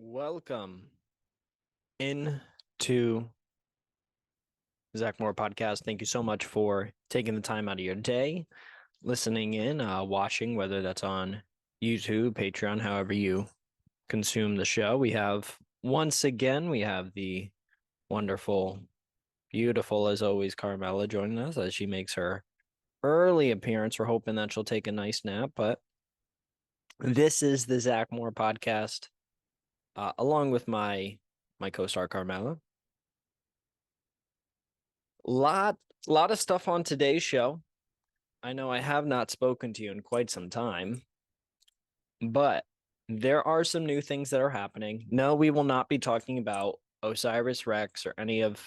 Welcome into Zach Moore podcast. Thank you so much for taking the time out of your day, listening in, watching, whether that's on YouTube, Patreon, however you consume the show. Once again, we have the wonderful, beautiful, as always, Carmela joining us as she makes her early appearance. We're hoping that she'll take a nice nap, but this is the Zach Moore podcast, along with my co-star Carmela. Lot lot of stuff on today's show. I know I have not spoken to you in quite some time, but there are some new things that are happening. No, we will not be talking about Osiris Rex or any of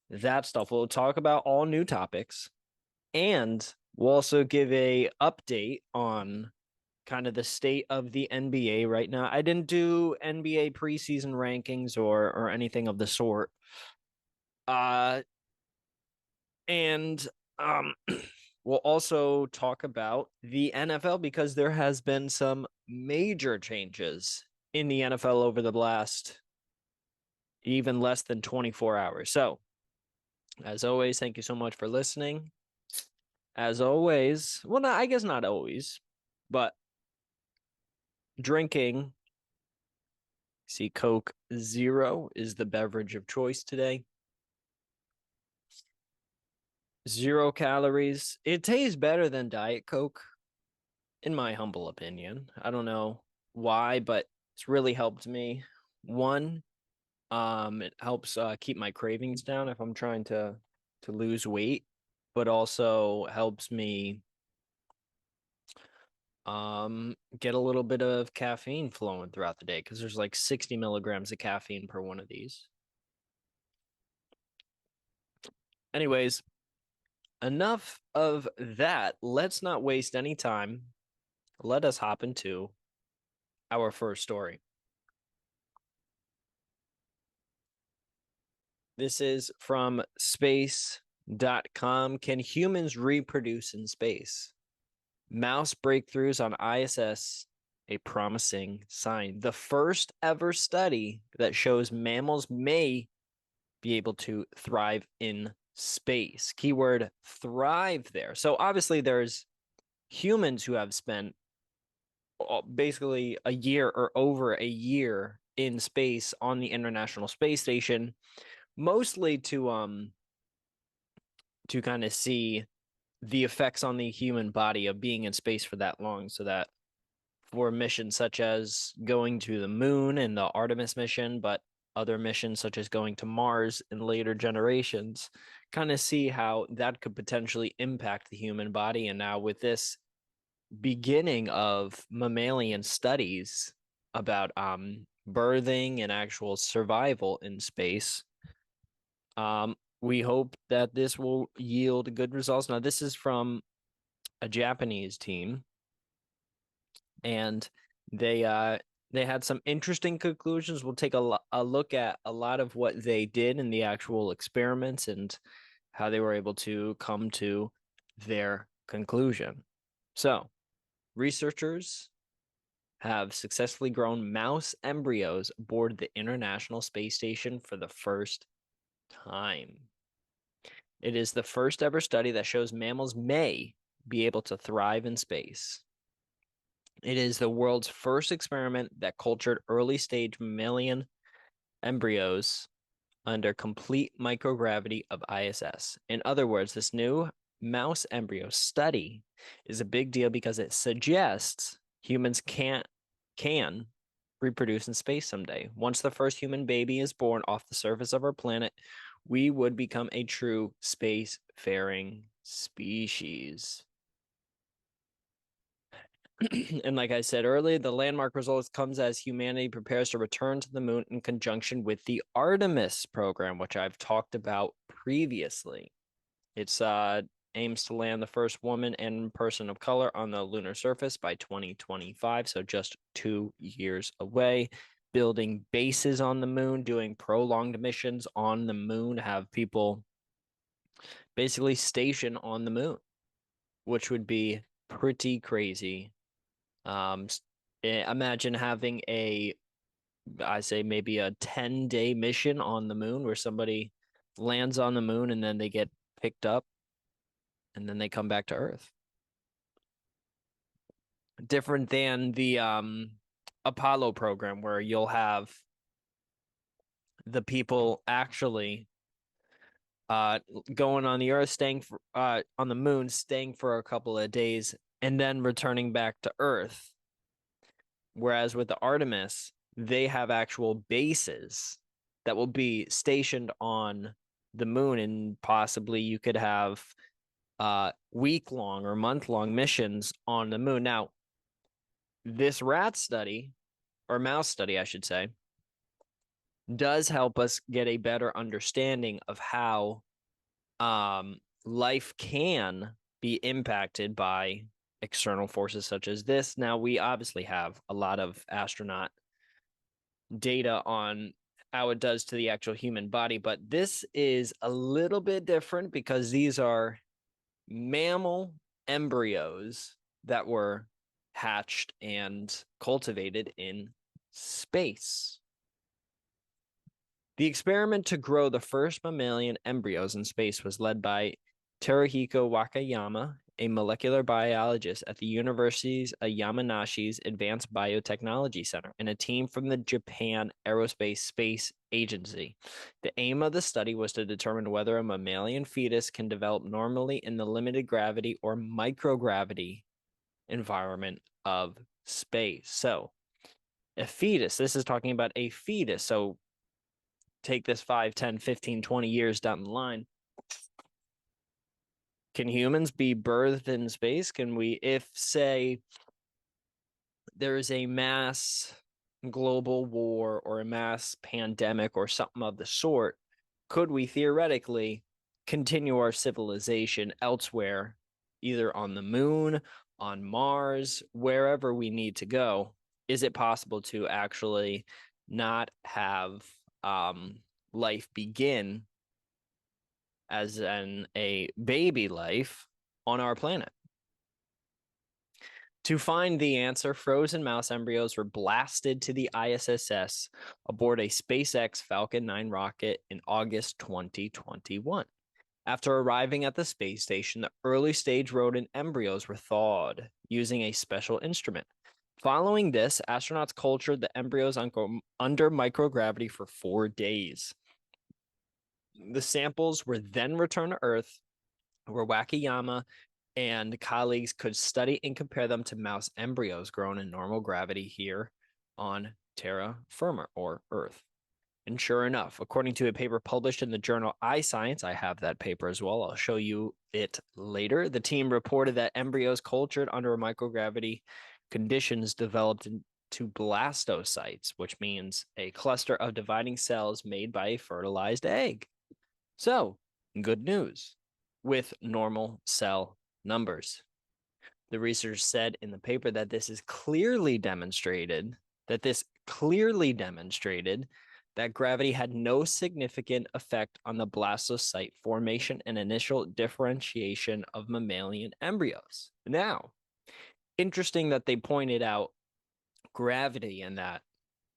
that stuff. We'll talk about all new topics, and we'll also give a update on kind of the state of the NBA right now. I didn't do NBA preseason rankings or anything of the sort. Uh and we'll also talk about the NFL because there has been some major changes in the NFL over the last even less than 24 hours. So, as always, thank you so much for listening. As always, well, I guess not always, but drinking, see, Coke Zero is the beverage of choice today. 0 calories. It tastes better than Diet Coke, in my humble opinion. I don't know why, but it's really helped me. One, it helps keep my cravings down if I'm trying to lose weight, but also helps me get a little bit of caffeine flowing throughout the day because there's like 60 milligrams of caffeine per one of these. Anyways, enough of that. Let's not waste any time. Let us hop into our first story. This is from space.com. Can humans reproduce in space? Mouse breakthroughs on ISS, a promising sign. The first ever study that shows mammals may be able to thrive in space. Keyword thrive there. So obviously there's humans who have spent basically a year or over a year in space on the International Space Station, mostly to kind of see the effects on the human body of being in space for that long, so that for missions such as going to the moon and the Artemis mission, but other missions such as going to Mars in later generations, kind of see how that could potentially impact the human body. And now with this beginning of mammalian studies about birthing and actual survival in space, we hope that this will yield good results. Now, this is from a Japanese team, and they had some interesting conclusions. We'll take a look at a lot of what they did in the actual experiments and how they were able to come to their conclusion. So, researchers have successfully grown mouse embryos aboard the International Space Station for the first time. It is the first ever study that shows mammals may be able to thrive in space. It is the world's first experiment that cultured early stage mammalian embryos under complete microgravity of ISS. In other words, this new mouse embryo study is a big deal because it suggests humans can reproduce in space someday. Once the first human baby is born off the surface of our planet, we would become a true space-faring species. And like I said earlier, the landmark results comes as humanity prepares to return to the moon in conjunction with the Artemis program, which I've talked about previously. It's aims to land the first woman and person of color on the lunar surface by 2025, so just 2 years away. Building bases on the moon, doing prolonged missions on the moon, have people basically stationed on the moon, which would be pretty crazy. Imagine having a I say maybe a 10-day mission on the moon where somebody lands on the moon and then they get picked up and then they come back to Earth. Different than the Apollo program where you'll have the people actually going on the Earth, staying for on the moon, staying for a couple of days, and then returning back to Earth. Whereas with the Artemis, they have actual bases that will be stationed on the moon, and possibly you could have week-long or month-long missions on the moon. Now, this rat study, or mouse study, I should say, does help us get a better understanding of how life can be impacted by external forces such as this. Now, we obviously have a lot of astronaut data on how it does to the actual human body, but this is a little bit different because these are mammal embryos that were hatched and cultivated in space. The experiment to grow the first mammalian embryos in space was led by Teruhiko Wakayama, a molecular biologist at the University's Yamanashi's Advanced Biotechnology Center, and a team from the Japan Aerospace Space Agency. The aim of the study was to determine whether a mammalian fetus can develop normally in the limited gravity or microgravity environment of space. So, a fetus, this is talking about a fetus. So, take this 5, 10, 15, 20 years down the line. Can humans be birthed in space? Can we, if, say, there is a mass global war or a mass pandemic or something of the sort, could we theoretically continue our civilization elsewhere, either on the moon, on Mars, wherever we need to go? Is it possible to actually not have life begin as a baby life on our planet? To find the answer, frozen mouse embryos were blasted to the ISS aboard a SpaceX Falcon 9 rocket in August 2021. After arriving at the space station, the early stage rodent embryos were thawed using a special instrument. Following this, astronauts cultured the embryos under microgravity for 4 days. The samples were then returned to Earth, where Wakayama and colleagues could study and compare them to mouse embryos grown in normal gravity here on terra firma, or Earth. And sure enough, according to a paper published in the journal iScience, I have that paper as well, I'll show you it later, the team reported that embryos cultured under microgravity conditions developed into blastocytes, which means a cluster of dividing cells made by a fertilized egg. So, good news with normal cell numbers. The research said in the paper that this clearly demonstrated that gravity had no significant effect on the blastocyte formation and initial differentiation of mammalian embryos. Now, interesting that they pointed out gravity in that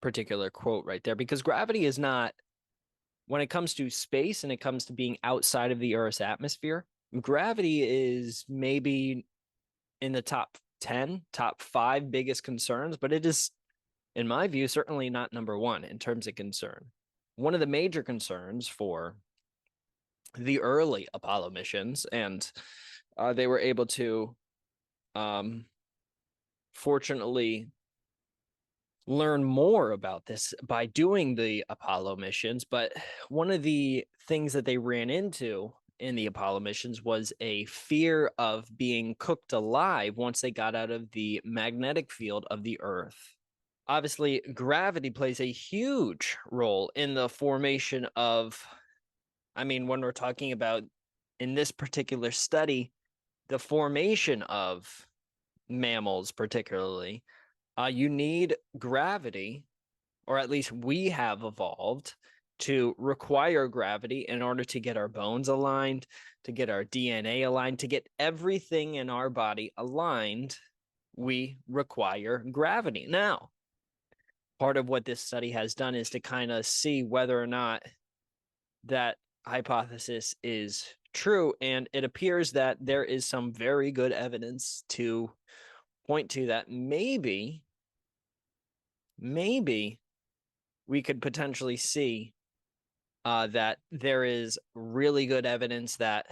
particular quote right there, because gravity is not, when it comes to space and it comes to being outside of the Earth's atmosphere, gravity is maybe in the top 10, top 5 biggest concerns, but it is, in my view, certainly not number 1 in terms of concern. One of the major concerns for the early Apollo missions, and they were able to, fortunately, learn more about this by doing the Apollo missions, but one of the things that they ran into in the Apollo missions was a fear of being cooked alive once they got out of the magnetic field of the Earth. Obviously, gravity plays a huge role in the formation of, when we're talking about, in this particular study, the formation of mammals particularly, you need gravity, or at least we have evolved to require gravity in order to get our bones aligned, to get our DNA aligned, to get everything in our body aligned. We require gravity. Now, part of what this study has done is to kind of see whether or not that hypothesis is true. And it appears that there is some very good evidence to point to that maybe we could potentially see that there is really good evidence that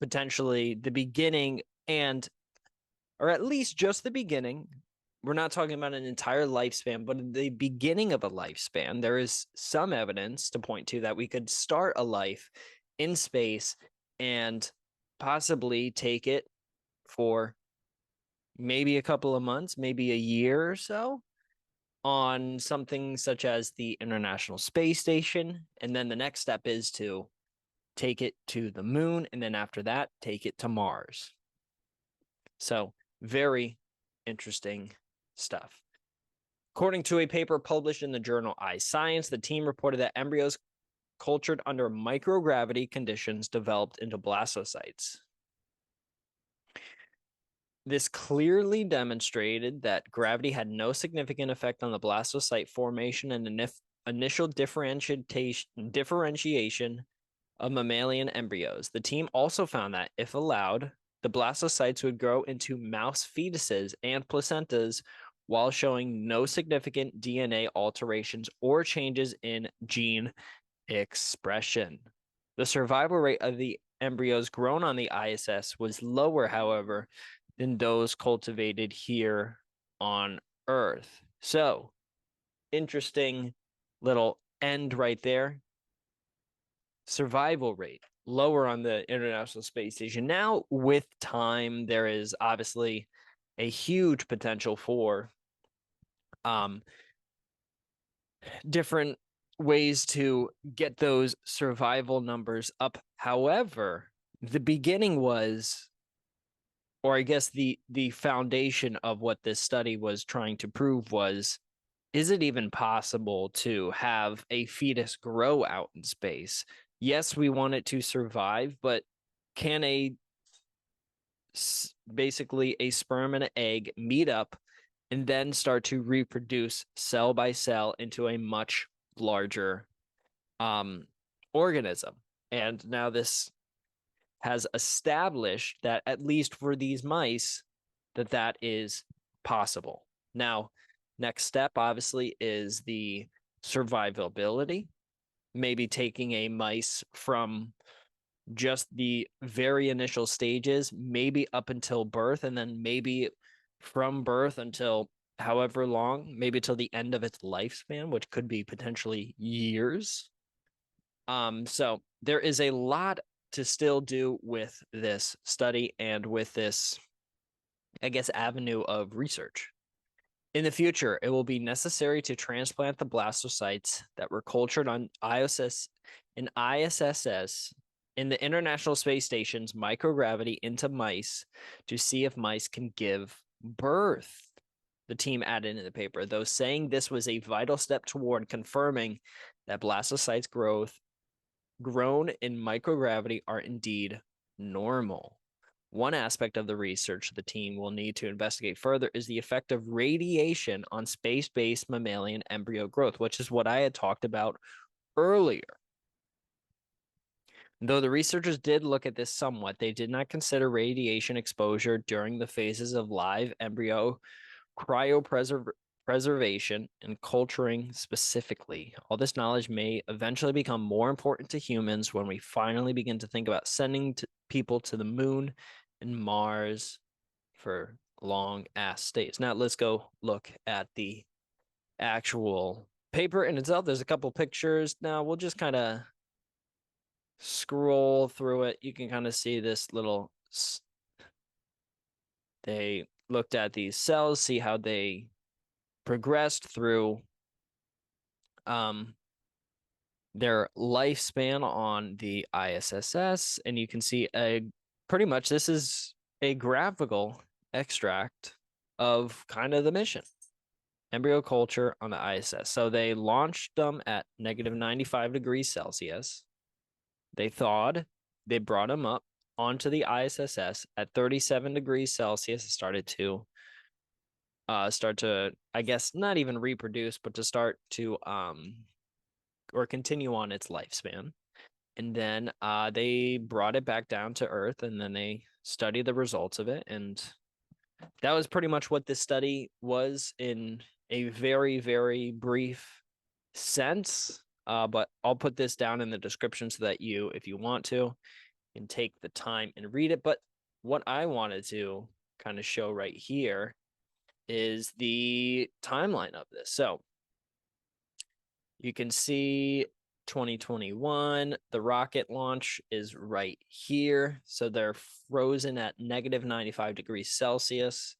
potentially the beginning or at least just the beginning, we're not talking about an entire lifespan, but the beginning of a lifespan, there is some evidence to point to that we could start a life in space and possibly take it for maybe a couple of months, maybe a year or so on something such as the International Space Station. And then the next step is to take it to the moon. And then after that, take it to Mars. So very interesting stuff. According to a paper published in the journal iScience, the team reported that embryos cultured under microgravity conditions developed into blastocytes. This clearly demonstrated that gravity had no significant effect on the blastocyte formation and initial differentiation of mammalian embryos. The team also found that, if allowed, the blastocytes would grow into mouse fetuses and placentas while showing no significant DNA alterations or changes in gene expression. The survival rate of the embryos grown on the ISS was lower, however, than those cultivated here on Earth. So, interesting little end right there. Survival rate lower on the International Space Station. Now, with time, there is obviously a huge potential for different ways to get those survival numbers up. However, the beginning was, or I guess the foundation of what this study was trying to prove was, is it even possible to have a fetus grow out in space? Yes, we want it to survive, but can basically a sperm and an egg meet up and then start to reproduce cell by cell into a much larger organism? And now this has established that, at least for these mice, that is possible. Now, next step obviously is the survivability, maybe taking a mice from just the very initial stages, maybe up until birth, and then maybe from birth until however long, maybe till the end of its lifespan, which could be potentially years. So there is a lot to still do with this study and with this, I guess, avenue of research. In the future, it will be necessary to transplant the blastocytes that were cultured on ISSS in the International Space Station's microgravity into mice to see if mice can give birth, the team added in the paper, though saying this was a vital step toward confirming that blastocytes grown in microgravity are indeed normal. One aspect of the research the team will need to investigate further is the effect of radiation on space-based mammalian embryo growth, which is what I had talked about earlier. Though the researchers did look at this somewhat, they did not consider radiation exposure during the phases of live embryo cryopreservation and culturing specifically. All this knowledge may eventually become more important to humans when we finally begin to think about sending people to the moon and Mars for long-ass stays. Now, let's go look at the actual paper in itself. There's a couple pictures. Now, we'll just kind of scroll through it. You can kind of see this little... They looked at these cells, see how they progressed through their lifespan on the ISSS, and you can see pretty much this is a graphical extract of kind of the mission. Embryo culture on the ISS. So they launched them at -95 degrees Celsius. They thawed. They brought them up onto the ISSS at 37 degrees Celsius. It started to start to, I guess, not even reproduce, but to start to or continue on its lifespan. And then they brought it back down to Earth, and then they studied the results of it. And that was pretty much what this study was in a very, very brief sense. But I'll put this down in the description so that you, if you want to, can take the time and read it. But what I wanted to kind of show right here is the timeline of this. So you can see 2021, the rocket launch is right here. So they're frozen at negative 95 degrees Celsius.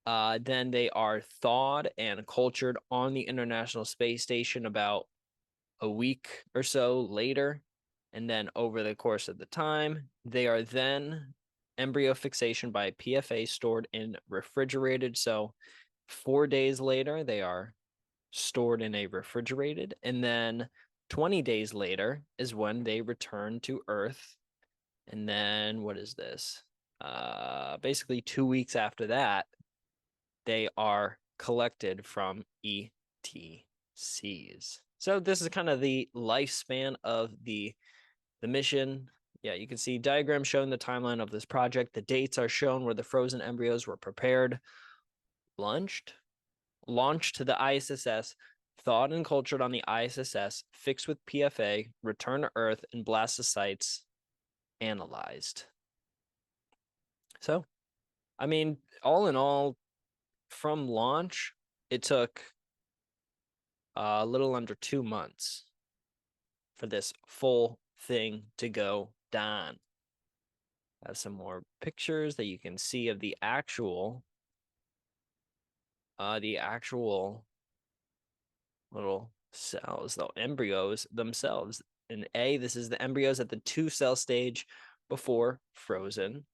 Then they are thawed and cultured on the International Space Station about a week or so later. And then over the course of the time, they are then embryo fixation by PFA stored in refrigerated. So 4 days later, they are stored in a refrigerated. And then 20 days later is when they return to Earth. And then what is this? Basically 2 weeks after that, they are collected from ETCs. So this is kind of the lifespan of the mission. Yeah, you can see diagram showing the timeline of this project. The dates are shown where the frozen embryos were prepared, launched to the ISS, thawed and cultured on the ISS, fixed with PFA, returned to Earth, and blastocytes analyzed. So, I mean, all in all, from launch, it took a little under 2 months for this full thing to go down. Have some more pictures that you can see of the actual little cells, the embryos themselves. And this is the embryos at the 2-cell stage before frozen.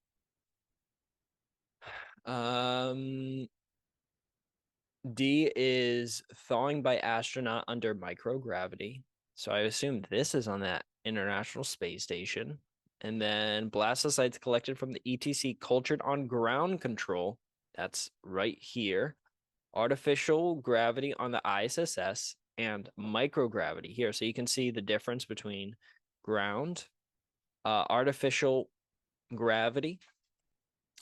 D is thawing by astronaut under microgravity. So I assume this is on that International Space Station. And then blastocytes collected from the ETC cultured on ground control. That's right here. Artificial gravity on the ISS and microgravity here. So you can see the difference between ground, artificial gravity.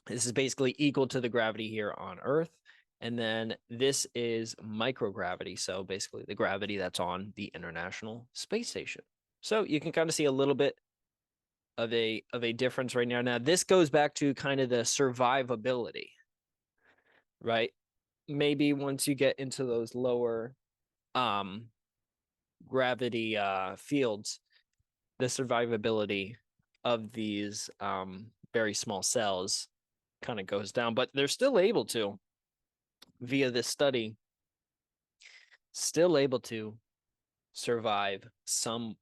This is basically equal to the gravity here on Earth. And then this is microgravity. So basically the gravity that's on the International Space Station. So you can kind of see a little bit of a difference right now. Now, this goes back to kind of the survivability, right? Maybe once you get into those lower gravity fields, the survivability of these very small cells kind of goes down, but they're still able to, via this study, still able to survive somewhat.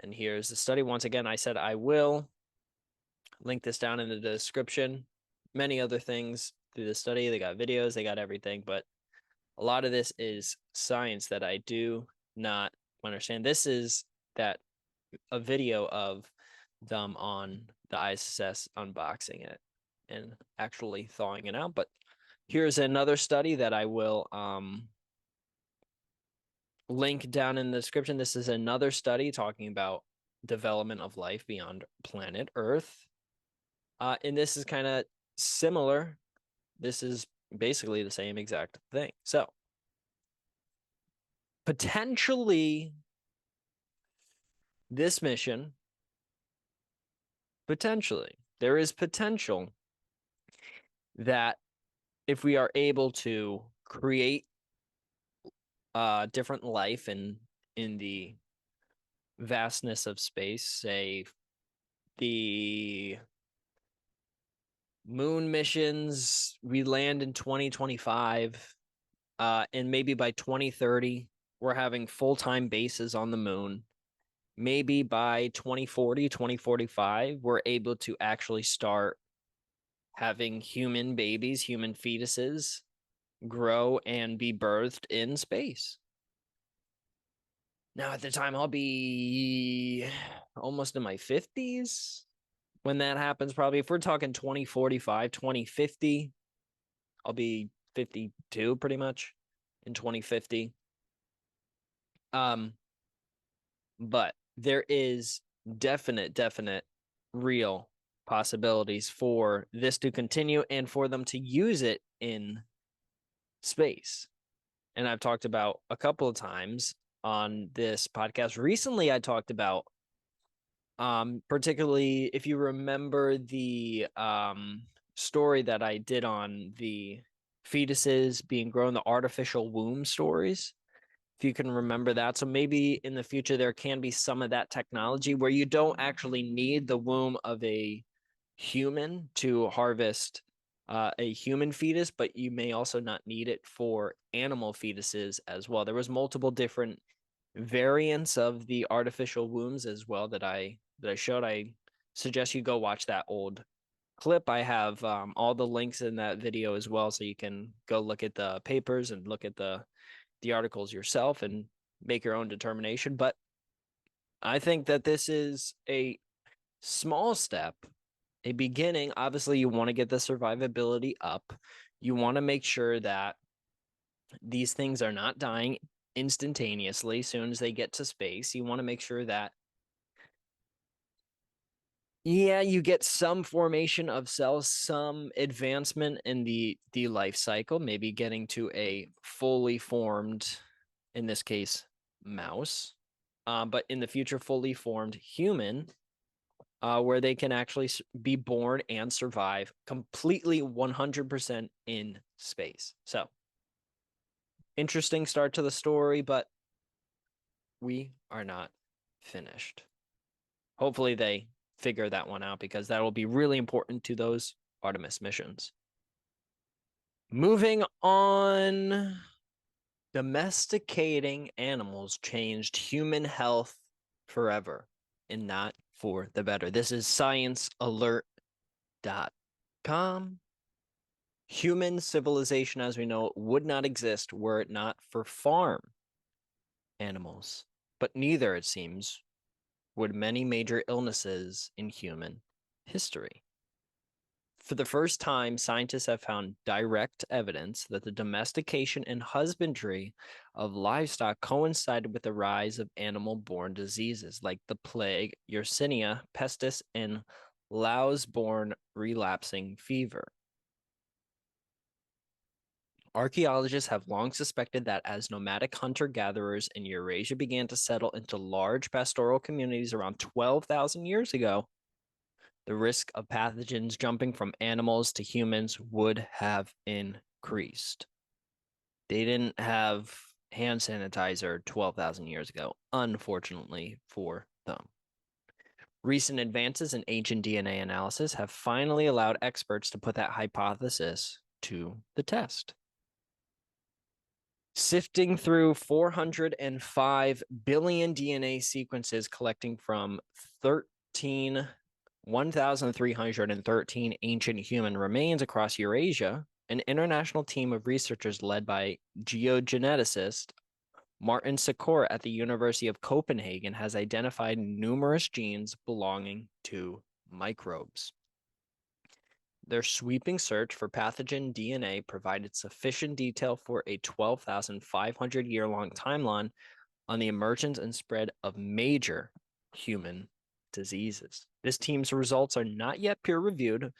And here's the study. Once again, I said I will link this down in the description. Many other things through the study. They got videos, they got everything, but a lot of this is science that I do not understand. This is a video of them on the ISS unboxing it and actually thawing it out. But here's another study that I will link down in the description. This is another study talking about development of life beyond planet Earth. And this is kind of similar. This is basically the same exact thing. So potentially this mission, there is potential that if we are able to create different life in the vastness of space, say the moon missions, we land in 2025, and maybe by 2030, we're having full-time bases on the moon. Maybe by 2040, 2045, we're able to actually start having human babies, human fetuses grow and be birthed in space. Now, at the time, I'll be almost in my 50s when that happens, probably. If we're talking 2045, 2050, I'll be 52 pretty much in 2050. But there is definite real possibilities for this to continue and for them to use it in space. And I've talked about a couple of times on this podcast. Recently, I talked about particularly if you remember the story that I did on the fetuses being grown, the artificial womb stories, if you can remember that. So maybe in the future there can be some of that technology where you don't actually need the womb of a human to harvest a human fetus, but you may also not need it for animal fetuses as well. There was multiple different variants of the artificial wombs as well that I showed. I suggest you go watch that old clip. I have all the links in that video as well, so you can go look at the papers and look at the articles yourself and make your own determination. But I think that this is a small step, a beginning. Obviously, you want to get the survivability up. You want to make sure that these things are not dying instantaneously as soon as they get to space. You want to make sure that you get some formation of cells, some advancement in the life cycle, maybe getting to a fully formed, in this case, mouse, but in the future, fully formed human, where they can actually be born and survive completely 100% in space. So, interesting start to the story, but we are not finished. Hopefully they figure that one out because that will be really important to those Artemis missions. Moving on, domesticating animals changed human health forever and not for the better. This is sciencealert.com. Human civilization as we know it would not exist were it not for farm animals, but neither, it seems, would many major illnesses in human history. For the first time, scientists have found direct evidence that the domestication and husbandry of livestock coincided with the rise of animal-borne diseases like the plague, Yersinia pestis, and louse-borne relapsing fever. Archaeologists have long suspected that as nomadic hunter-gatherers in Eurasia began to settle into large pastoral communities around 12,000 years ago, the risk of pathogens jumping from animals to humans would have increased. They didn't have hand sanitizer 12,000 years ago, unfortunately for them. Recent advances in ancient DNA analysis have finally allowed experts to put that hypothesis to the test. Sifting through 405 billion DNA sequences collecting from 1,313 ancient human remains across Eurasia, an international team of researchers led by geogeneticist Martin Sikora at the University of Copenhagen has identified numerous genes belonging to microbes. Their sweeping search for pathogen DNA provided sufficient detail for a 12,500-year-long timeline on the emergence and spread of major human diseases. This team's results are not yet peer-reviewed,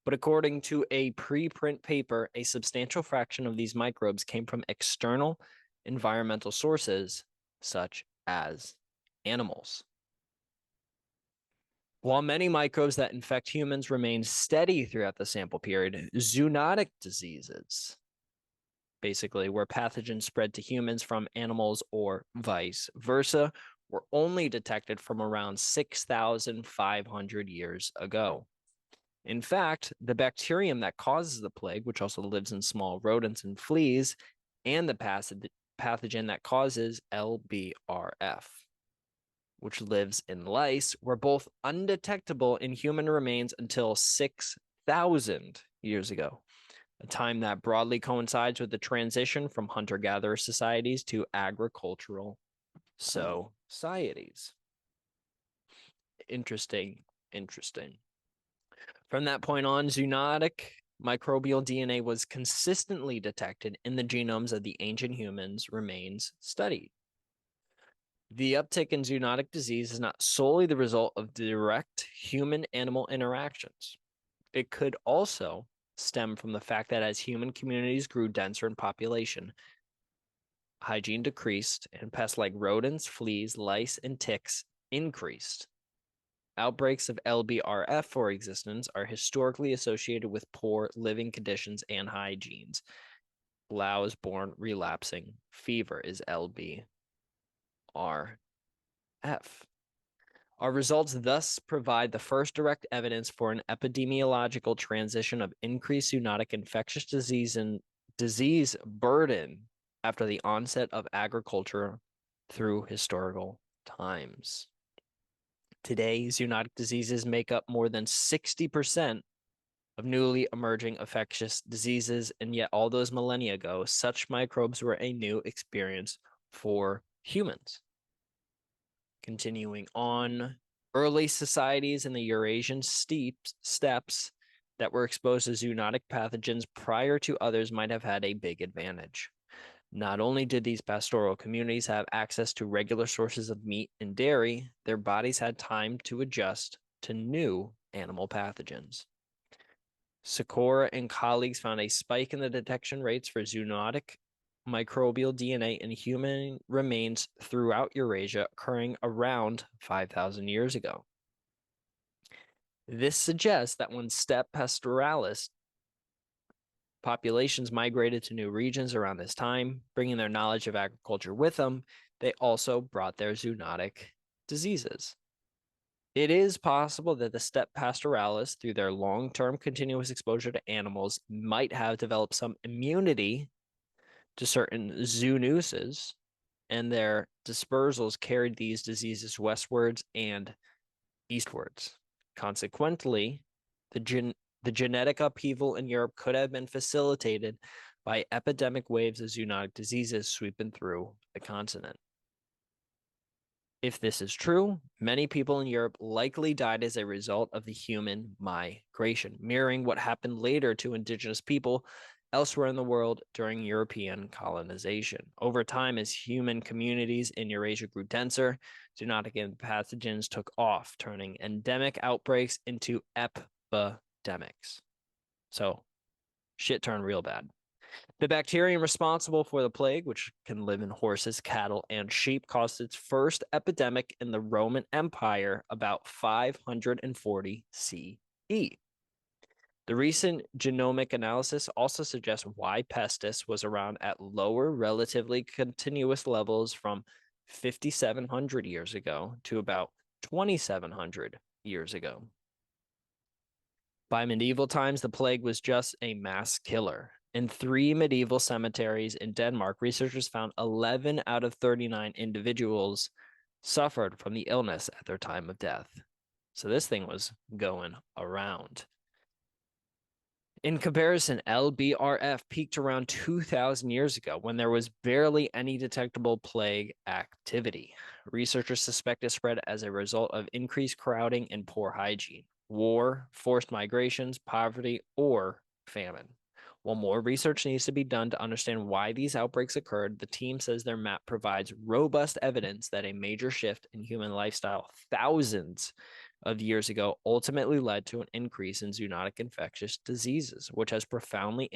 but according to a preprint paper, a substantial fraction of these microbes came from external environmental sources, such as animals. While many microbes that infect humans remain steady throughout the sample period, zoonotic diseases, basically where pathogens spread to humans from animals or vice versa, were only detected from around 6,500 years ago. In fact, the bacterium that causes the plague, which also lives in small rodents and fleas, and the pathogen that causes LBRF, which lives in lice, were both undetectable in human remains until 6,000 years ago, a time that broadly coincides with the transition from hunter-gatherer societies to agricultural societies. Interesting. From that point on, zoonotic microbial DNA was consistently detected in the genomes of the ancient humans remains studied. The uptick in zoonotic disease is not solely the result of direct human-animal interactions. It could also stem from the fact that as human communities grew denser in population, hygiene decreased, and pests like rodents, fleas, lice, and ticks increased. Outbreaks of LBRF, for existence, are historically associated with poor living conditions and hygienes. Louse-borne relapsing fever is LBRF. Our results thus provide the first direct evidence for an epidemiological transition of increased zoonotic infectious disease and disease burden after the onset of agriculture through historical times. Today, zoonotic diseases make up more than 60% of newly emerging infectious diseases, and yet all those millennia ago, such microbes were a new experience for humans. Continuing on, early societies in the Eurasian steppes that were exposed to zoonotic pathogens prior to others might have had a big advantage. Not only did these pastoral communities have access to regular sources of meat and dairy, their bodies had time to adjust to new animal pathogens. Sikora and colleagues found a spike in the detection rates for zoonotic microbial DNA in human remains throughout Eurasia, occurring around 5,000 years ago. This suggests that when steppe pastoralis populations migrated to new regions around this time, bringing their knowledge of agriculture with them, they also brought their zoonotic diseases. It is possible that the steppe pastoralis, through their long-term continuous exposure to animals, might have developed some immunity to certain zoonoses, and their dispersals carried these diseases westwards and eastwards. Consequently, the genetic upheaval in Europe could have been facilitated by epidemic waves of zoonotic diseases sweeping through the continent. If this is true, many people in Europe likely died as a result of the human migration, mirroring what happened later to indigenous people elsewhere in the world during European colonization. Over time, as human communities in Eurasia grew denser, zoonotic pathogens took off, turning endemic outbreaks into epidemics. So, shit turned real bad. The bacterium responsible for the plague, which can live in horses, cattle, and sheep, caused its first epidemic in the Roman Empire about 540 CE. The recent genomic analysis also suggests why pestis was around at lower, relatively continuous levels from 5,700 years ago to about 2,700 years ago. By medieval times, the plague was just a mass killer. In 3 medieval cemeteries in Denmark, researchers found 11 out of 39 individuals suffered from the illness at their time of death. So this thing was going around. In comparison, LBRF peaked around 2,000 years ago when there was barely any detectable plague activity. Researchers suspect it spread as a result of increased crowding and poor hygiene, war, forced migrations, poverty, or famine. While more research needs to be done to understand why these outbreaks occurred, the team says their map provides robust evidence that a major shift in human lifestyle thousands of years ago ultimately led to an increase in zoonotic infectious diseases, which has profoundly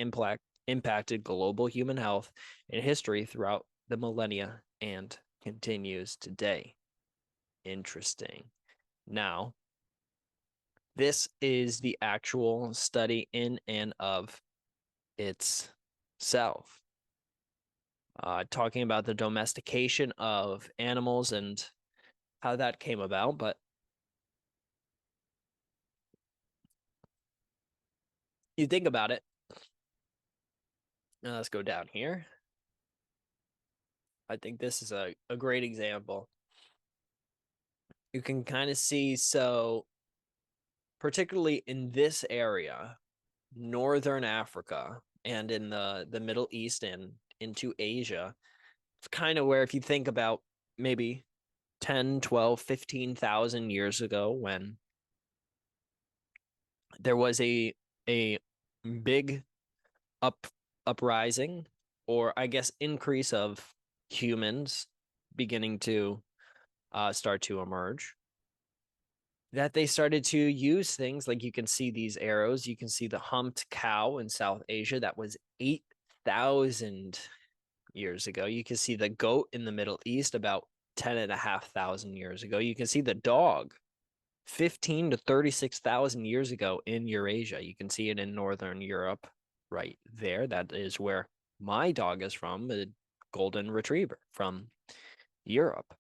impacted global human health and history throughout the millennia and continues today. Interesting. Now, this is the actual study in and of itself. Talking about the domestication of animals and how that came about, but you think about it. Let's go down here. I think this is a great example. You can kind of see, so particularly in this area, Northern Africa and in the Middle East and into Asia, it's kind of where, if you think about maybe 10, 12, 15,000 years ago, when there was a big uprising, or I guess increase of humans beginning to start to emerge, that they started to use things like, you can see these arrows, you can see the humped cow in South Asia that was 8,000 years ago. You can see the goat in the Middle East about 10,500 years ago. You can see the dog 15 to 36,000 years ago in Eurasia. You can see it in Northern Europe right there. That is where my dog is from, a golden retriever from Europe.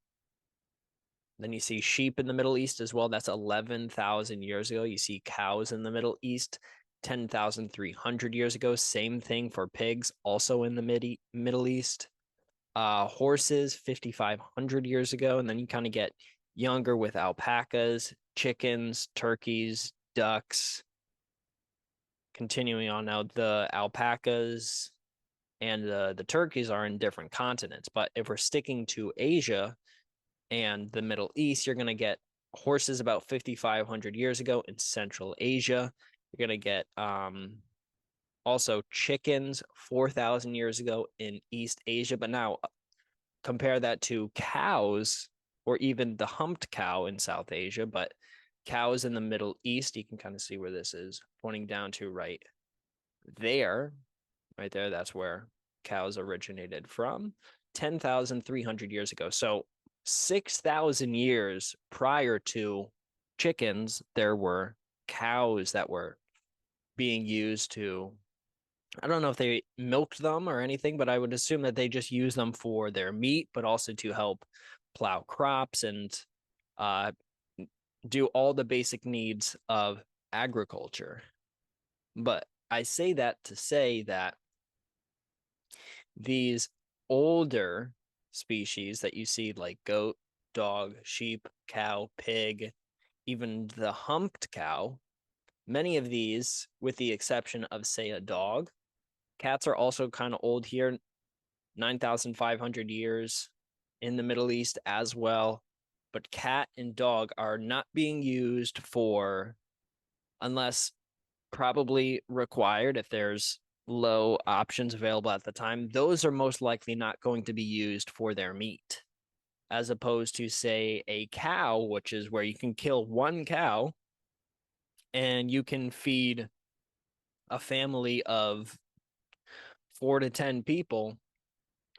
Then you see sheep in the Middle East as well. That's 11,000 years ago. You see cows in the Middle East 10,300 years ago. Same thing for pigs, also in the Middle East. Horses 5,500 years ago. And then you kind of get younger with alpacas, chickens, turkeys, ducks. Continuing on now, the alpacas and the turkeys are in different continents. But if we're sticking to Asia and the Middle East, you're going to get horses about 5,500 years ago in Central Asia. You're going to get also chickens 4,000 years ago in East Asia. But now compare that to cows, or even the humped cow in South Asia, but cows in the Middle East, you can kind of see where this is pointing down to right there. Right there, that's where cows originated from 10,300 years ago. So 6,000 years prior to chickens, there were cows that were being used to, I don't know if they milked them or anything, but I would assume that they just use them for their meat, but also to help plow crops and do all the basic needs of agriculture. But I say that to say that these older species that you see, like goat, dog, sheep, cow, pig, even the humped cow, many of these, with the exception of, say, a dog, cats are also kind of old here, 9,500 years in the Middle East as well. But cat and dog are not being used for, unless probably required if there's low options available at the time, those are most likely not going to be used for their meat, as opposed to, say, a cow, which is where you can kill one cow and you can feed a family of 4 to 10 people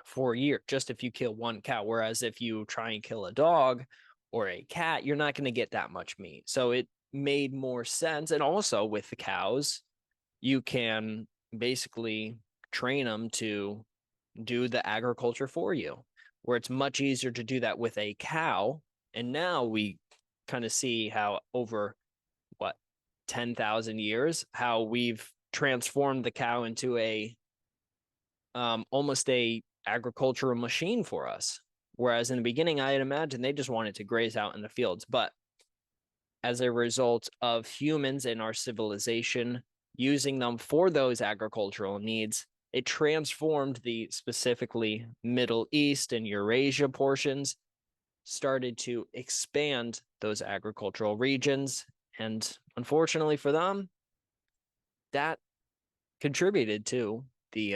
for a year, just if you kill one cow. Whereas if you try and kill a dog or a cat, you're not going to get that much meat. So it made more sense. And also with the cows, you can basically train them to do the agriculture for you, where it's much easier to do that with a cow. And now we kind of see how over 10,000 years, how we've transformed the cow into a almost a agricultural machine for us. Whereas in the beginning, I had imagined they just wanted to graze out in the fields. But as a result of humans and our civilization using them for those agricultural needs, it transformed the specifically Middle East and Eurasia portions, started to expand those agricultural regions. And unfortunately for them, that contributed to the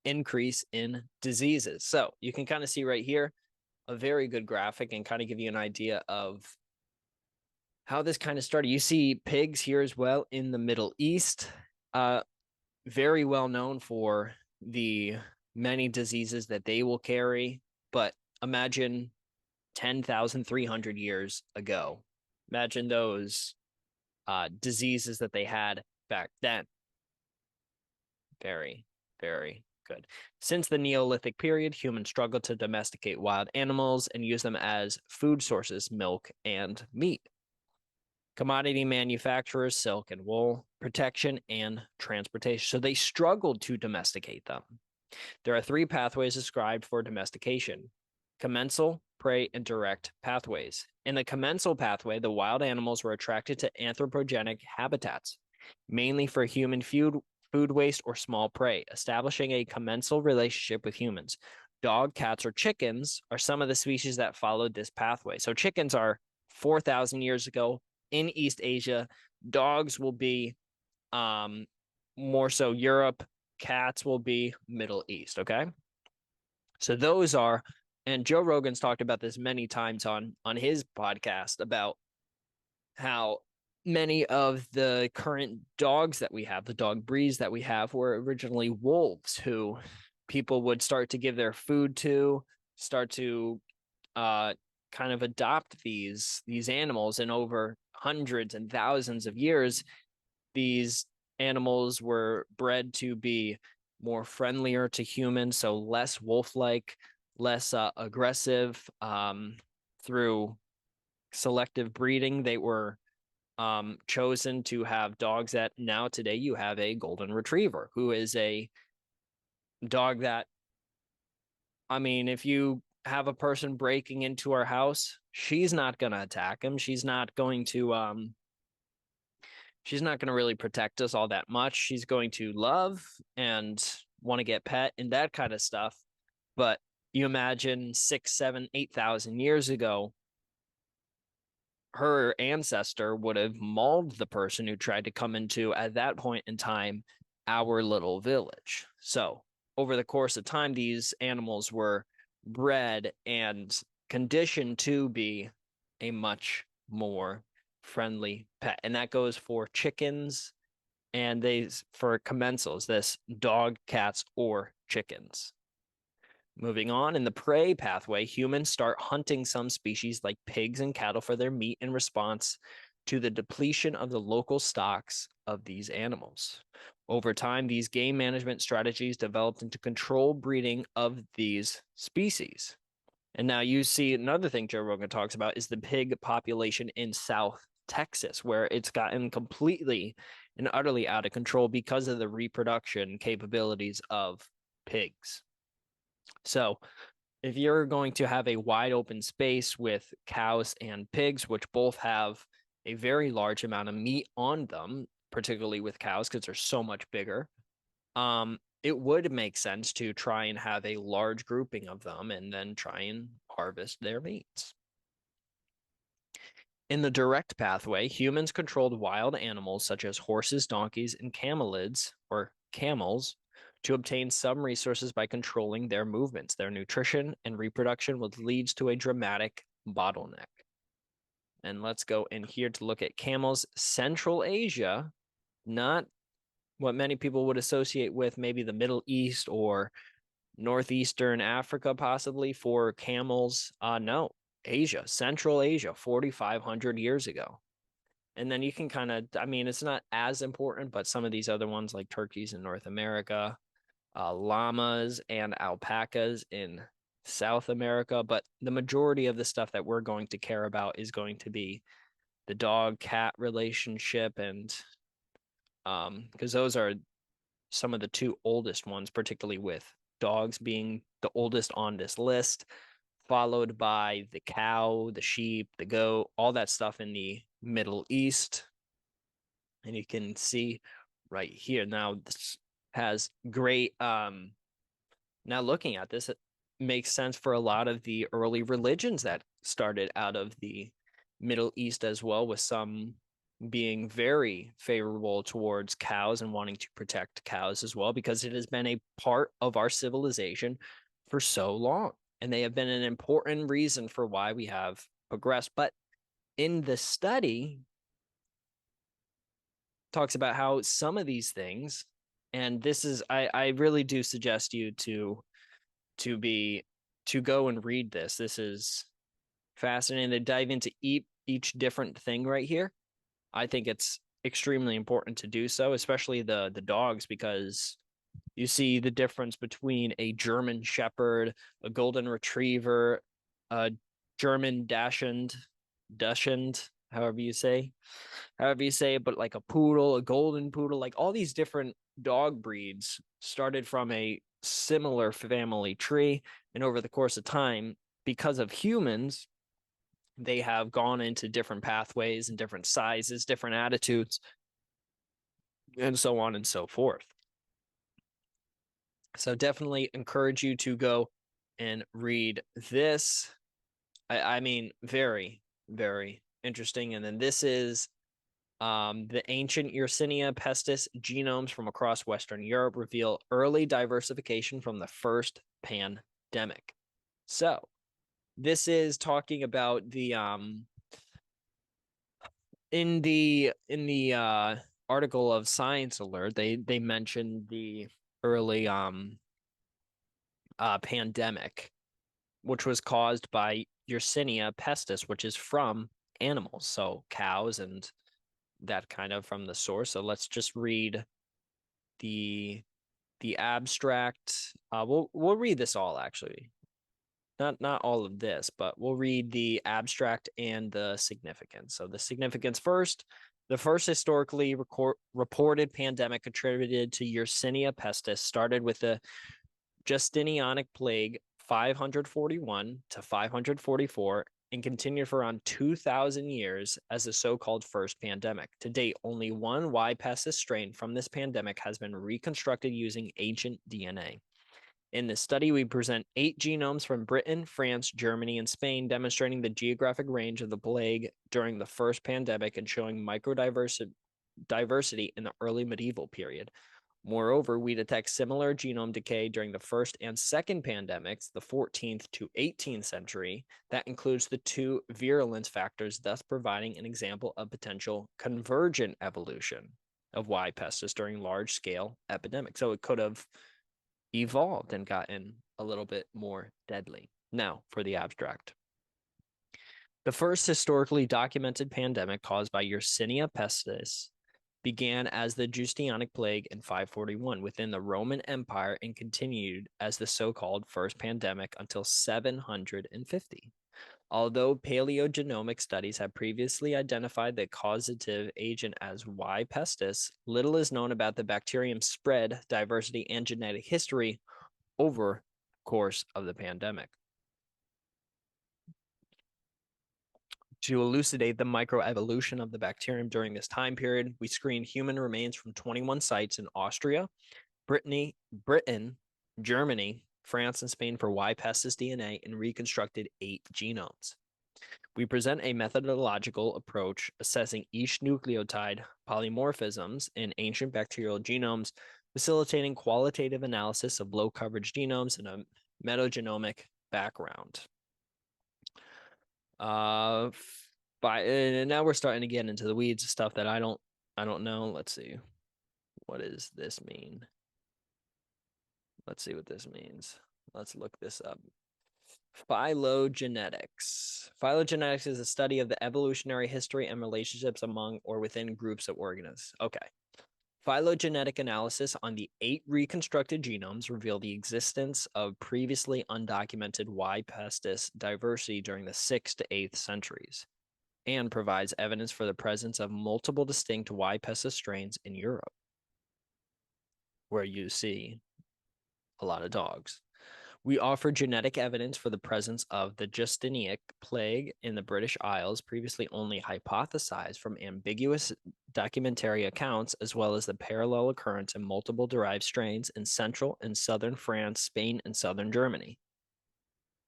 increase in diseases. So you can kind of see right here a very good graphic and kind of give you an idea of how this kind of started. You see pigs here as well in the Middle East, very well known for the many diseases that they will carry. But imagine 10,300 years ago. Imagine those diseases that they had back then. Very, very good. Since the Neolithic period, humans struggled to domesticate wild animals and use them as food sources, milk and meat. Commodity manufacturers, silk and wool, protection, and transportation. So they struggled to domesticate them. There are 3 pathways described for domestication: commensal, prey, and direct pathways. In the commensal pathway, the wild animals were attracted to anthropogenic habitats, mainly for human food waste or small prey, establishing a commensal relationship with humans. Dog, cats, or chickens are some of the species that followed this pathway. So chickens are 4,000 years ago in East Asia. Dogs will be more so Europe. Cats will be Middle East. Okay. So those are, and Joe Rogan's talked about this many times on his podcast about how many of the current dogs that we have, the dog breeds that we have, were originally wolves who people would start to give their food to, start to kind of adopt these animals, and over hundreds and thousands of years, these animals were bred to be more friendlier to humans, so less wolf-like, less aggressive. Through selective breeding, they were chosen to have dogs that now today you have a golden retriever, who is a dog that, I mean, if you have a person breaking into our house, she's not going to attack him. She's not going to really protect us all that much. She's going to love and want to get pet and that kind of stuff. But you imagine 6, 7, 8,000 years ago, her ancestor would have mauled the person who tried to come into, at that point in time, our little village. So over the course of time, these animals were bred and conditioned to be a much more friendly pet. And that goes for chickens and for commensals, this dog, cats, or chickens. Moving on, in the prey pathway, humans start hunting some species like pigs and cattle for their meat in response to the depletion of the local stocks of these animals. Over time, these game management strategies developed into controlled breeding of these species. And now you see another thing Joe Rogan talks about is the pig population in South Texas, where it's gotten completely and utterly out of control because of the reproduction capabilities of pigs. So if you're going to have a wide open space with cows and pigs, which both have a very large amount of meat on them, particularly with cows because they're so much bigger, it would make sense to try and have a large grouping of them and then try and harvest their meats. In the direct pathway, humans controlled wild animals such as horses, donkeys, and camelids, or camels, to obtain some resources by controlling their movements. Their nutrition and reproduction would lead to a dramatic bottleneck. And let's go in here to look at camels. Central Asia, not what many people would associate with maybe the Middle East or Northeastern Africa, possibly, for camels. No, Asia, Central Asia, 4,500 years ago. And then you can kind of, I mean, it's not as important, but some of these other ones like turkeys in North America, llamas and alpacas in South America. But the majority of the stuff that we're going to care about is going to be the dog-cat relationship, and because those are some of the two oldest ones, particularly with dogs being the oldest on this list, followed by the cow, the sheep, the goat, all that stuff in the Middle East. And you can see right here now, this has great now looking at this, it makes sense for a lot of the early religions that started out of the Middle East as well, with some being very favorable towards cows and wanting to protect cows as well, because it has been a part of our civilization for so long. And they have been an important reason for why we have progressed. But in the study, talks about how some of these things, and this is, I really do suggest you to go and read this. This is fascinating to dive into each different thing right here. I think it's extremely important to do so, especially the dogs, because you see the difference between a German Shepherd, a Golden Retriever, a German Dachshund, however you say it, but like a poodle, a golden poodle, like all these different dog breeds started from a similar family tree. And over the course of time, because of humans, they have gone into different pathways and different sizes, different attitudes, and so on and so forth. So definitely encourage you to go and read this. I mean, very, very interesting. And then this is The ancient Yersinia pestis genomes from across Western Europe reveal early diversification from the first pandemic. So this is talking about the in the article of Science Alert, they mentioned the early pandemic, which was caused by Yersinia pestis, which is from animals, so cows and that kind of from the source. So let's just read the abstract. We'll read this all actually. Not all of this, but we'll read the abstract and the significance. So the significance first. The first historically reported pandemic attributed to Yersinia pestis started with the Justinianic plague 541 to 544 and continued for around 2,000 years as the so-called first pandemic. To date, only one Y pestis strain from this pandemic has been reconstructed using ancient DNA. In this study, we present 8 genomes from Britain, France, Germany, and Spain, demonstrating the geographic range of the plague during the first pandemic and showing microdiversity in the early medieval period. Moreover, we detect similar genome decay during the first and second pandemics, the 14th to 18th century, that includes the 2 virulence factors, thus providing an example of potential convergent evolution of Y pestis during large-scale epidemics. So it could have evolved and gotten a little bit more deadly. Now, for the abstract. The first historically documented pandemic caused by Yersinia pestis began as the Justinianic plague in 541 within the Roman Empire and continued as the so-called first pandemic until 750. Although paleogenomic studies have previously identified the causative agent as Y. pestis, little is known about the bacterium's spread, diversity, and genetic history over the course of the pandemic. To elucidate the microevolution of the bacterium during this time period, we screened human remains from 21 sites in Austria, Britain, Germany, France, and Spain for Y. pestis DNA and reconstructed 8 genomes. We present a methodological approach assessing each nucleotide polymorphisms in ancient bacterial genomes, facilitating qualitative analysis of low-coverage genomes in a metagenomic background. And now we're starting to get into the weeds, stuff that I don't know. Let's see. What does this mean? Let's see what this means. Let's look this up. Phylogenetics. Phylogenetics is a study of the evolutionary history and relationships among or within groups of organisms. Okay. Phylogenetic analysis on the 8 reconstructed genomes reveal the existence of previously undocumented Y. pestis diversity during the 6th to 8th centuries and provides evidence for the presence of multiple distinct Y. pestis strains in Europe, where you see a lot of dogs. We offer genetic evidence for the presence of the Justinianic plague in the British Isles, previously only hypothesized from ambiguous documentary accounts, as well as the parallel occurrence in multiple derived strains in central and southern France, Spain, and southern Germany.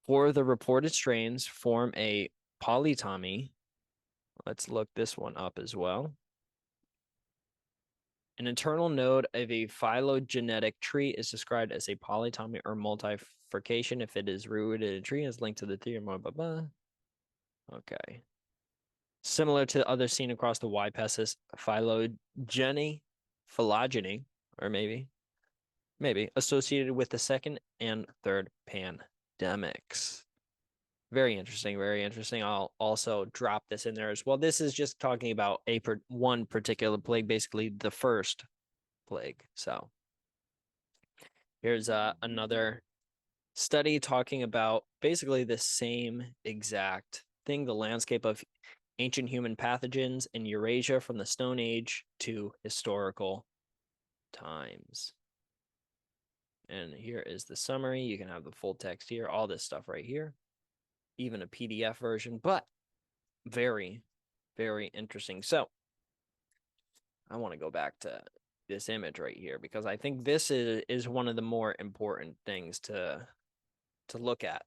4 of the reported strains form a polytomy. Let's look this one up as well. An internal node of a phylogenetic tree is described as a polytomy or multifurcation if it is rooted in a tree and is linked to the theorem. Blah, blah, blah. Okay. Similar to others seen across the Y. pestis phylogeny, or maybe, associated with the second and third pandemics. Very interesting, very interesting. I'll also drop this in there as well. This is just talking about one particular plague, basically the first plague. So here's another study talking about basically the same exact thing, the landscape of ancient human pathogens in Eurasia from the Stone Age to historical times. And here is the summary. You can have the full text here, all this stuff right here. Even a PDF version, but very, very interesting. So I want to go back to this image right here because I think this is one of the more important things to look at.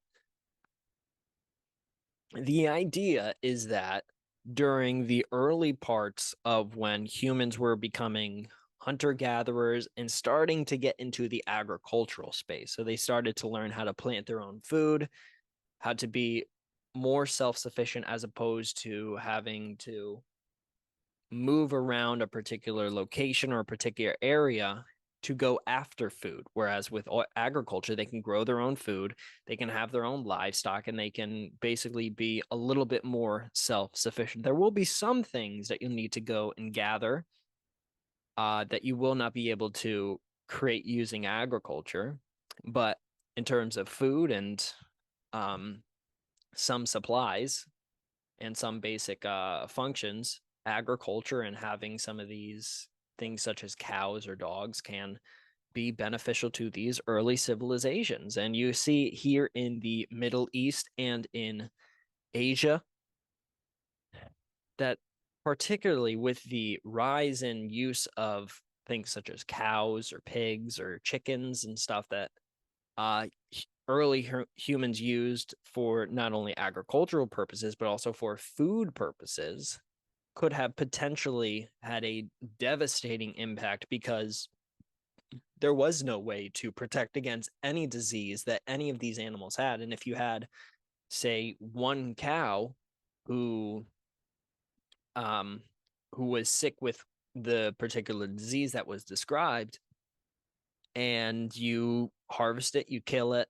The idea is that during the early parts of when humans were becoming hunter-gatherers and starting to get into the agricultural space. So they started to learn how to plant their own food, how to be more self-sufficient as opposed to having to move around a particular location or a particular area to go after food. Whereas with agriculture, they can grow their own food, they can have their own livestock, and they can basically be a little bit more self-sufficient. There will be some things that you'll need to go and gather that you will not be able to create using agriculture. But in terms of food and some supplies and some basic functions, agriculture and having some of these things such as cows or dogs can be beneficial to these early civilizations. And you see here in the Middle East and in Asia that particularly with the rise in use of things such as cows or pigs or chickens and stuff that early humans used for not only agricultural purposes, but also for food purposes, could have potentially had a devastating impact because there was no way to protect against any disease that any of these animals had. And if you had, say, one cow who was sick with the particular disease that was described, and you harvest it, you kill it,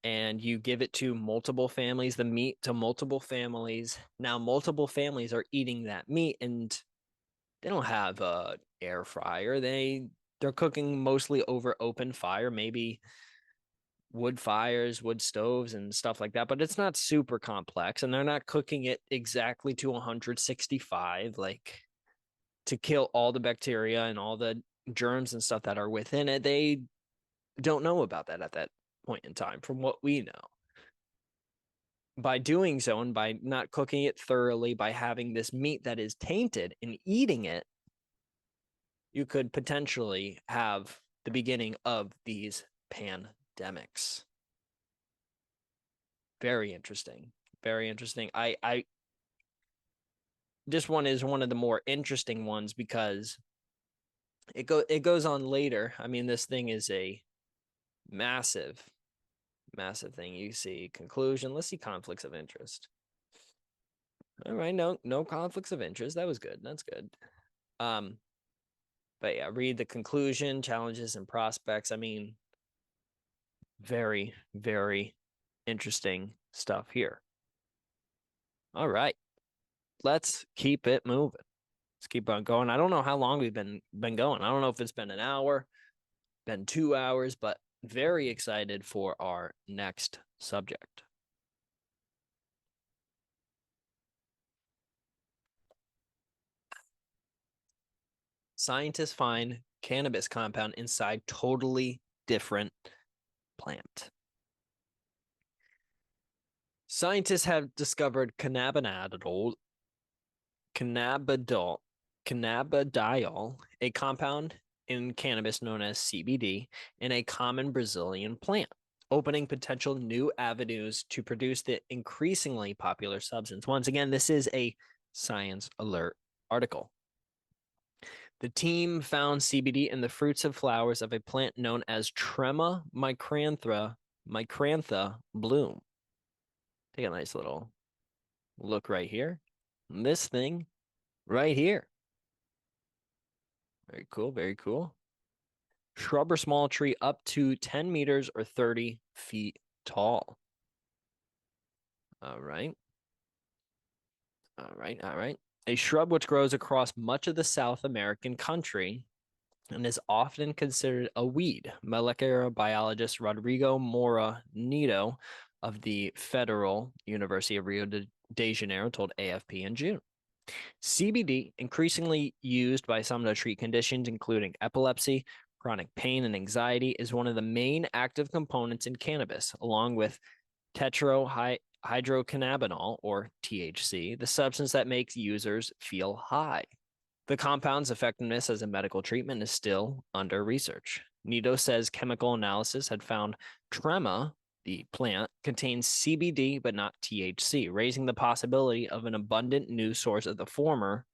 and you give it to multiple families, the meat to multiple families. Now, multiple families are eating that meat, and they don't have a air fryer. They're cooking mostly over open fire, maybe wood fires, wood stoves, and stuff like that. But it's not super complex, and they're not cooking it exactly to 165, like to kill all the bacteria and all the germs and stuff that are within it. They don't know about that at that point in time, from what we know. By doing so, and by not cooking it thoroughly, by having this meat that is tainted and eating it, you could potentially have the beginning of these pandemics. Very interesting. Very interesting. This one is one of the more interesting ones because it goes on later. I mean, this thing is a massive thing. You see conclusion. Let's see conflicts of interest. All right, no conflicts of interest. That was good. That's good. But yeah, read the conclusion, challenges and prospects. I mean, very, very interesting stuff here. All right, let's keep it moving. Let's keep on going. I don't know how long we've been going. I don't know if it's been an hour, been 2 hours, but very excited for our next subject. Scientists find cannabis compound inside totally different plant. Scientists have discovered cannabidiol, a compound in cannabis known as CBD, in a common Brazilian plant, opening potential new avenues to produce the increasingly popular substance. Once again, this is a Science Alert article. The team found CBD in the fruits and flowers of a plant known as Trema micrantha bloom. Take a nice little look right here. This thing right here. Very cool, very cool. Shrub or small tree up to 10 meters or 30 feet tall. All right. All right, all right. A shrub which grows across much of the South American country and is often considered a weed. Molecular biologist Rodrigo Mora Nito of the Federal University of Rio de Janeiro told AFP in June. CBD, increasingly used by some to treat conditions including epilepsy, chronic pain, and anxiety, is one of the main active components in cannabis, along with tetrahydrocannabinol, or THC, the substance that makes users feel high. The compound's effectiveness as a medical treatment is still under research. Nito says chemical analysis had found trema the plant, contains CBD but not THC, raising the possibility of an abundant new source of the former,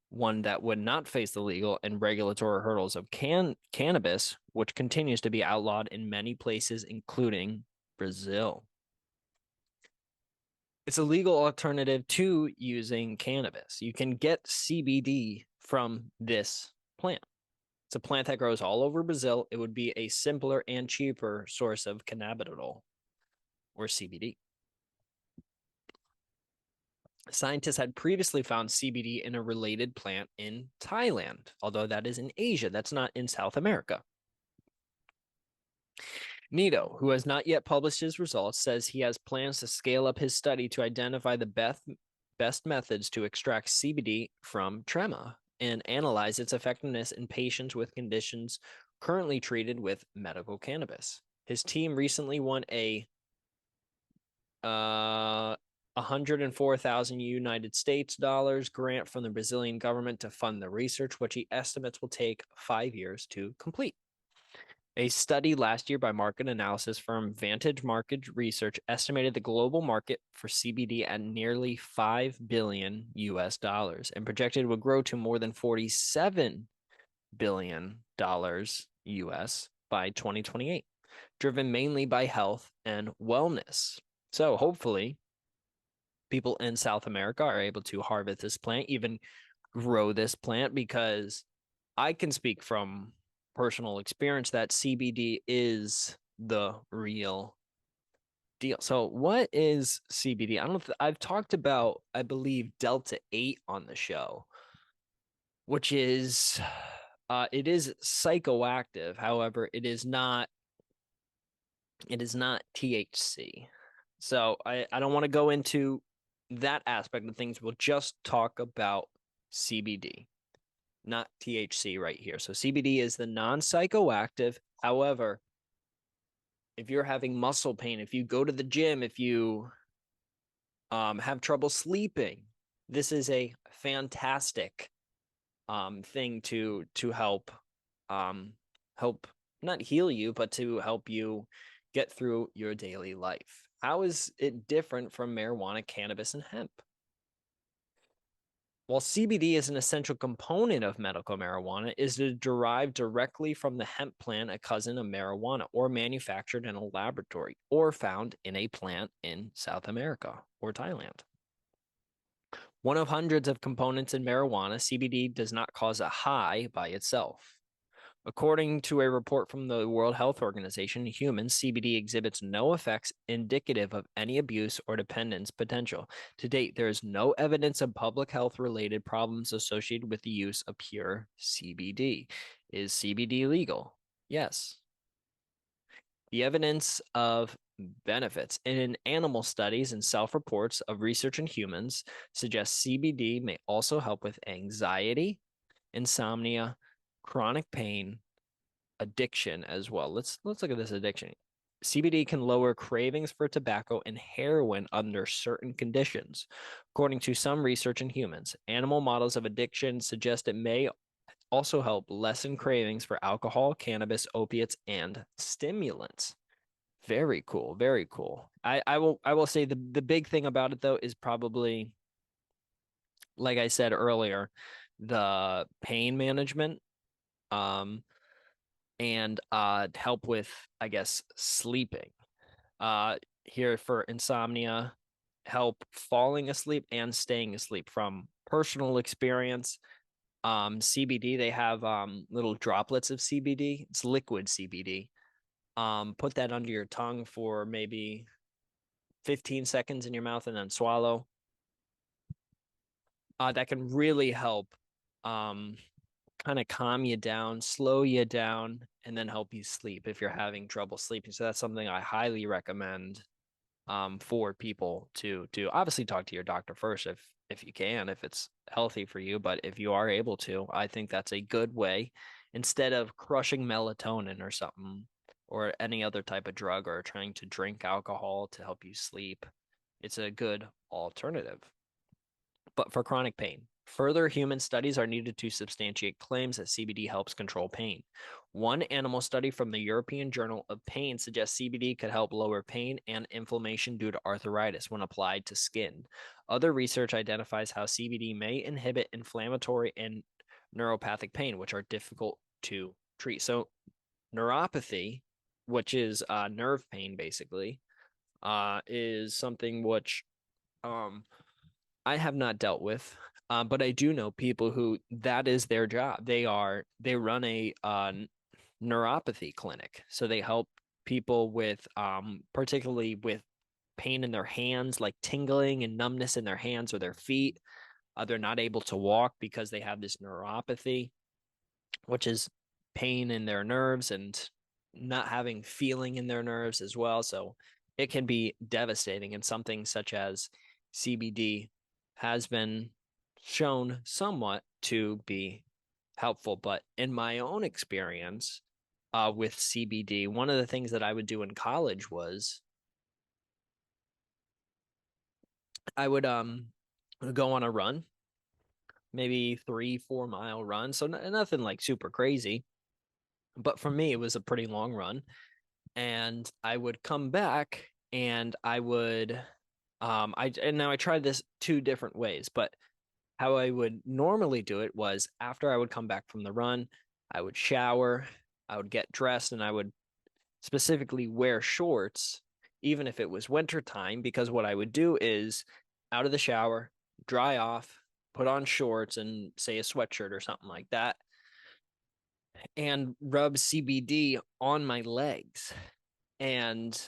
one that would not face the legal and regulatory hurdles of cannabis, which continues to be outlawed in many places, including Brazil. It's a legal alternative to using cannabis. You can get CBD from this plant. It's a plant that grows all over Brazil. It would be a simpler and cheaper source of cannabidiol or CBD. Scientists had previously found CBD in a related plant in Thailand, although that is in Asia. That's not in South America. Nito, who has not yet published his results, says he has plans to scale up his study to identify the best methods to extract CBD from trema and analyze its effectiveness in patients with conditions currently treated with medical cannabis. His team recently won a 104,000 United States dollars grant from the Brazilian government to fund the research, which he estimates will take 5 years to complete. A study last year by market analysis firm Vantage Market Research estimated the global market for CBD at nearly $5 billion US and projected it would grow to more than $47 billion US by 2028, driven mainly by health and wellness. So hopefully people in South America are able to harvest this plant, even grow this plant, because I can speak from personal experience that CBD is the real deal. So what is CBD? I don't I've talked about, I believe, Delta 8 on the show, which is it is psychoactive. However, it is not THC. So I don't want to go into that aspect of things. We'll just talk about CBD, not THC right here. So CBD is the non-psychoactive. However, if you're having muscle pain, if you go to the gym, if you have trouble sleeping, this is a fantastic thing to help help not heal you, but to help you get through your daily life. How is it different from marijuana, cannabis, and hemp? While CBD is an essential component of medical marijuana, it is derived directly from the hemp plant, a cousin of marijuana, or manufactured in a laboratory, or found in a plant in South America or Thailand. One of hundreds of components in marijuana, CBD does not cause a high by itself. According to a report from the World Health Organization, in humans, CBD exhibits no effects indicative of any abuse or dependence potential. To date, there is no evidence of public health-related problems associated with the use of pure CBD. Is CBD legal? Yes. The evidence of benefits in animal studies and self-reports of research in humans suggest CBD may also help with anxiety, insomnia, chronic pain, addiction as well. Let's look at this addiction. CBD can lower cravings for tobacco and heroin under certain conditions. According to some research in humans, animal models of addiction suggest it may also help lessen cravings for alcohol, cannabis, opiates, and stimulants. Very cool. Very cool. I will say the big thing about it though is probably, like I said earlier, the pain management. And help with, I guess, sleeping. Here for insomnia, help falling asleep and staying asleep from personal experience. CBD, they have little droplets of CBD. It's liquid CBD. Put that under your tongue for maybe 15 seconds in your mouth and then swallow. That can really help kind of calm you down, slow you down, and then help you sleep if you're having trouble sleeping. So that's something I highly recommend for people to obviously talk to your doctor first if you can, if it's healthy for you. But if you are able to, I think that's a good way instead of crushing melatonin or something or any other type of drug or trying to drink alcohol to help you sleep. It's a good alternative. but for chronic pain. Further human studies are needed to substantiate claims that CBD helps control pain. One animal study from the European Journal of Pain suggests CBD could help lower pain and inflammation due to arthritis when applied to skin. Other research identifies how CBD may inhibit inflammatory and neuropathic pain, which are difficult to treat. So, neuropathy, which is nerve pain, basically, is something which I have not dealt with, but I do know people who that is their job. They run a neuropathy clinic, so they help people with particularly with pain in their hands, like tingling and numbness in their hands or their feet. They're not able to walk because they have this neuropathy, which is pain in their nerves and not having feeling in their nerves as well. So it can be devastating. And something such as CBD has been shown somewhat to be helpful. But in my own experience with CBD, one of the things that I would do in college was I would go on a run, maybe 3-4 mile run. So nothing like super crazy. But for me, it was a pretty long run. And I would come back and I would and now I tried this two different ways, but how I would normally do it was after I would come back from the run, I would shower, I would get dressed, and I would specifically wear shorts, even if it was winter time, because what I would do is out of the shower, dry off, put on shorts and say a sweatshirt or something like that, and rub CBD on my legs. And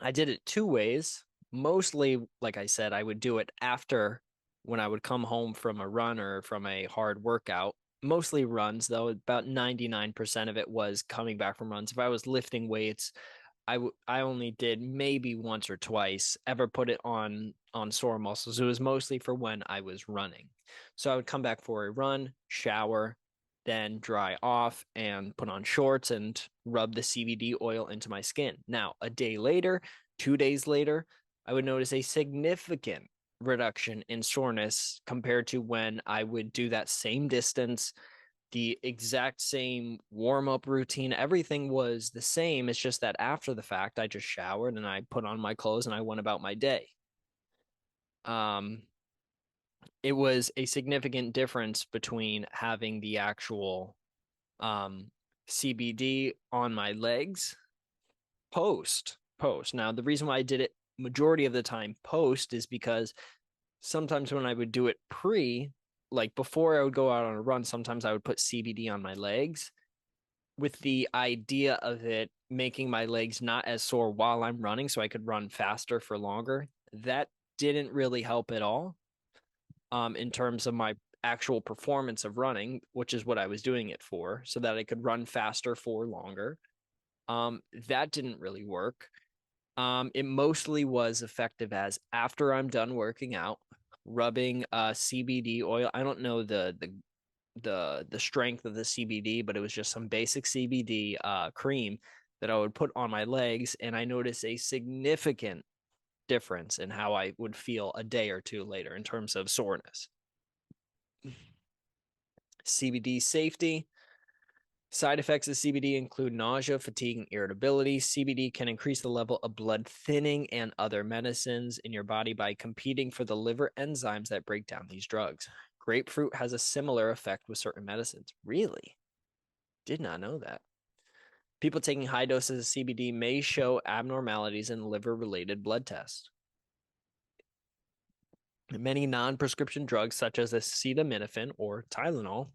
I did it two ways. Mostly, like I said, I would do it after when I would come home from a run or from a hard workout. Mostly runs, though. About 99% of it was coming back from runs. If I was lifting weights, I only did maybe once or twice ever put it on sore muscles. It was mostly for when I was running. So I would come back for a run, shower, then dry off and put on shorts and rub the CBD oil into my skin. Now, a day later, 2 days later, I would notice a significant reduction in soreness compared to when I would do that same distance, the exact same warm up routine. Everything was the same. It's just that after the fact, I just showered and I put on my clothes and I went about my day. Um, it was a significant difference between having the actual CBD on my legs post. Now, the reason why I did it majority of the time post is because sometimes when I would do it like before I would go out on a run, sometimes I would put CBD on my legs with the idea of it making my legs not as sore while I'm running so I could run faster for longer. That didn't really help at all in terms of my actual performance of running, which is what I was doing it for, so that I could run faster for longer. That didn't really work. It mostly was effective as after I'm done working out, rubbing CBD oil. I don't know the strength of the CBD, but it was just some basic CBD cream that I would put on my legs, and I noticed a significant difference in how I would feel a day or two later in terms of soreness. CBD safety. Side effects of CBD include nausea, fatigue, and irritability. CBD can increase the level of blood thinning and other medicines in your body by competing for the liver enzymes that break down these drugs. Grapefruit has a similar effect with certain medicines. Really? Did not know that. People taking high doses of CBD may show abnormalities in liver-related blood tests. Many non-prescription drugs, such as acetaminophen or Tylenol,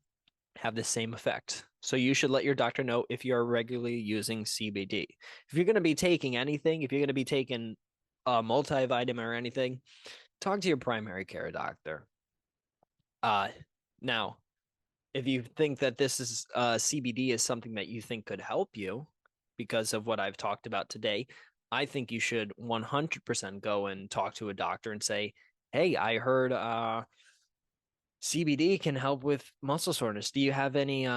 have the same effect. So you should let your doctor know if you're regularly using CBD. If you're going to be taking anything, if you're going to be taking a multivitamin or anything, talk to your primary care doctor. Now, if you think that this is CBD is something that you think could help you because of what I've talked about today, I think you should 100% go and talk to a doctor and say, "Hey, I heard CBD can help with muscle soreness. Do you have any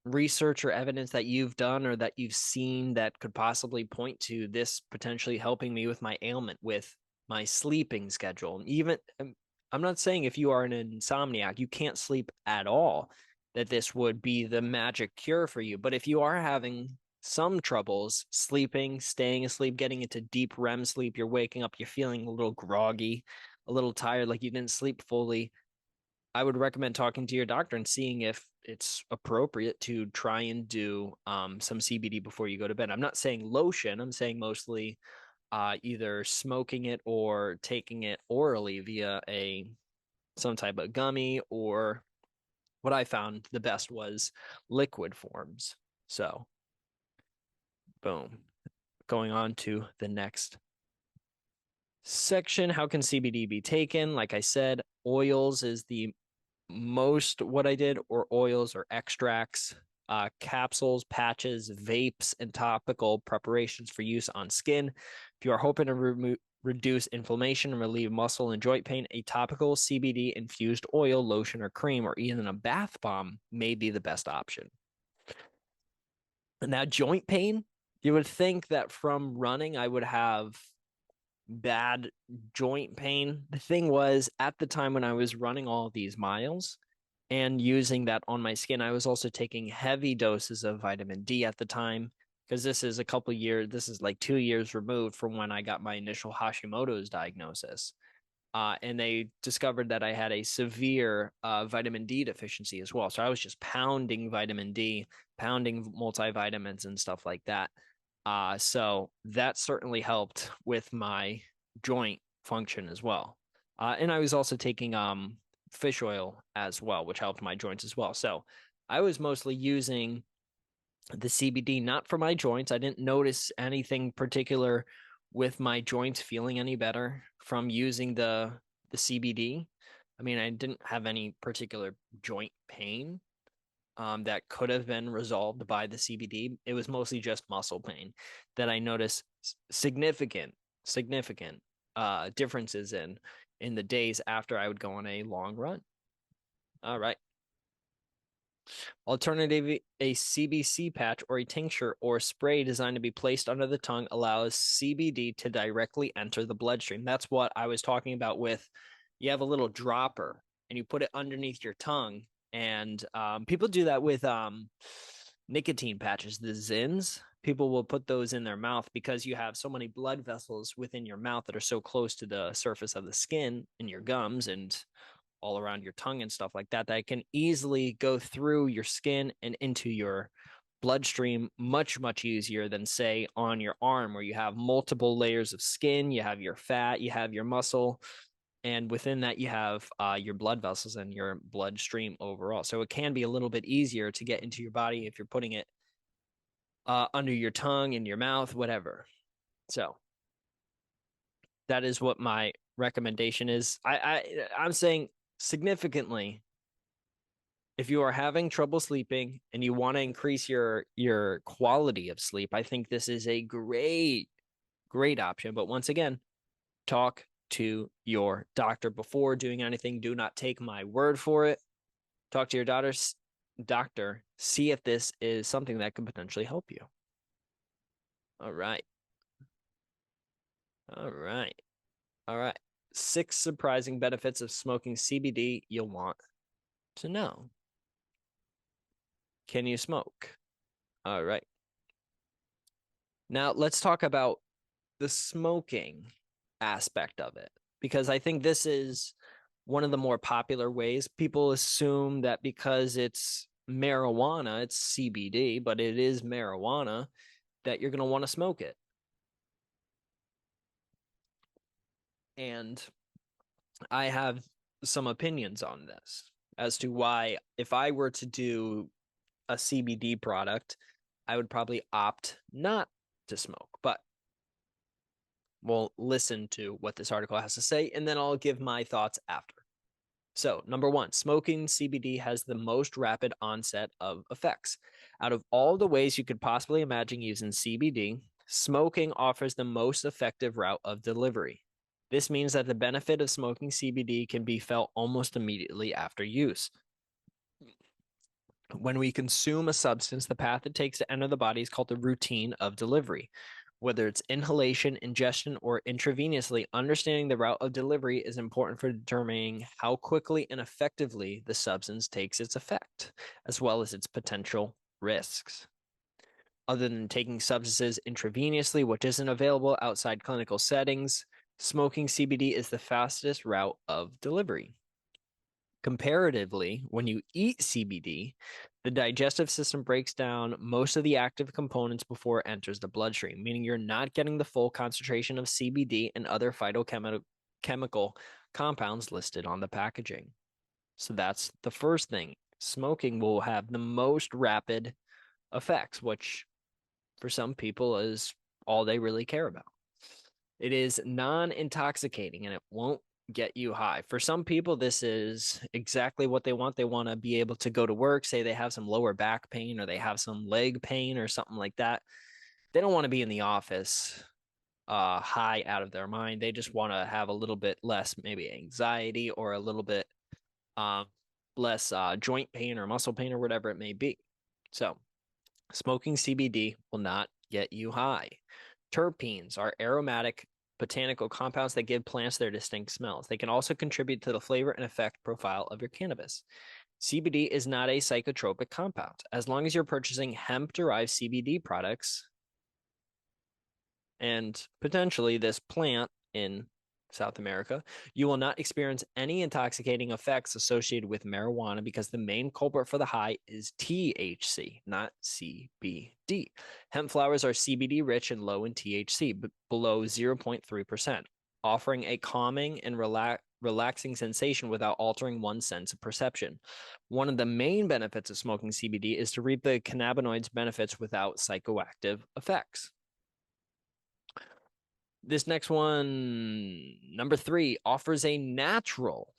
research or evidence that you've done or that you've seen that could possibly point to this potentially helping me with my ailment, with my sleeping schedule, even I'm not saying if you are an insomniac, you can't sleep at all, that this would be the magic cure for you. But if you are having some troubles sleeping, staying asleep, getting into deep REM sleep, you're waking up, you're feeling a little groggy, a little tired, like you didn't sleep fully, I would recommend talking to your doctor and seeing if it's appropriate to try and do some CBD before you go to bed. I'm not saying lotion, I'm saying mostly either smoking it or taking it orally via some type of gummy, or what I found the best was liquid forms. So, boom. Going on to the next section. How can CBD be taken? Like I said, oils is the most what I did, or oils or extracts, capsules, patches, vapes, and topical preparations for use on skin. If you are hoping to reduce inflammation and relieve muscle and joint pain, a topical CBD infused oil, lotion, or cream, or even a bath bomb may be the best option. And now, joint pain, you would think that from running, I would have bad joint pain. The thing was, at the time when I was running all these miles and using that on my skin, I was also taking heavy doses of vitamin D at the time, because this is this is like 2 years removed from when I got my initial Hashimoto's diagnosis. And they discovered that I had a severe vitamin D deficiency as well. So I was just pounding vitamin D, pounding multivitamins and stuff like that. So that certainly helped with my joint function as well. And I was also taking fish oil as well, which helped my joints as well. So I was mostly using the CBD not for my joints. I didn't notice anything particular with my joints feeling any better from using the CBD. I mean, I didn't have any particular joint pain that could have been resolved by the CBD. It was mostly just muscle pain that I noticed significant differences in the days after I would go on a long run. All right. Alternatively, a CBC patch or a tincture or spray designed to be placed under the tongue allows CBD to directly enter the bloodstream. That's what I was talking about with, you have a little dropper and you put it underneath your tongue. And people do that with nicotine patches, the Zins. People will put those in their mouth because you have so many blood vessels within your mouth that are so close to the surface of the skin in your gums and all around your tongue and stuff like that, that can easily go through your skin and into your bloodstream much, much easier than, say, on your arm, where you have multiple layers of skin, you have your fat, you have your muscle, and within that you have your blood vessels and your bloodstream overall. So it can be a little bit easier to get into your body if you're putting it under your tongue, in your mouth, whatever. So that is what my recommendation is. I'm saying significantly, if you are having trouble sleeping and you want to increase your quality of sleep, I think this is a great option. But once again, talk to your doctor before doing anything. Do not take my word for it. Talk to your doctor. See if this is something that could potentially help you. All right. All right. All right. 6 surprising benefits of smoking CBD you'll want to know. Can you smoke? All right. Now let's talk about the smoking aspect of it, because I think this is one of the more popular ways. People assume that because it's marijuana, it's CBD, but it is marijuana, that you're going to want to smoke it. And I have some opinions on this as to why, if I were to do a CBD product, I would probably opt not to smoke. But we'll listen to what this article has to say, and then I'll give my thoughts after. So, number 1, smoking CBD has the most rapid onset of effects. Out of all the ways you could possibly imagine using CBD, smoking offers the most effective route of delivery. This means that the benefit of smoking CBD can be felt almost immediately after use. When we consume a substance, the path it takes to enter the body is called the routine of delivery. Whether it's inhalation, ingestion, or intravenously, understanding the route of delivery is important for determining how quickly and effectively the substance takes its effect, as well as its potential risks. Other than taking substances intravenously, which isn't available outside clinical settings, smoking CBD is the fastest route of delivery. Comparatively, when you eat CBD, the digestive system breaks down most of the active components before it enters the bloodstream, meaning you're not getting the full concentration of CBD and other phytochemical compounds listed on the packaging. So that's the first thing. Smoking will have the most rapid effects, which for some people is all they really care about. It is non-intoxicating and it won't get you high. For some people, this is exactly what they want. They want to be able to go to work, say they have some lower back pain or they have some leg pain or something like that. They don't want to be in the office high out of their mind. They just want to have a little bit less maybe anxiety or a little bit less joint pain or muscle pain or whatever it may be. So smoking CBD will not get you high. Terpenes are aromatic botanical compounds that give plants their distinct smells. They can also contribute to the flavor and effect profile of your cannabis. CBD is not a psychotropic compound. As long as you're purchasing hemp-derived CBD products and potentially this plant in South America, you will not experience any intoxicating effects associated with marijuana because the main culprit for the high is THC, not CBD. Hemp flowers are CBD rich and low in THC, but below 0.3%, offering a calming and relaxing sensation without altering one's sense of perception. One of the main benefits of smoking CBD is to reap the cannabinoids' benefits without psychoactive effects. This next one, number 3, offers a natural,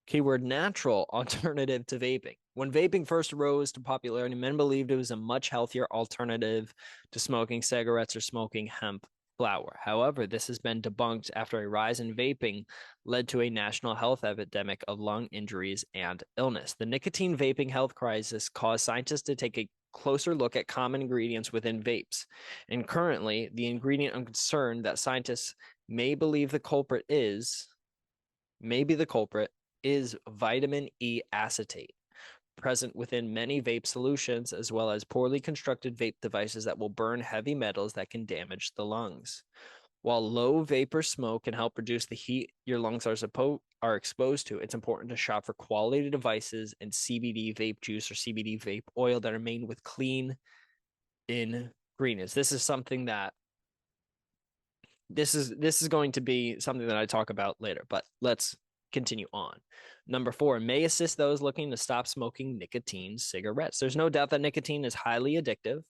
keyword natural, alternative to vaping. When vaping first rose to popularity, men believed it was a much healthier alternative to smoking cigarettes or smoking hemp flower. However, this has been debunked after a rise in vaping led to a national health epidemic of lung injuries and illness. The nicotine vaping health crisis caused scientists to take a closer look at common ingredients within vapes. And currently, the ingredient of concern that scientists may believe the culprit is vitamin E acetate, present within many vape solutions, as well as poorly constructed vape devices that will burn heavy metals that can damage the lungs. While low vapor smoke can help reduce the heat your lungs are exposed to, it's important to shop for quality devices and CBD vape juice or CBD vape oil that are made with clean ingredients. This is something that this is going to be something that I talk about later, but let's continue on. Number 4, may assist those looking to stop smoking nicotine cigarettes. There's no doubt that nicotine is highly addictive.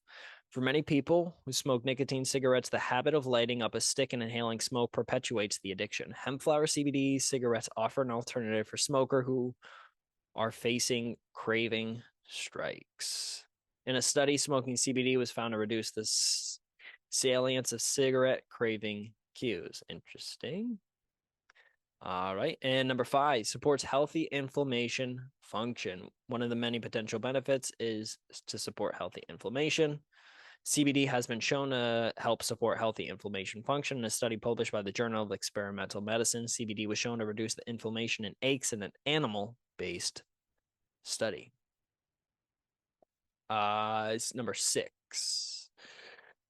For many people who smoke nicotine cigarettes, the habit of lighting up a stick and inhaling smoke perpetuates the addiction. Hemp flower CBD cigarettes offer an alternative for smokers who are facing craving strikes. In a study, smoking CBD was found to reduce the salience of cigarette craving cues. Interesting. All right. And number 5, supports healthy inflammation function. One of the many potential benefits is to support healthy inflammation. CBD has been shown to help support healthy inflammation function. In a study published by the Journal of Experimental Medicine, CBD was shown to reduce the inflammation and aches in an animal-based study. It's number 6.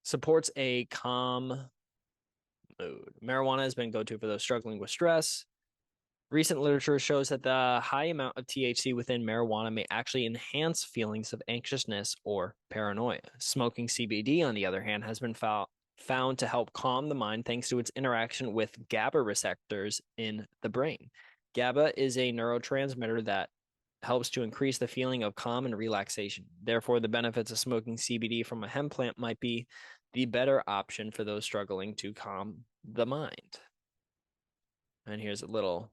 Supports a calm mood. Marijuana has been go-to for those struggling with stress. Recent literature shows that the high amount of THC within marijuana may actually enhance feelings of anxiousness or paranoia. Smoking CBD, on the other hand, has been found to help calm the mind thanks to its interaction with GABA receptors in the brain. GABA is a neurotransmitter that helps to increase the feeling of calm and relaxation. Therefore, the benefits of smoking CBD from a hemp plant might be the better option for those struggling to calm the mind. And here's a little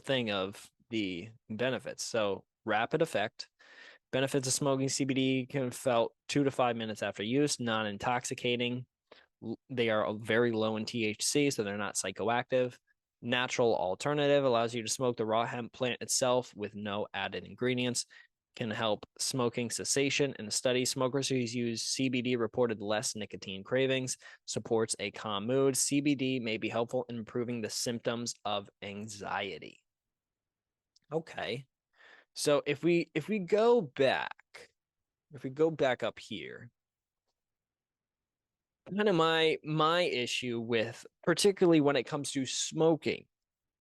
thing of the benefits. So, rapid effect. Benefits of smoking CBD can be felt 2 to 5 minutes after use, non-intoxicating. They are very low in THC, so they're not psychoactive. Natural alternative allows you to smoke the raw hemp plant itself with no added ingredients. can help smoking cessation. In a study, smokers who use CBD reported less nicotine cravings, supports a calm mood. CBD may be helpful in improving the symptoms of anxiety. Okay. So if we go back, up here, kind of my issue with, particularly when it comes to smoking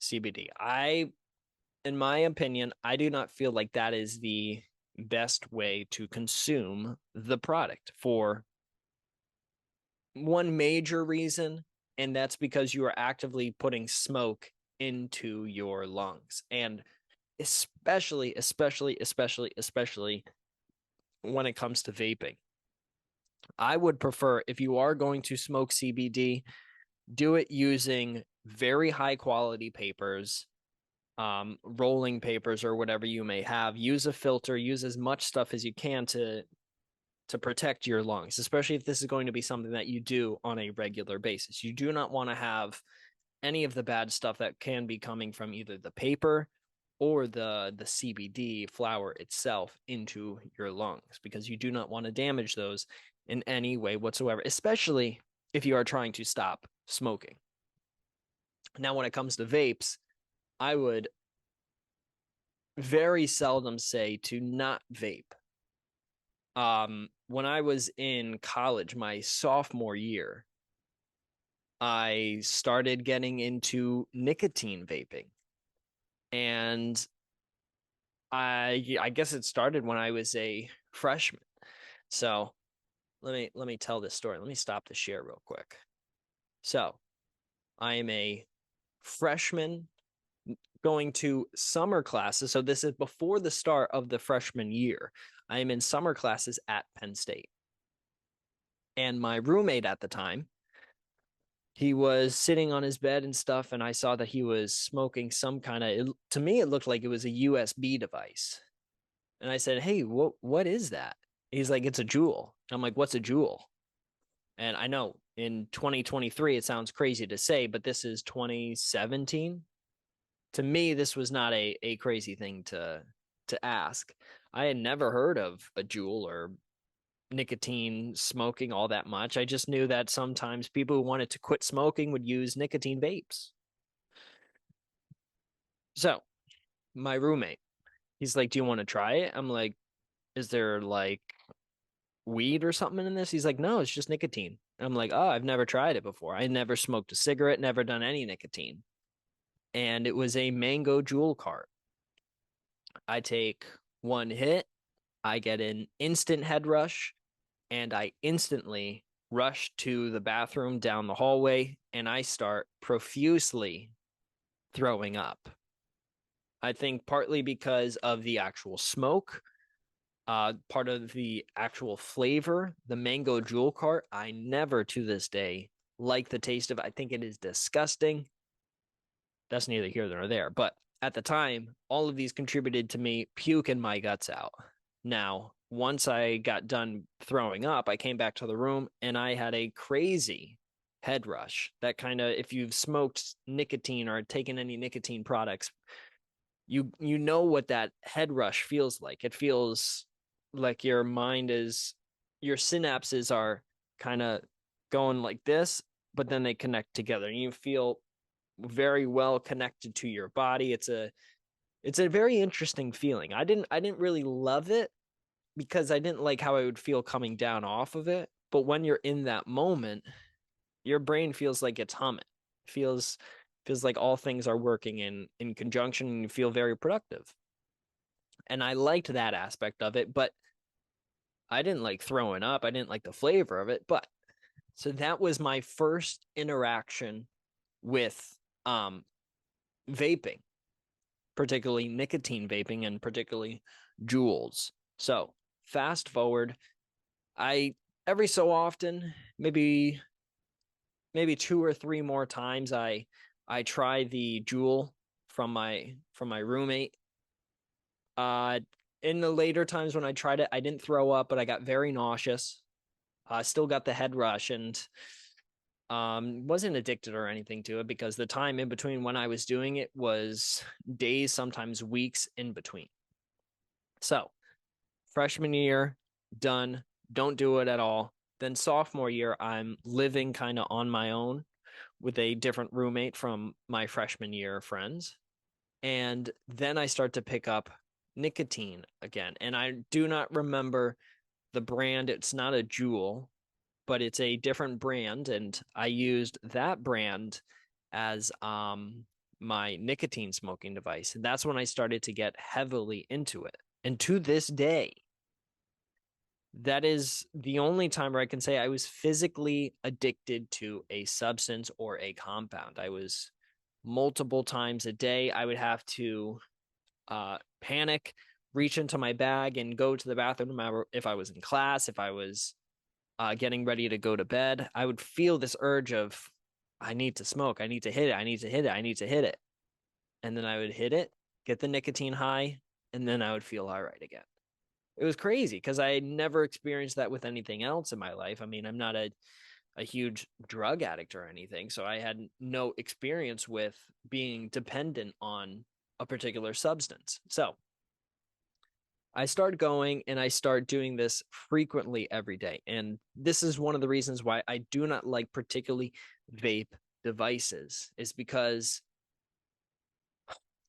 CBD, in my opinion, I do not feel like that is the best way to consume the product for one major reason, and that's because you are actively putting smoke into your lungs. And especially when it comes to vaping, I would prefer, if you are going to smoke CBD, do it using very high quality papers, rolling papers or whatever you may have. Use a filter, use as much stuff as you can to protect your lungs, especially if this is going to be something that you do on a regular basis. You do not want to have any of the bad stuff that can be coming from either the paper or the CBD flower itself into your lungs, because you do not want to damage those in any way whatsoever, especially if you are trying to stop smoking. Now, when it comes to vapes, I would very seldom say to not vape. When I was in college, my sophomore year, I started getting into nicotine vaping. And I guess it started when I was a freshman. So let me tell this story. Let me stop the share real quick. So I am a freshman going to summer classes. So this is before the start of the freshman year. I am in summer classes at Penn State. And my roommate at the time, he was sitting on his bed and stuff, and I saw that he was smoking some kind of, to me, it looked like it was a USB device. And I said, "Hey, what is that?" He's like, "It's a Juul." I'm like, "What's a Juul?" And I know in 2023, it sounds crazy to say, but this is 2017. To me, this was not a crazy thing to ask. I had never heard of a Juul or nicotine smoking all that much. I just knew that sometimes people who wanted to quit smoking would use nicotine vapes. So my roommate, he's like, "Do you want to try it?" I'm like, "Is there like weed or something in this?" He's like, "No, it's just nicotine." I'm like, "Oh, I've never tried it before. I never smoked a cigarette, never done any nicotine." And it was a mango Juul cart. I take one hit, I get an instant head rush, and I instantly rush to the bathroom down the hallway, and I start profusely throwing up. I think partly because of the actual smoke, part of the actual flavor, the mango Juul cart. I never to this day like the taste of it. I think it is disgusting. That's neither here nor there. But at the time, all of these contributed to me puking my guts out. Now, once I got done throwing up, I came back to the room and I had a crazy head rush. That kind of, if you've smoked nicotine or taken any nicotine products, you know what that head rush feels like. It feels like your synapses are kind of going like this, but then they connect together and you feel very well connected to your body. It's a very interesting feeling. I didn't really love it because I didn't like how I would feel coming down off of it. But when you're in that moment, your brain feels like it's humming. Feels like all things are working in conjunction and you feel very productive. And I liked that aspect of it, but I didn't like throwing up. I didn't like the flavor of it. But so that was my first interaction with vaping, particularly nicotine vaping and particularly Juuls. So fast forward, I every so often, maybe 2 or 3 more times, I try the Juul from my roommate. In the later times when I tried it, I didn't throw up, but I got very nauseous. I still got the head rush and wasn't addicted or anything to it because the time in between when I was doing it was days, sometimes weeks in between. So Freshman year, done. Don't do it at all. Then sophomore year, I'm living kind of on my own with a different roommate from my freshman year friends. And then I start to pick up nicotine again. And I do not remember the brand. It's not a Juul, but it's a different brand. And I used that brand as my nicotine smoking device. And that's when I started to get heavily into it. And to this day, that is the only time where I can say I was physically addicted to a substance or a compound. I was multiple times a day. I would have to panic, reach into my bag, and go to the bathroom. No matter if I was in class, if I was getting ready to go to bed, I would feel this urge of, I need to smoke. I need to hit it. I need to hit it. I need to hit it. And then I would hit it, get the nicotine high, and then I would feel all right again. It was crazy because I had never experienced that with anything else in my life. I mean, I'm not a huge drug addict or anything, so I had no experience with being dependent on a particular substance. So I start going and I start doing this frequently every day. And this is one of the reasons why I do not like particularly vape devices, is because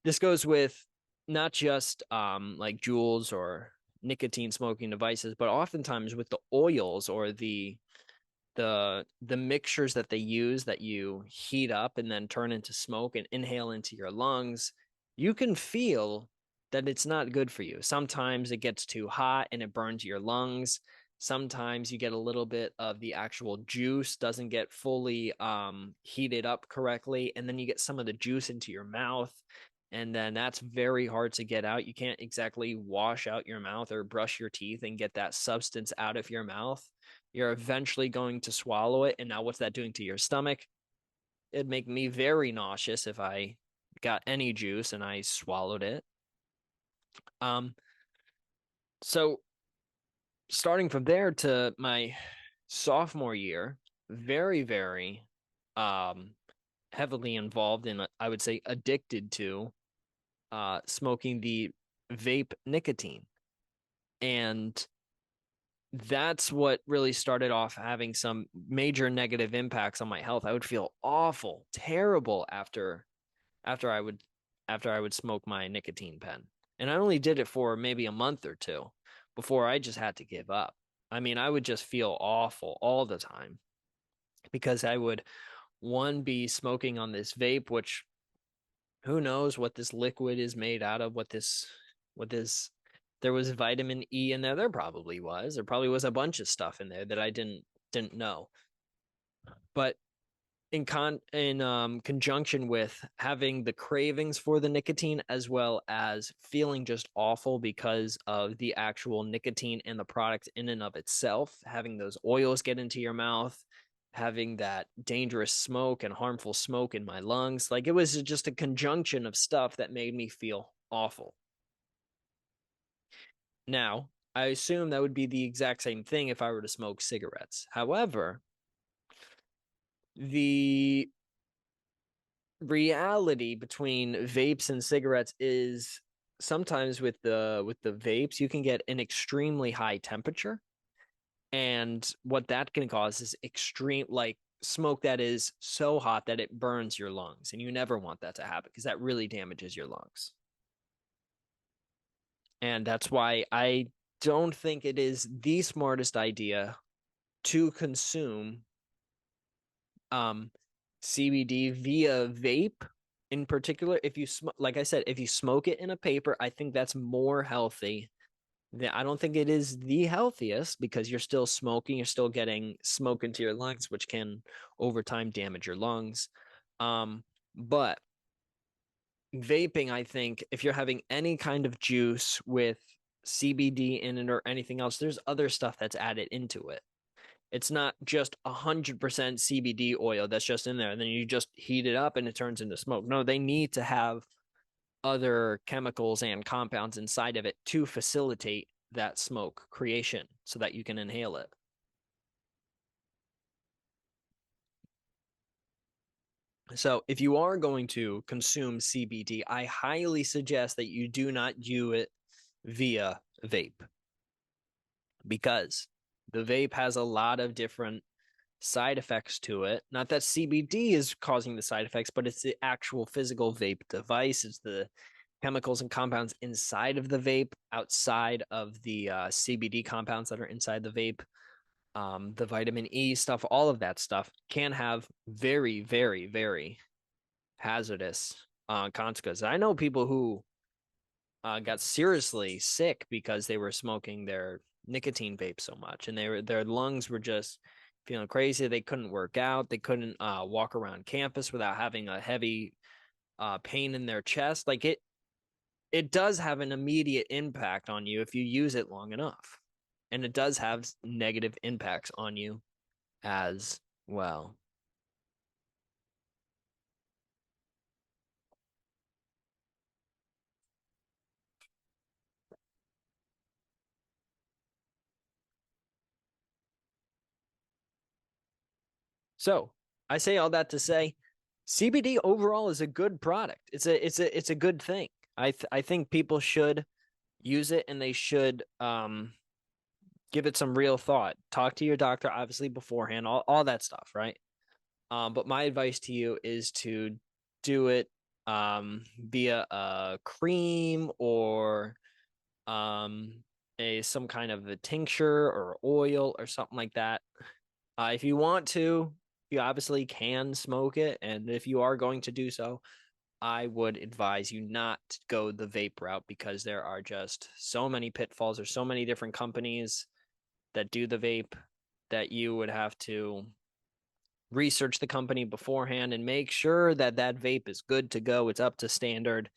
this goes with not just like Juuls or nicotine smoking devices, but oftentimes with the oils or the mixtures that they use that you heat up and then turn into smoke and inhale into your lungs, you can feel that it's not good for you. Sometimes it gets too hot and it burns your lungs. Sometimes you get a little bit of the actual juice doesn't get fully heated up correctly, and then you get some of the juice into your mouth, and then that's very hard to get out. You can't exactly wash out your mouth or brush your teeth and get that substance out of your mouth. You're eventually going to swallow it, and now what's that doing to your stomach? It'd make me very nauseous if I got any juice and I swallowed it. Um, so starting from there to my sophomore year, very, very um heavily involved in, I would say, addicted to smoking the vape nicotine. And that's what really started off having some major negative impacts on my health. I would feel awful, terrible after I would after I would smoke my nicotine pen. And I only did it for maybe a month or two before I just had to give up. I mean, I would just feel awful all the time because I would, one, be smoking on this vape, which who knows what this liquid is made out of, what this there was vitamin E in there. There probably was. There probably was a bunch of stuff in there that I didn't know. But in conjunction with having the cravings for the nicotine, as well as feeling just awful because of the actual nicotine and the product in and of itself, having those oils get into your mouth, having that dangerous smoke and harmful smoke in my lungs, like it was just a conjunction of stuff that made me feel awful. Now, I assume that would be the exact same thing if I were to smoke cigarettes. However, the reality between vapes and cigarettes is sometimes with the vapes you can get an extremely high temperature, and what that can cause is extreme, like, smoke that is so hot that it burns your lungs, and you never want that to happen because that really damages your lungs. And that's why I don't think it is the smartest idea to consume um CBD via vape in particular. If you like I said, if you smoke it in a paper, I think that's more healthy. I don't think it is the healthiest because you're still smoking, you're still getting smoke into your lungs, which can over time damage your lungs. But vaping, I think if you're having any kind of juice with CBD in it or anything else, there's other stuff that's added into it. It's not just 100% CBD oil that's just in there, and then you just heat it up and it turns into smoke. No, they need to have other chemicals and compounds inside of it to facilitate that smoke creation so that you can inhale it. So if you are going to consume CBD, I highly suggest that you do not do it via vape. because the vape has a lot of different side effects to it. Not that CBD is causing the side effects, but it's the actual physical vape device. It's the chemicals and compounds inside of the vape, outside of the CBD compounds that are inside the vape. The vitamin E stuff, all of that stuff can have very, very, very hazardous consequences. I know people who got seriously sick because they were smoking their nicotine vape so much, and their lungs were just feeling crazy. They couldn't work out. They couldn't walk around campus without having a heavy pain in their chest. Like it does have an immediate impact on you if you use it long enough, and it does have negative impacts on you as well. So I say all that to say CBD overall is a good product. It's a good thing. I think people should use it, and they should give it some real thought. Talk to your doctor obviously beforehand, all that stuff, right? But my advice to you is to do it via a cream or um a some kind of a tincture or oil or something like that. If you want to, you obviously can smoke it, and if you are going to do so, I would advise you not to go the vape route, because there are just so many pitfalls. There's so many different companies that do the vape that you would have to research the company beforehand and make sure that that vape is good to go. It's up to standard,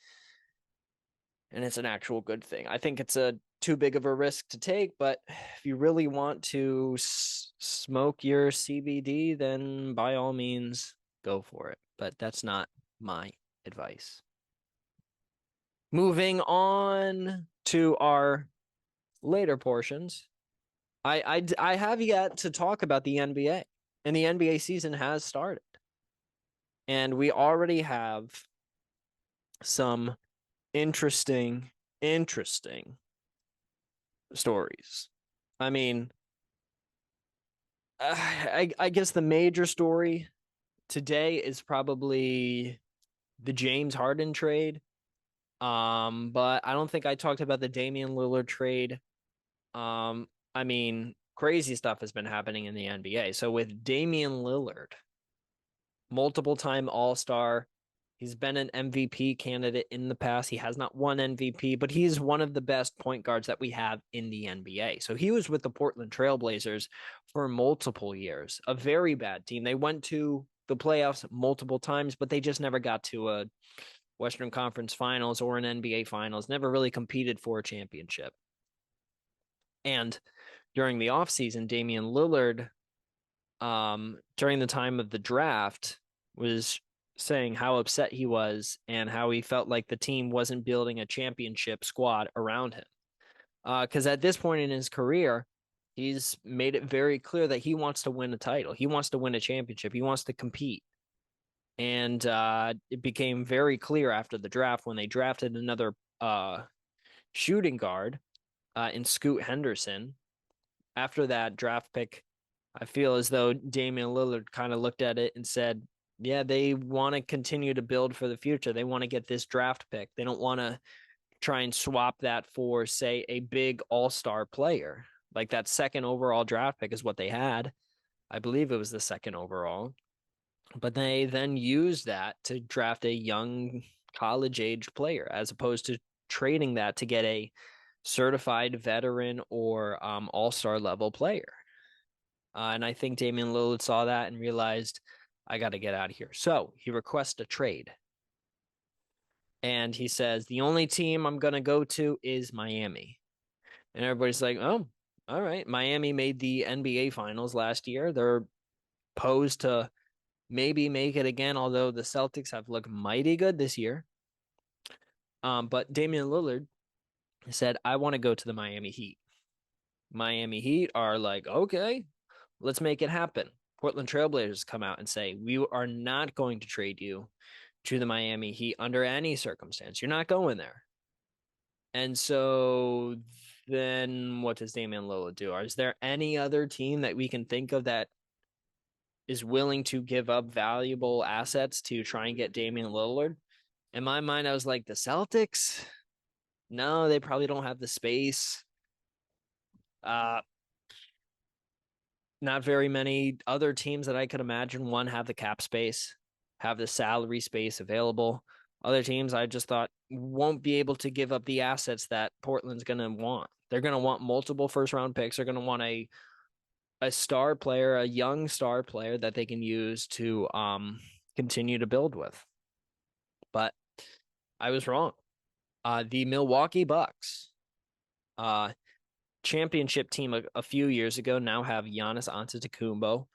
and it's an actual good thing. I think it's a too big of a risk to take, but if you really want to smoke your CBD, then by all means go for it. But that's not my advice. Moving on to our later portions, I have yet to talk about the NBA, and the NBA season has started, and we already have some interesting stories. I mean, I guess the major story today is probably the James Harden trade. But I don't think I talked about the Damian Lillard trade. I mean, crazy stuff has been happening in the NBA. So with Damian Lillard, multiple time All-Star, he's been an MVP candidate in the past. He has not won MVP, but he's one of the best point guards that we have in the NBA. So he was with the Portland Trailblazers for multiple years, a very bad team. They went to the playoffs multiple times, but they just never got to a Western Conference Finals or an NBA Finals, never really competed for a championship. And during the offseason, Damian Lillard, during the time of the draft, was saying how upset he was and how he felt like the team wasn't building a championship squad around him. Because at this point in his career, he's made it very clear that he wants to win a title. He wants to win a championship. He wants to compete. And it became very clear after the draft when they drafted another shooting guard in Scoot Henderson. After that draft pick, I feel as though Damian Lillard kind of looked at it and said, yeah, they want to continue to build for the future. They want to get this draft pick. They don't want to try and swap that for, say, a big all-star player. Like that second overall draft pick is what they had. I believe it was the second overall. But they then used that to draft a young college-age player as opposed to trading that to get a certified veteran or all-star level player. And I think Damian Lillard saw that and realized, I got to get out of here. So he requests a trade. And he says, the only team I'm going to go to is Miami. And everybody's like, oh, all right. Miami made the NBA Finals last year. They're posed to maybe make it again, although the Celtics have looked mighty good this year. But Damian Lillard said, I want to go to the Miami Heat. Miami Heat are like, okay, let's make it happen. Portland Trailblazers come out and say, we are not going to trade you to the Miami Heat under any circumstance. You're not going there. And so then what does Damian Lillard do? Is there any other team that we can think of that is willing to give up valuable assets to try and get Damian Lillard? In my mind, I was like, the Celtics? No, they probably don't have the space. Uh, not very many other teams that I could imagine, one, have the cap space, have the salary space available. Other teams I just thought won't be able to give up the assets that Portland's going to want. They're going to want multiple first round picks. They're going to want a star player, a young star player that they can use to continue to build with. But I was wrong. The Milwaukee Bucks, championship team a few years ago, now have Giannis Antetokounmpo,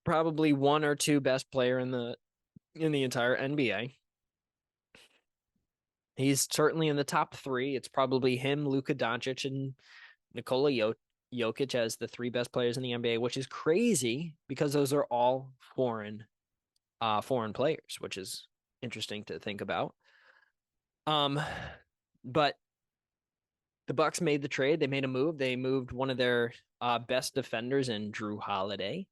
probably one or two best player in the entire NBA. He's certainly in the top three. It's probably him, Luka Doncic, and Nikola Jokic as the three best players in the NBA, which is crazy because those are all foreign players, which is interesting to think about. But the Bucks made the trade. They made a move. They moved one of their best defenders in Drew Holiday.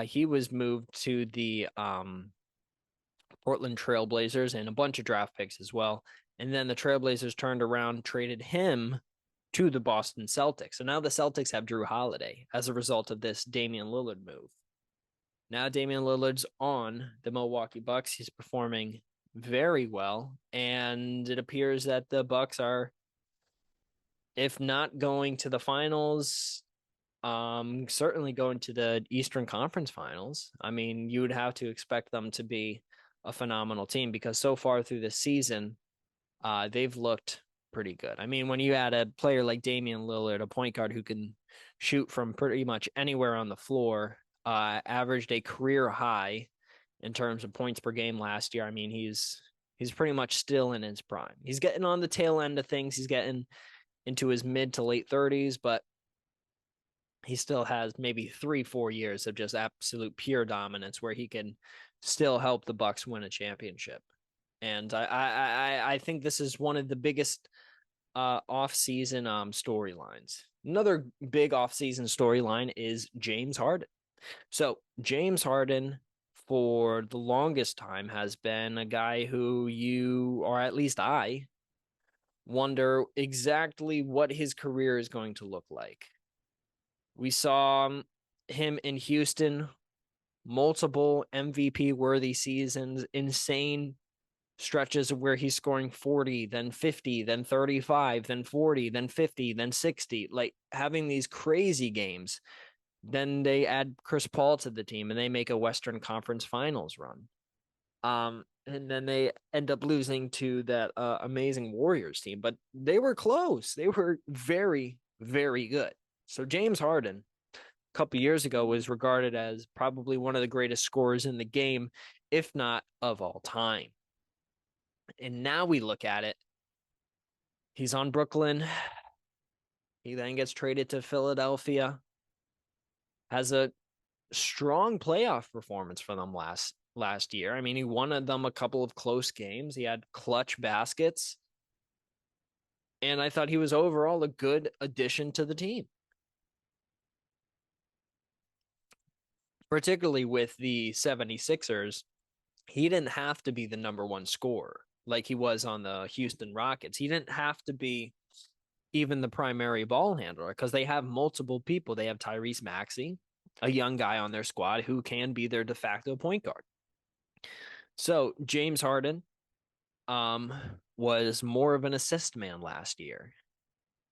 He was moved to the Portland Trailblazers and a bunch of draft picks as well. And then the Trailblazers turned around, traded him to the Boston Celtics. So now the Celtics have Drew Holiday as a result of this Damian Lillard move. Now Damian Lillard's on the Milwaukee Bucks. He's performing very well, and it appears that the Bucks are, if not going to the finals, certainly going to the Eastern Conference Finals. I mean, you would have to expect them to be a phenomenal team because so far through this season, they've looked pretty good. I mean, when you add a player like Damian Lillard, a point guard who can shoot from pretty much anywhere on the floor, averaged a career high in terms of points per game last year. I mean, he's pretty much still in his prime. He's getting on the tail end of things. He's getting into his mid to late 30s, but he still has maybe 3-4 years of just absolute pure dominance where he can still help the Bucks win a championship. And I think this is one of the biggest off-season storylines. Another big off-season storyline is James Harden. So James Harden, for the longest time, has been a guy who you, or at least I, wonder exactly what his career is going to look like. We saw him in Houston, multiple MVP-worthy seasons, insane stretches where he's scoring 40, then 50, then 35, then 40, then 50, then 60, like having these crazy games. Then they add Chris Paul to the team and they make a Western Conference Finals run. And then they end up losing to that amazing Warriors team, but they were close. They were very, very good. So James Harden, a couple years ago, was regarded as probably one of the greatest scorers in the game, if not of all time. And now we look at it. He's on Brooklyn. He then gets traded to Philadelphia. Has a strong playoff performance for them last year. I mean, he won them a couple of close games. He had clutch baskets. And I thought he was overall a good addition to the team. Particularly with the 76ers, he didn't have to be the number one scorer like he was on the Houston Rockets. He didn't have to be even the primary ball handler because they have multiple people. They have Tyrese Maxey, a young guy on their squad who can be their de facto point guard. So James Harden was more of an assist man last year.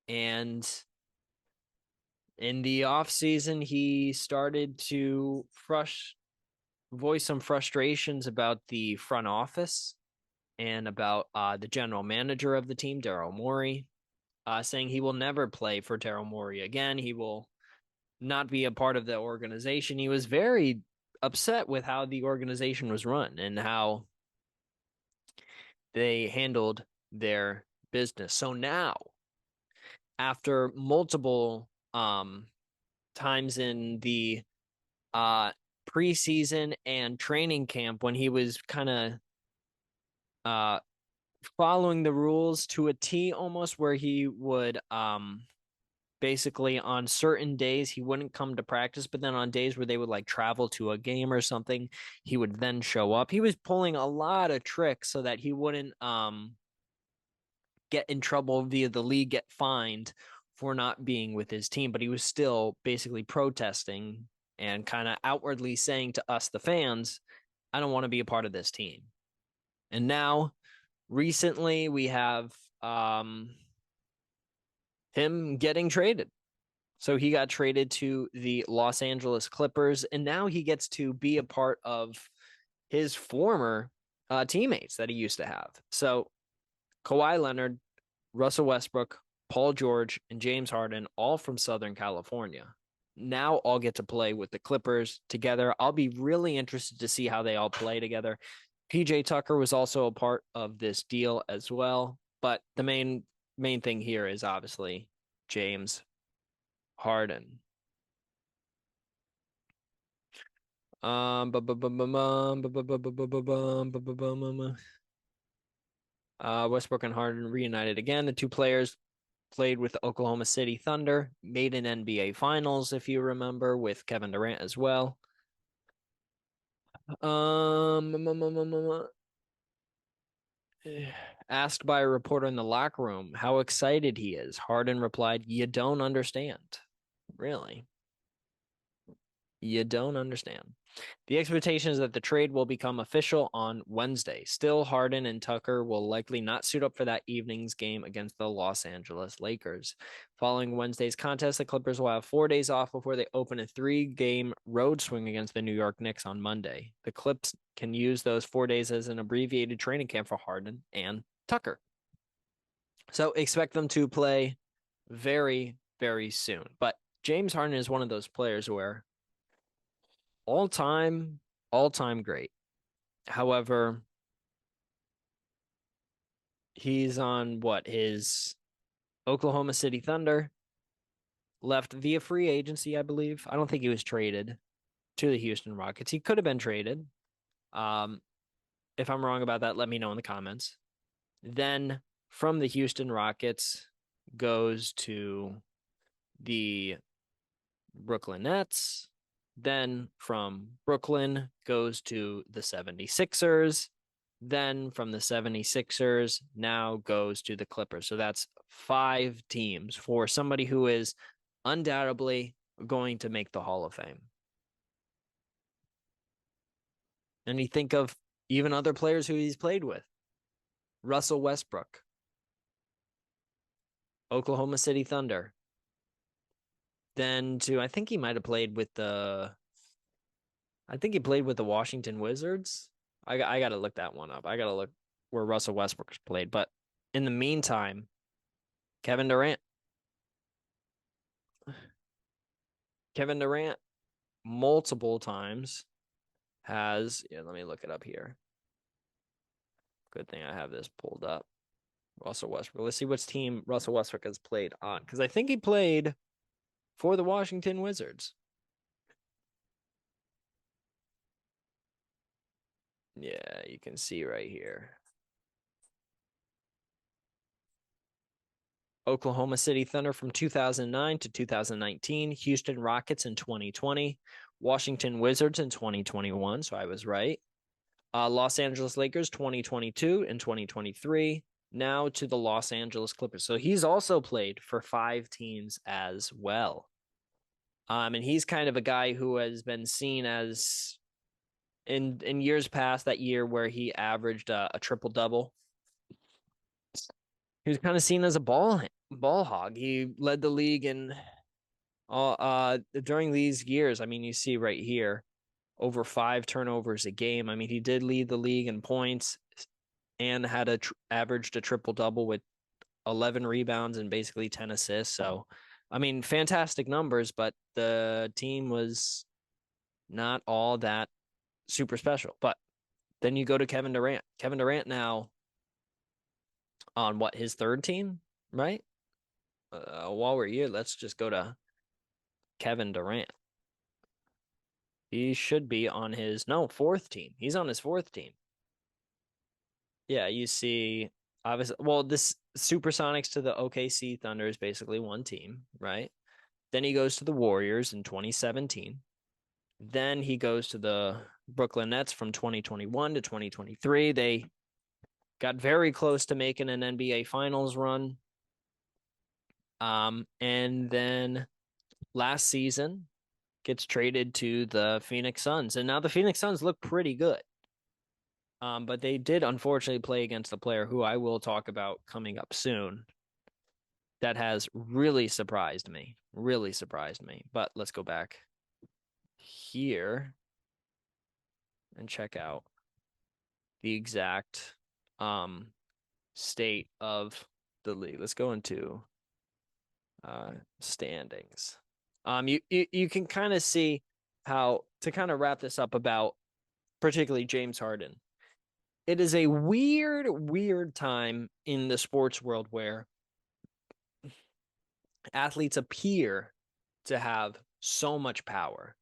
And in the offseason, he started to voice some frustrations about the front office and about the general manager of the team, Daryl Morey, saying he will never play for Daryl Morey again. He will not be a part of the organization. He was very upset with how the organization was run and how they handled their business. So now, after multiple times in the preseason and training camp when he was kind of following the rules to a T almost, where he would basically on certain days he wouldn't come to practice, but then on days where they would like travel to a game or something, he would then show up. He was pulling a lot of tricks so that he wouldn't get in trouble via the league, get fined for not being with his team, but he was still basically protesting and kind of outwardly saying to us, the fans, I don't want to be a part of this team. And now, recently, we have him getting traded. So he got traded to the Los Angeles Clippers, and now he gets to be a part of his former teammates that he used to have. So Kawhi Leonard, Russell Westbrook, Paul George, and James Harden, all from Southern California, now all get to play with the Clippers together. I'll be really interested to see how they all play together. PJ Tucker was also a part of this deal as well, but the main thing here is obviously James Harden. Westbrook and Harden reunited again. The two players played with the Oklahoma City Thunder, made an NBA Finals, if you remember, with Kevin Durant as well. Asked by a reporter in the locker room how excited he is, Harden replied, "You don't understand." Really? You don't understand. The expectation is that the trade will become official on Wednesday. Still, Harden and Tucker will likely not suit up for that evening's game against the Los Angeles Lakers. Following Wednesday's contest, the Clippers will have 4 days off before they open a 3-game road swing against the New York Knicks on Monday. The Clips can use those 4 days as an abbreviated training camp for Harden and Tucker. So expect them to play very, very soon. But James Harden is one of those players where all time great. However, he's on his Oklahoma City Thunder, left via free agency, I believe. I don't think he was traded to the Houston Rockets. He could have been traded. If I'm wrong about that, let me know in the comments. Then from the Houston Rockets goes to the Brooklyn Nets. Then from Brooklyn goes to the 76ers. Then from the 76ers now goes to the Clippers. So that's 5 teams for somebody who is undoubtedly going to make the Hall of Fame. And you think of even other players who he's played with. Russell Westbrook, Oklahoma City Thunder. Then I think he might have played with the Washington Wizards. I got to look that one up. I got to look where Russell Westbrook played. But in the meantime, Kevin Durant multiple times has, let me look it up here. Good thing I have this pulled up. Russell Westbrook. Let's see which team Russell Westbrook has played on, because I think he played for the Washington Wizards. Yeah, you can see right here. Oklahoma City Thunder from 2009 to 2019, Houston Rockets in 2020, Washington Wizards in 2021, so I was right. Los Angeles Lakers 2022 and 2023, now to the Los Angeles Clippers. So he's also played for 5 teams as well. And he's kind of a guy who has been seen as in years past, that year where he averaged a triple-double. He was kind of seen as a ball hog. He led the league in during these years. I mean, you see right here, over 5 turnovers a game. I mean, he did lead the league in points and had averaged a triple-double with 11 rebounds and basically 10 assists. So, I mean, fantastic numbers, but the team was not all that super special. But then you go to Kevin Durant. Kevin Durant now on his 3rd team, right? While we're here, let's just go to Kevin Durant. He should be on his 4th team. He's on his 4th team. Yeah, you see obviously, well, this Supersonics to the OKC Thunder is basically one team, right? Then he goes to the Warriors in 2017. Then he goes to the Brooklyn Nets from 2021 to 2023. They got very close to making an NBA Finals run. And then last season gets traded to the Phoenix Suns. And now the Phoenix Suns look pretty good. But they did unfortunately play against a player who I will talk about coming up soon that has really surprised me. Really surprised me. But let's go back here and check out the exact state of the league. Let's go into standings. You can kind of see how to kind of wrap this up about particularly James Harden. It is a weird time in the sports world where athletes appear to have so much power,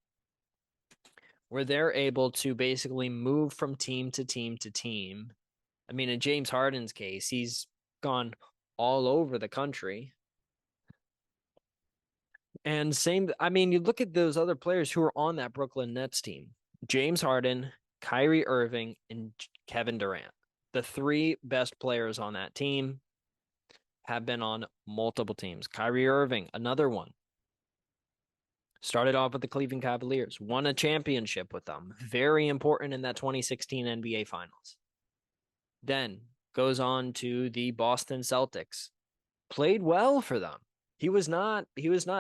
where they're able to basically move from team to team to team. I mean, in James Harden's case, he's gone all over the country. And same, I mean, you look at those other players who are on that Brooklyn Nets team: James Harden, Kyrie Irving, and Kevin Durant. The three best players on that team have been on multiple teams. Kyrie Irving, another one, started off with the Cleveland Cavaliers, won a championship with them. Very important in that 2016 NBA Finals. Then goes on to the Boston Celtics. Played well for them. He was not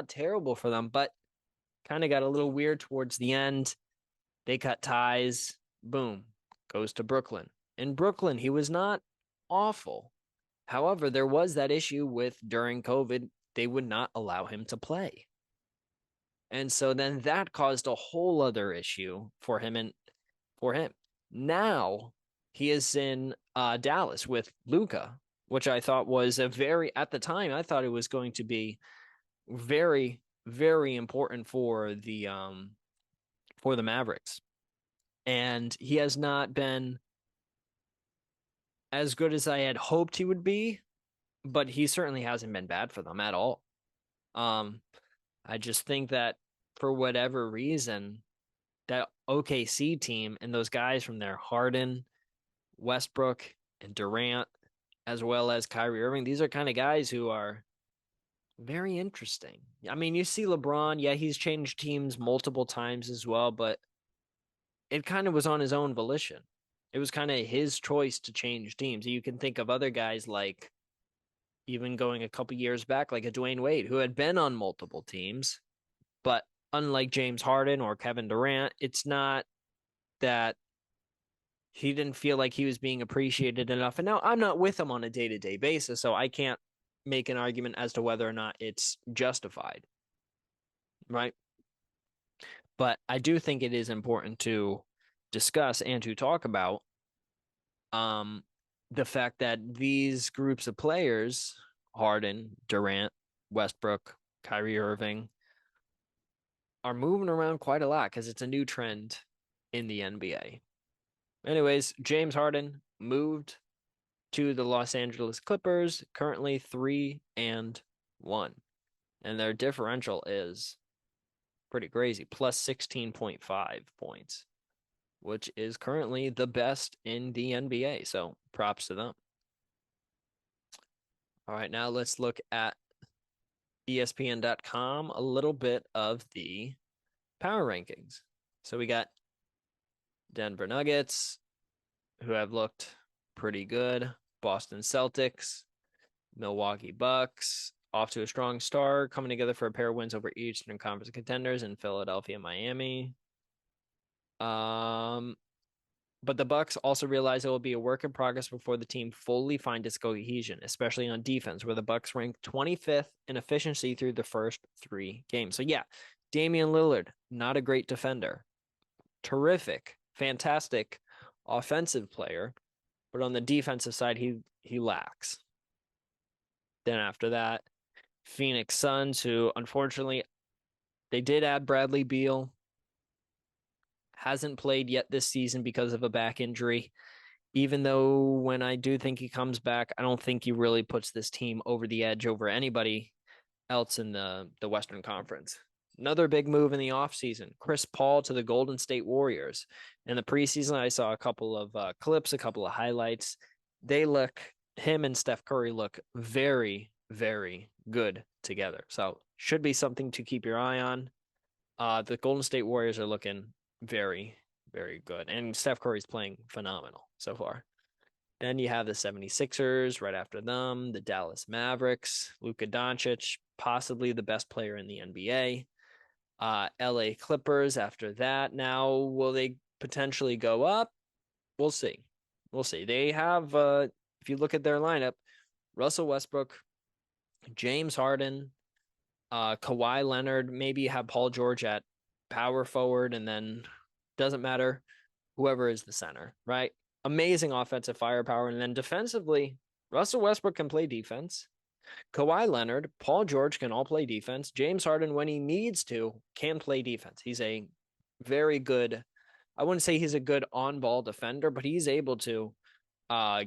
terrible for them, but kind of got a little weird towards the end. They cut ties. Boom. Goes to Brooklyn. In Brooklyn, he was not awful. However, there was that issue with during COVID, they would not allow him to play. And so then that caused a whole other issue for him. Now he is in Dallas with Luka, which I thought was at the time, I thought it was going to be very, very important for the Mavericks. And he has not been as good as I had hoped he would be, but he certainly hasn't been bad for them at all. I just think that for whatever reason, that OKC team and those guys from there, Harden, Westbrook, and Durant, as well as Kyrie Irving, these are kind of guys who are very interesting. I mean, you see LeBron, yeah, he's changed teams multiple times as well, but it kind of was on his own volition. It was kind of his choice to change teams. You can think of other guys like, even going a couple years back, like a Dwayne Wade, who had been on multiple teams, but unlike James Harden or Kevin Durant, it's not that he didn't feel like he was being appreciated enough. And now I'm not with him on a day-to-day basis, so I can't make an argument as to whether or not it's justified, right? But I do think it is important to discuss and to talk about the fact that these groups of players, Harden, Durant, Westbrook, Kyrie Irving, are moving around quite a lot because it's a new trend in the NBA. Anyways, James Harden moved to the Los Angeles Clippers, currently 3-1. And their differential is pretty crazy, plus 16.5 points, which is currently the best in the NBA. So props to them. All right, now let's look at ESPN.com, a little bit of the power rankings. So we got Denver Nuggets, who have looked pretty good. Boston Celtics, Milwaukee Bucks, off to a strong start, coming together for a pair of wins over Eastern Conference contenders in Philadelphia, Miami. But the Bucks also realize it will be a work in progress before the team fully finds its cohesion, especially on defense, where the Bucks ranked 25th in efficiency through the first 3 games. So yeah, Damian Lillard, not a great defender. Terrific, fantastic offensive player, but on the defensive side, he lacks. Then after that, Phoenix Suns, who unfortunately they did add Bradley Beal, hasn't played yet this season because of a back injury. even though when I do think he comes back, I don't think he really puts this team over the edge over anybody else in the Western Conference. Another big move in the offseason, Chris Paul to the Golden State Warriors. In the preseason, I saw a couple of clips, a couple of highlights. Him and Steph Curry look very, very good together. So should be something to keep your eye on. The Golden State Warriors are looking very, very good. And Steph Curry's playing phenomenal so far. Then you have the 76ers right after them, the Dallas Mavericks, Luka Doncic, possibly the best player in the NBA. LA Clippers after that. Now, will they potentially go up? We'll see. We'll see. They have, if you look at their lineup, Russell Westbrook, James Harden, Kawhi Leonard, maybe have Paul George at power forward, and then doesn't matter whoever is the center, right? Amazing offensive firepower. And then defensively, Russell Westbrook can play defense. Kawhi Leonard, Paul George can all play defense. James Harden, when he needs to, can play defense. He's a very good, I wouldn't say he's a good on-ball defender, but he's able to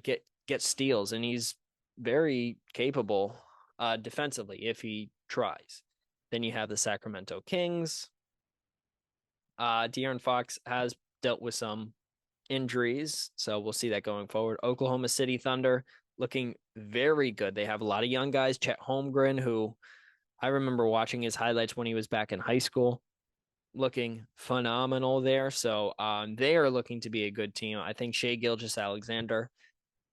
get steals, and he's very capable defensively if he tries. Then you have the Sacramento Kings. De'Aaron Fox has dealt with some injuries, so we'll see that going forward. Oklahoma City Thunder looking very good. They have a lot of young guys. Chet Holmgren, who I remember watching his highlights when he was back in high school, looking phenomenal there. So they are looking to be a good team. I think Shai Gilgeous-Alexander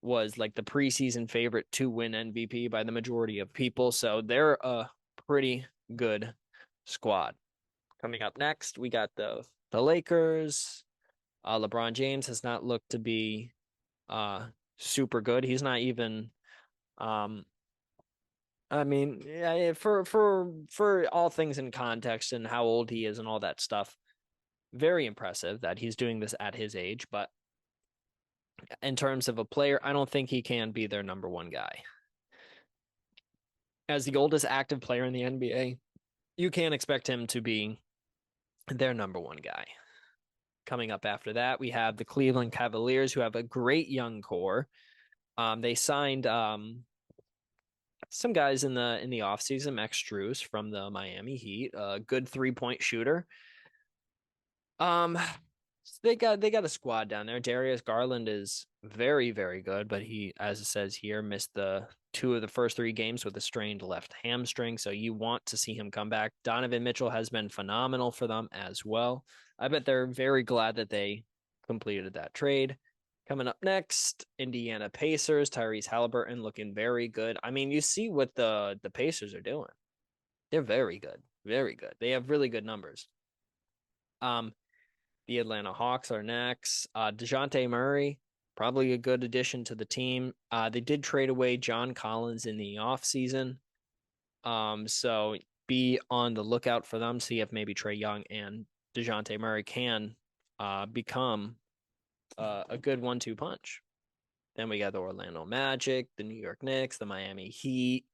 was like the preseason favorite to win MVP by the majority of people. So they're a pretty good squad. Coming up next, we got the Lakers. LeBron James has not looked to be super good. He's not even I mean, yeah, for all things in context and how old he is and all that stuff, very impressive that he's doing this at his age, but in terms of a player, I don't think he can be their number one guy. As the oldest active player in the NBA, you can't expect him to be their number one guy. Coming up after that, we have the Cleveland Cavaliers, who have a great young core. They signed some guys in the offseason, Max Strus from the Miami Heat, a good 3-point shooter. They got a squad down there. Darius Garland is very, very good, but he, as it says here, missed the 2 of the first 3 games with a strained left hamstring. So you want to see him come back. Donovan Mitchell has been phenomenal for them as well. I bet they're very glad that they completed that trade. Coming up next, Indiana Pacers, Tyrese Halliburton looking very good. I mean, you see what the Pacers are doing. They're very good. Very good. They have really good numbers. The Atlanta Hawks are next. DeJounte Murray, probably a good addition to the team. They did trade away John Collins in the offseason. So be on the lookout for them. See if maybe Trae Young and DeJounte Murray can become a good 1-2 punch. Then we got the Orlando Magic, the New York Knicks, the Miami Heat.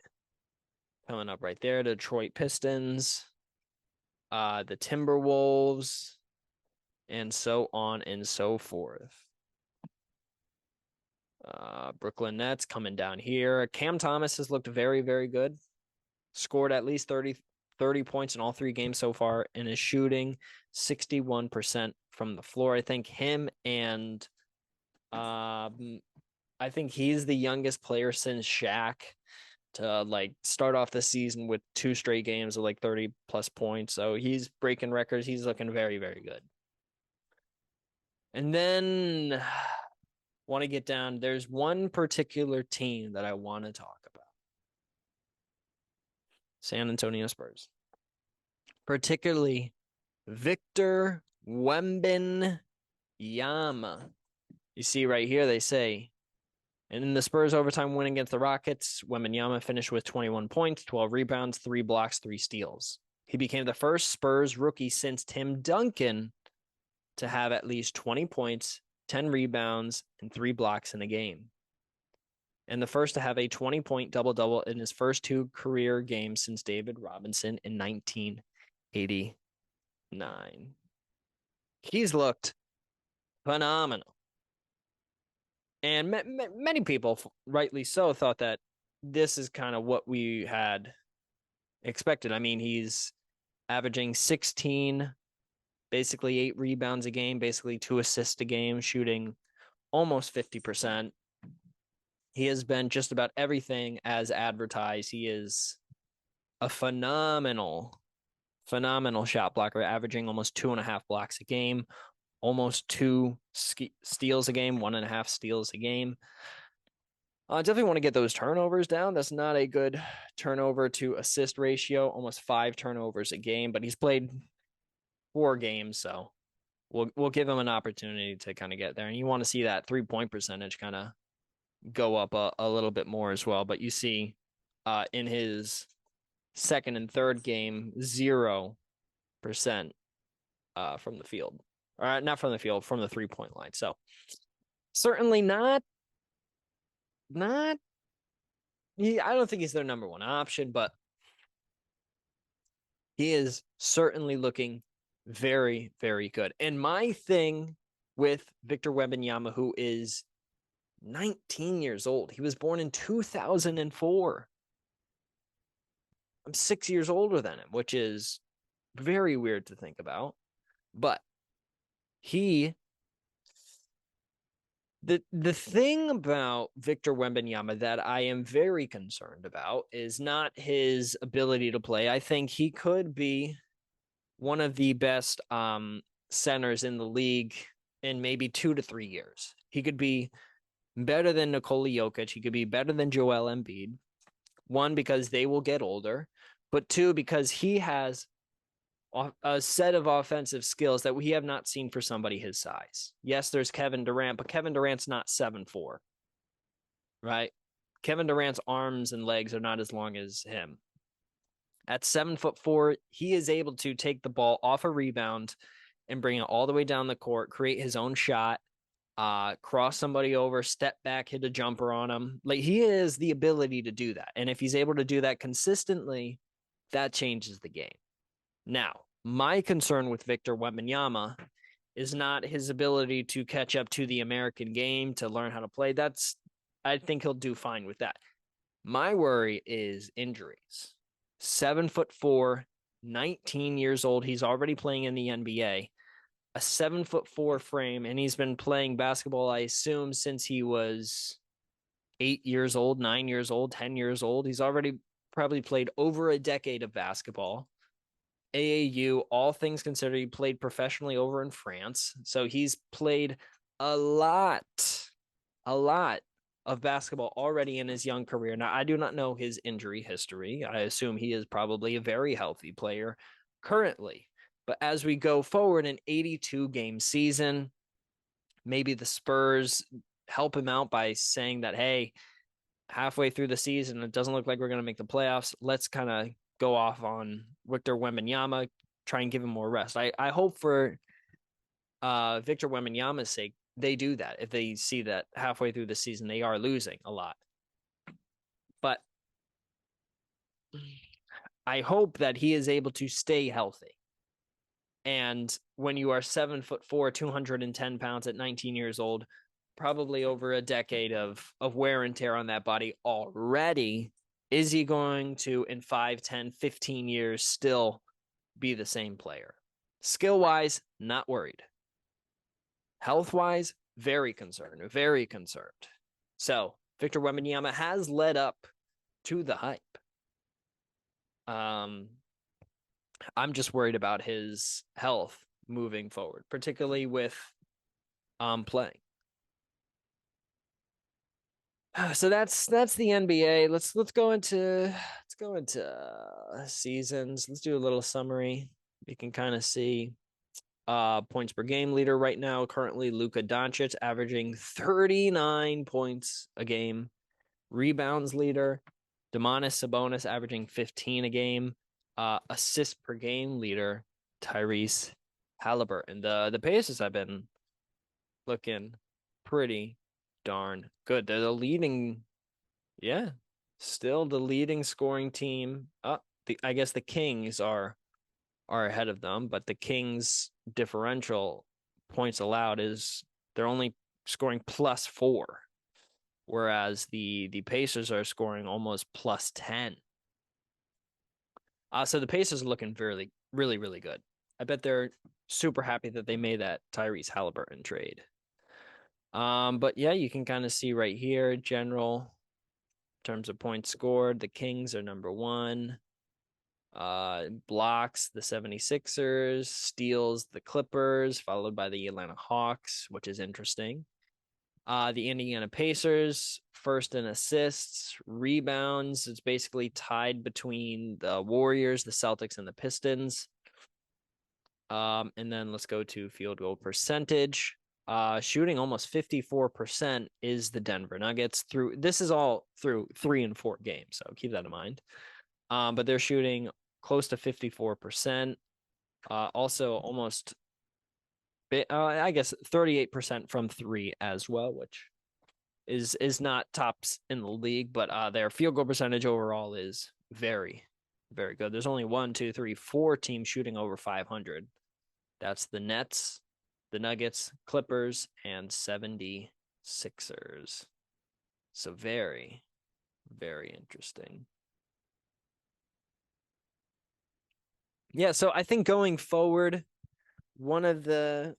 Coming up right there, the Detroit Pistons, the Timberwolves, and so on and so forth. Brooklyn Nets coming down here. Cam Thomas has looked very, very good. Scored at least 30 points in all 3 games so far and is shooting 61% from the floor. I think him and I think he's the youngest player since Shaq to like start off the season with 2 straight games of like 30 plus points. So he's breaking records. He's looking very, very good. And then want to get down. There's one particular team that I want to talk about. San Antonio Spurs. Particularly Victor Wembanyama. You see right here, they say, and in the Spurs overtime win against the Rockets, Wembanyama finished with 21 points, 12 rebounds, 3 blocks, 3 steals. He became the first Spurs rookie since Tim Duncan to have at least 20 points, 10 rebounds, and 3 blocks in a game. And the first to have a 20-point double-double in his first 2 career games since David Robinson in 1989. 9. He's looked phenomenal. And many people, rightly so, thought that this is kind of what we had expected. I mean, he's averaging 16, basically 8 rebounds a game, basically 2 assists a game, shooting almost 50%. He has been just about everything as advertised. He is a phenomenal shot blocker, averaging almost 2.5 blocks a game, almost 2 steals a game, 1.5 steals a game. I definitely want to get those turnovers down. That's not a good turnover to assist ratio, almost 5 turnovers a game, but he's played 4 games, so we'll give him an opportunity to kind of get there. And you want to see that 3-point percentage kind of go up a little bit more as well. But you see in his second and third game, 0% from the field. Not from the field, from the 3-point line. So certainly not I don't think he's their number one option, but he is certainly looking very, very good. And my thing with Victor Wembanyama, who is 19 years old, he was born in 2004. I'm 6 years older than him, which is very weird to think about. But the thing about Victor Wembanyama that I am very concerned about is not his ability to play. I think he could be one of the best centers in the league in maybe 2 to 3 years. He could be better than Nikola Jokic. He could be better than Joel Embiid. One, because they will get older, but two, because he has a set of offensive skills that we have not seen for somebody his size. Yes, there's Kevin Durant, but Kevin Durant's not 7'4", right? Kevin Durant's arms and legs are not as long as him. At 7'4", he is able to take the ball off a rebound and bring it all the way down the court, create his own shot, cross somebody over, step back, hit a jumper on him. Like, he has the ability to do that. And if he's able to do that consistently, that changes the game. Now, my concern with Victor Wembanyama is not his ability to catch up to the American game, to learn how to play. I think he'll do fine with that. My worry is injuries. 7'4", 19 years old. He's already playing in the NBA. A 7'4" frame, and he's been playing basketball, I assume, since he was 8 years old, 9 years old, 10 years old. He's already probably played over a decade of basketball. AAU, all things considered, he played professionally over in France. So he's played a lot of basketball already in his young career. Now, I do not know his injury history. I assume he is probably a very healthy player currently. But as we go forward, an 82-game season, maybe the Spurs help him out by saying that, hey, halfway through the season, it doesn't look like we're going to make the playoffs. Let's kind of go off on Victor Wembanyama, try and give him more rest. I hope for Victor Wembanyama's sake, they do that. If they see that halfway through the season, they are losing a lot. But I hope that he is able to stay healthy. And when you are 7'4", 210 pounds at 19 years old, probably over a decade of wear and tear on that body already, is he going to, in 5, 10, 15 years, still be the same player? Skill-wise, not worried. Health-wise, very concerned. So, Victor Wembanyama has led up to the hype. I'm just worried about his health moving forward, particularly with playing. So that's the NBA. Let's go into seasons. Let's do a little summary. You can kind of see points per game leader right now. Currently, Luka Doncic averaging 39 points a game. Rebounds leader, Domantas Sabonis averaging 15 a game. Assist per game leader, Tyrese Halliburton. The Pacers have been looking pretty darn good. They're still the leading scoring team. I guess the Kings are ahead of them, but the Kings differential points allowed is they're only scoring +4. whereas the Pacers are scoring almost plus 10. So the Pacers are looking really, really, really good. I bet they're super happy that they made that Tyrese Halliburton trade. But yeah, you can kind of see right here, general in terms of points scored, the Kings are number one. Blocks, the 76ers, steals, the Clippers, followed by the Atlanta Hawks, which is interesting. The Indiana Pacers, first in assists, rebounds. It's basically tied between the Warriors, the Celtics, and the Pistons. And then let's go to field goal percentage. Shooting almost 54% is the Denver Nuggets. This is all through 3 and 4 games, so keep that in mind. But they're shooting close to 54%. Also almost, I guess 38% from 3 as well, which is not tops in the league, but their field goal percentage overall is very, very good. There's only 4 teams shooting over 500. That's the Nets, the Nuggets, Clippers, and 76ers. So very, very interesting. Yeah, so I think going forward, one of the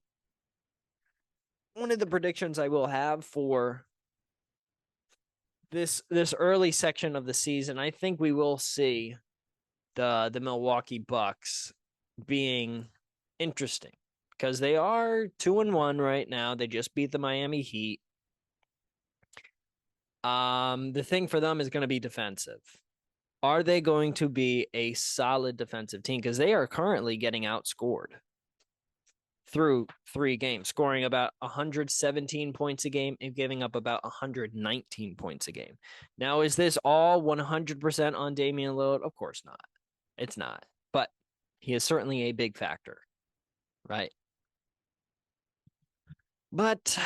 predictions I will have for this early section of the season, I think we will see the Milwaukee Bucks being interesting because they are 2-1 right now. They just beat the Miami Heat. The thing for them is going to be defensive. Are they going to be a solid defensive team? Because they are currently getting outscored through 3 games, scoring about 117 points a game and giving up about 119 points a game. Now, is this all 100% on Damian Lillard? Of course not. It's not. But he is certainly a big factor, right? But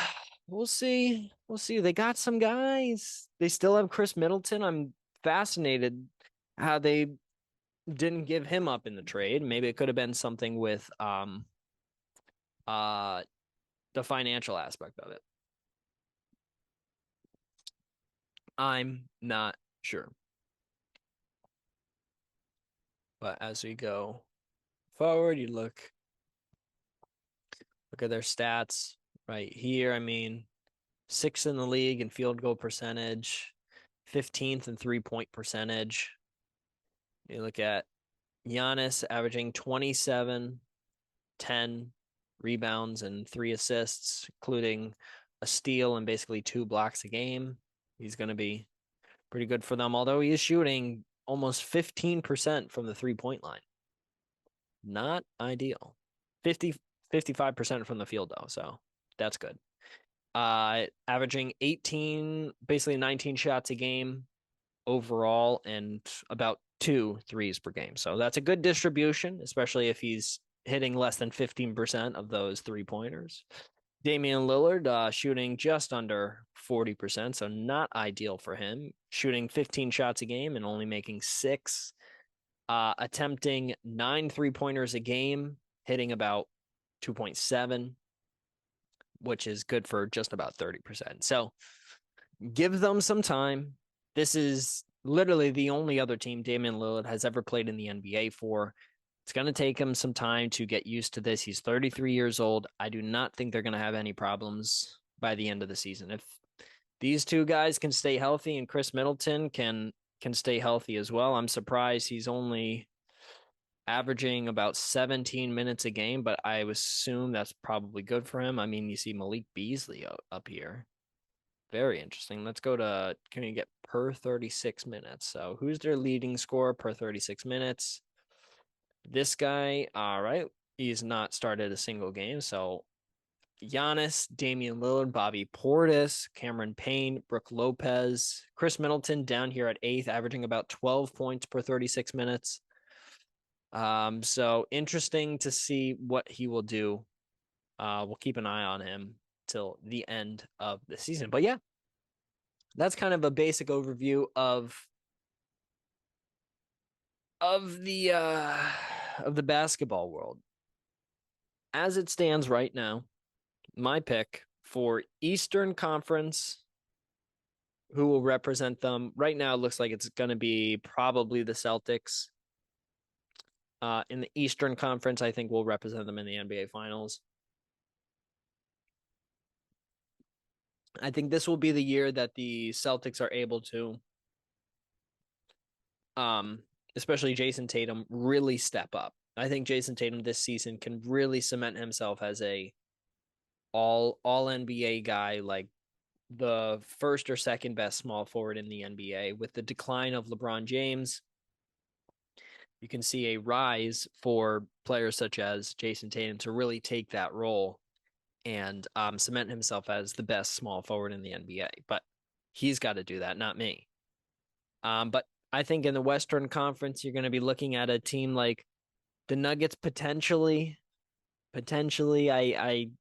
we'll see. We'll see. They got some guys. They still have Chris Middleton. I'm fascinated how they didn't give him up in the trade. Maybe it could have been something with the financial aspect of it. I'm not sure. But as we go forward, you look at their stats right here. I mean, 6th in the league in field goal percentage, 15th in 3-point percentage. You look at Giannis averaging 27, 10 rebounds and 3 assists, including a steal and basically 2 blocks a game. He's going to be pretty good for them, although he is shooting almost 15% from the 3-point line. Not ideal. 55% from the field, though, so that's good. Averaging 18, basically 19 shots a game overall and about 2 threes per game. So that's a good distribution, especially if he's hitting less than 15% of those 3-pointers. Damian Lillard shooting just under 40%, so not ideal for him. Shooting 15 shots a game and only making 6. Attempting 9 3-pointers a game, hitting about 2.7, which is good for just about 30%. So give them some time. This is literally the only other team Damian Lillard has ever played in the NBA for. It's going to take him some time to get used to this. He's 33 years old. I do not think they're going to have any problems by the end of the season. If these 2 guys can stay healthy and Chris Middleton can stay healthy as well, I'm surprised he's only averaging about 17 minutes a game, but I assume that's probably good for him. I mean, you see Malik Beasley up here. Very interesting. Let's go to, can you get per 36 minutes? So who's their leading scorer per 36 minutes? This guy, all right, he's not started a single game. So Giannis, Damian Lillard, Bobby Portis, Cameron Payne, Brooke Lopez, Chris Middleton down here at 8th, averaging about 12 points per 36 minutes. So interesting to see what he will do. We'll keep an eye on him till the end of the season. But yeah, that's kind of a basic overview of the basketball world. As it stands right now, my pick for Eastern Conference who will represent them. Right now, it looks like it's going to be probably the Celtics. In the Eastern Conference, I think we'll represent them in the NBA Finals. I think this will be the year that the Celtics are able to, especially Jason Tatum, really step up. I think Jason Tatum this season can really cement himself as a all NBA guy, like the first or second best small forward in the NBA. With the decline of LeBron James, you can see a rise for players such as Jason Tatum to really take that role and cement himself as the best small forward in the NBA. But he's got to do that, not me. But I think in the Western Conference, you're going to be looking at a team like the Nuggets potentially. Potentially, I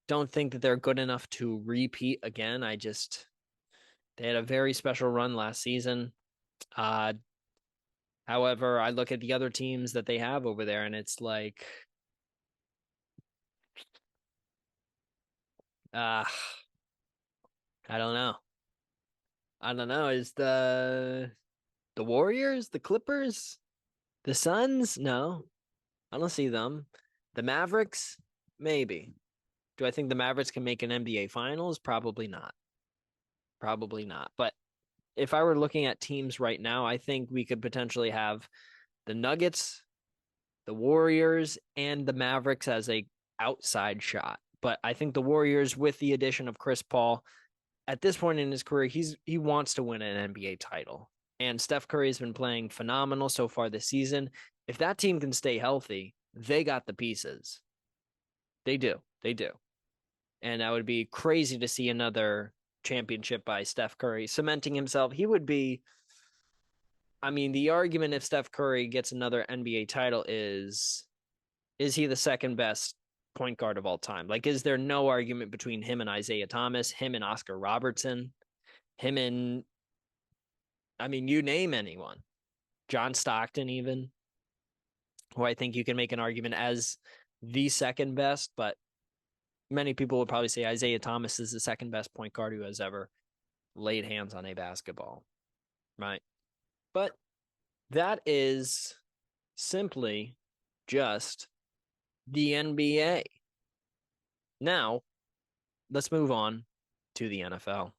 don't think that they're good enough to repeat again. They had a very special run last season. Uh, However, I look at the other teams that they have over there, and it's like, uh, I don't know. I don't know. Is the Warriors, the Clippers, the Suns? No, I don't see them. The Mavericks? Maybe. Do I think the Mavericks can make an NBA Finals? Probably not. Probably not. But if I were looking at teams right now, I think we could potentially have the Nuggets, the Warriors, and the Mavericks as a outside shot. But I think the Warriors, with the addition of Chris Paul, at this point in his career, he wants to win an NBA title. And Steph Curry has been playing phenomenal so far this season. If that team can stay healthy, they got the pieces. They do. They do. And that would be crazy to see another championship by Steph Curry cementing himself. He would be, I mean, the argument if Steph Curry gets another NBA title is he the second best point guard of all time? Like, is there no argument between him and Isaiah Thomas, him and Oscar Robertson, him and, I mean, you name anyone, John Stockton, even, who I think you can make an argument as the second best, but many people would probably say Isaiah Thomas is the second best point guard who has ever laid hands on a basketball, right? But that is simply just the NBA. Now, let's move on to the NFL.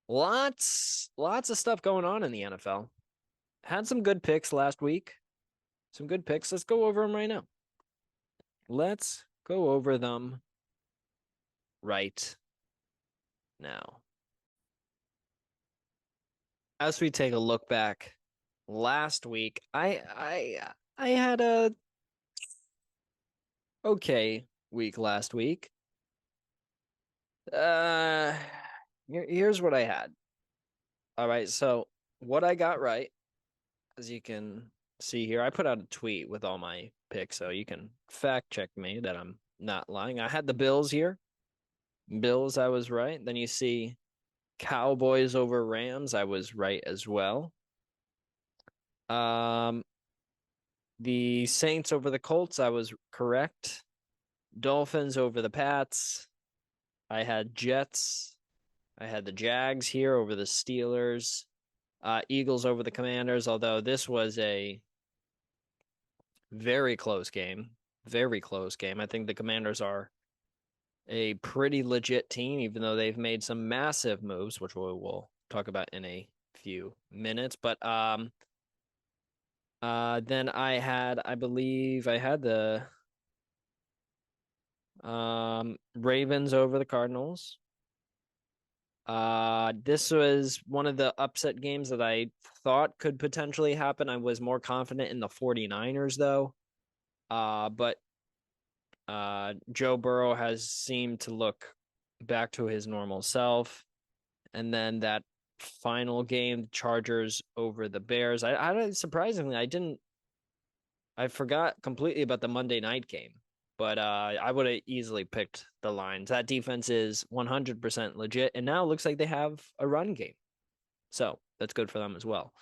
Lots of stuff going on in the NFL. Had some good picks last week. Some good picks. Let's go over them right now. Let's go over them right now. As we take a look back last week, I had a okay week last week. Here's what I had. All right, so what I got right, as you can see here, I put out a tweet with all my picks, so you can fact check me that I'm not lying. I had the Bills here. Bills, I was right. Then you see Cowboys over Rams, I was right as well. The Saints over the Colts, I was correct. Dolphins over the Pats. I had Jets. I had the Jags here over the Steelers. Eagles over the Commanders, although this was a very close game. Very close game. I think the Commanders are a pretty legit team, even though they've made some massive moves, which we'll talk about in a few minutes. But then I believe I had the Ravens over the Cardinals. This was one of the upset games that I thought could potentially happen. I was more confident in the 49ers though. But Joe Burrow has seemed to look back to his normal self. And then that final game, Chargers over the Bears. I surprisingly, I forgot completely about the Monday night game, but I would have easily picked the Lions. That defense is 100% legit, and now it looks like they have a run game. So that's good for them as well.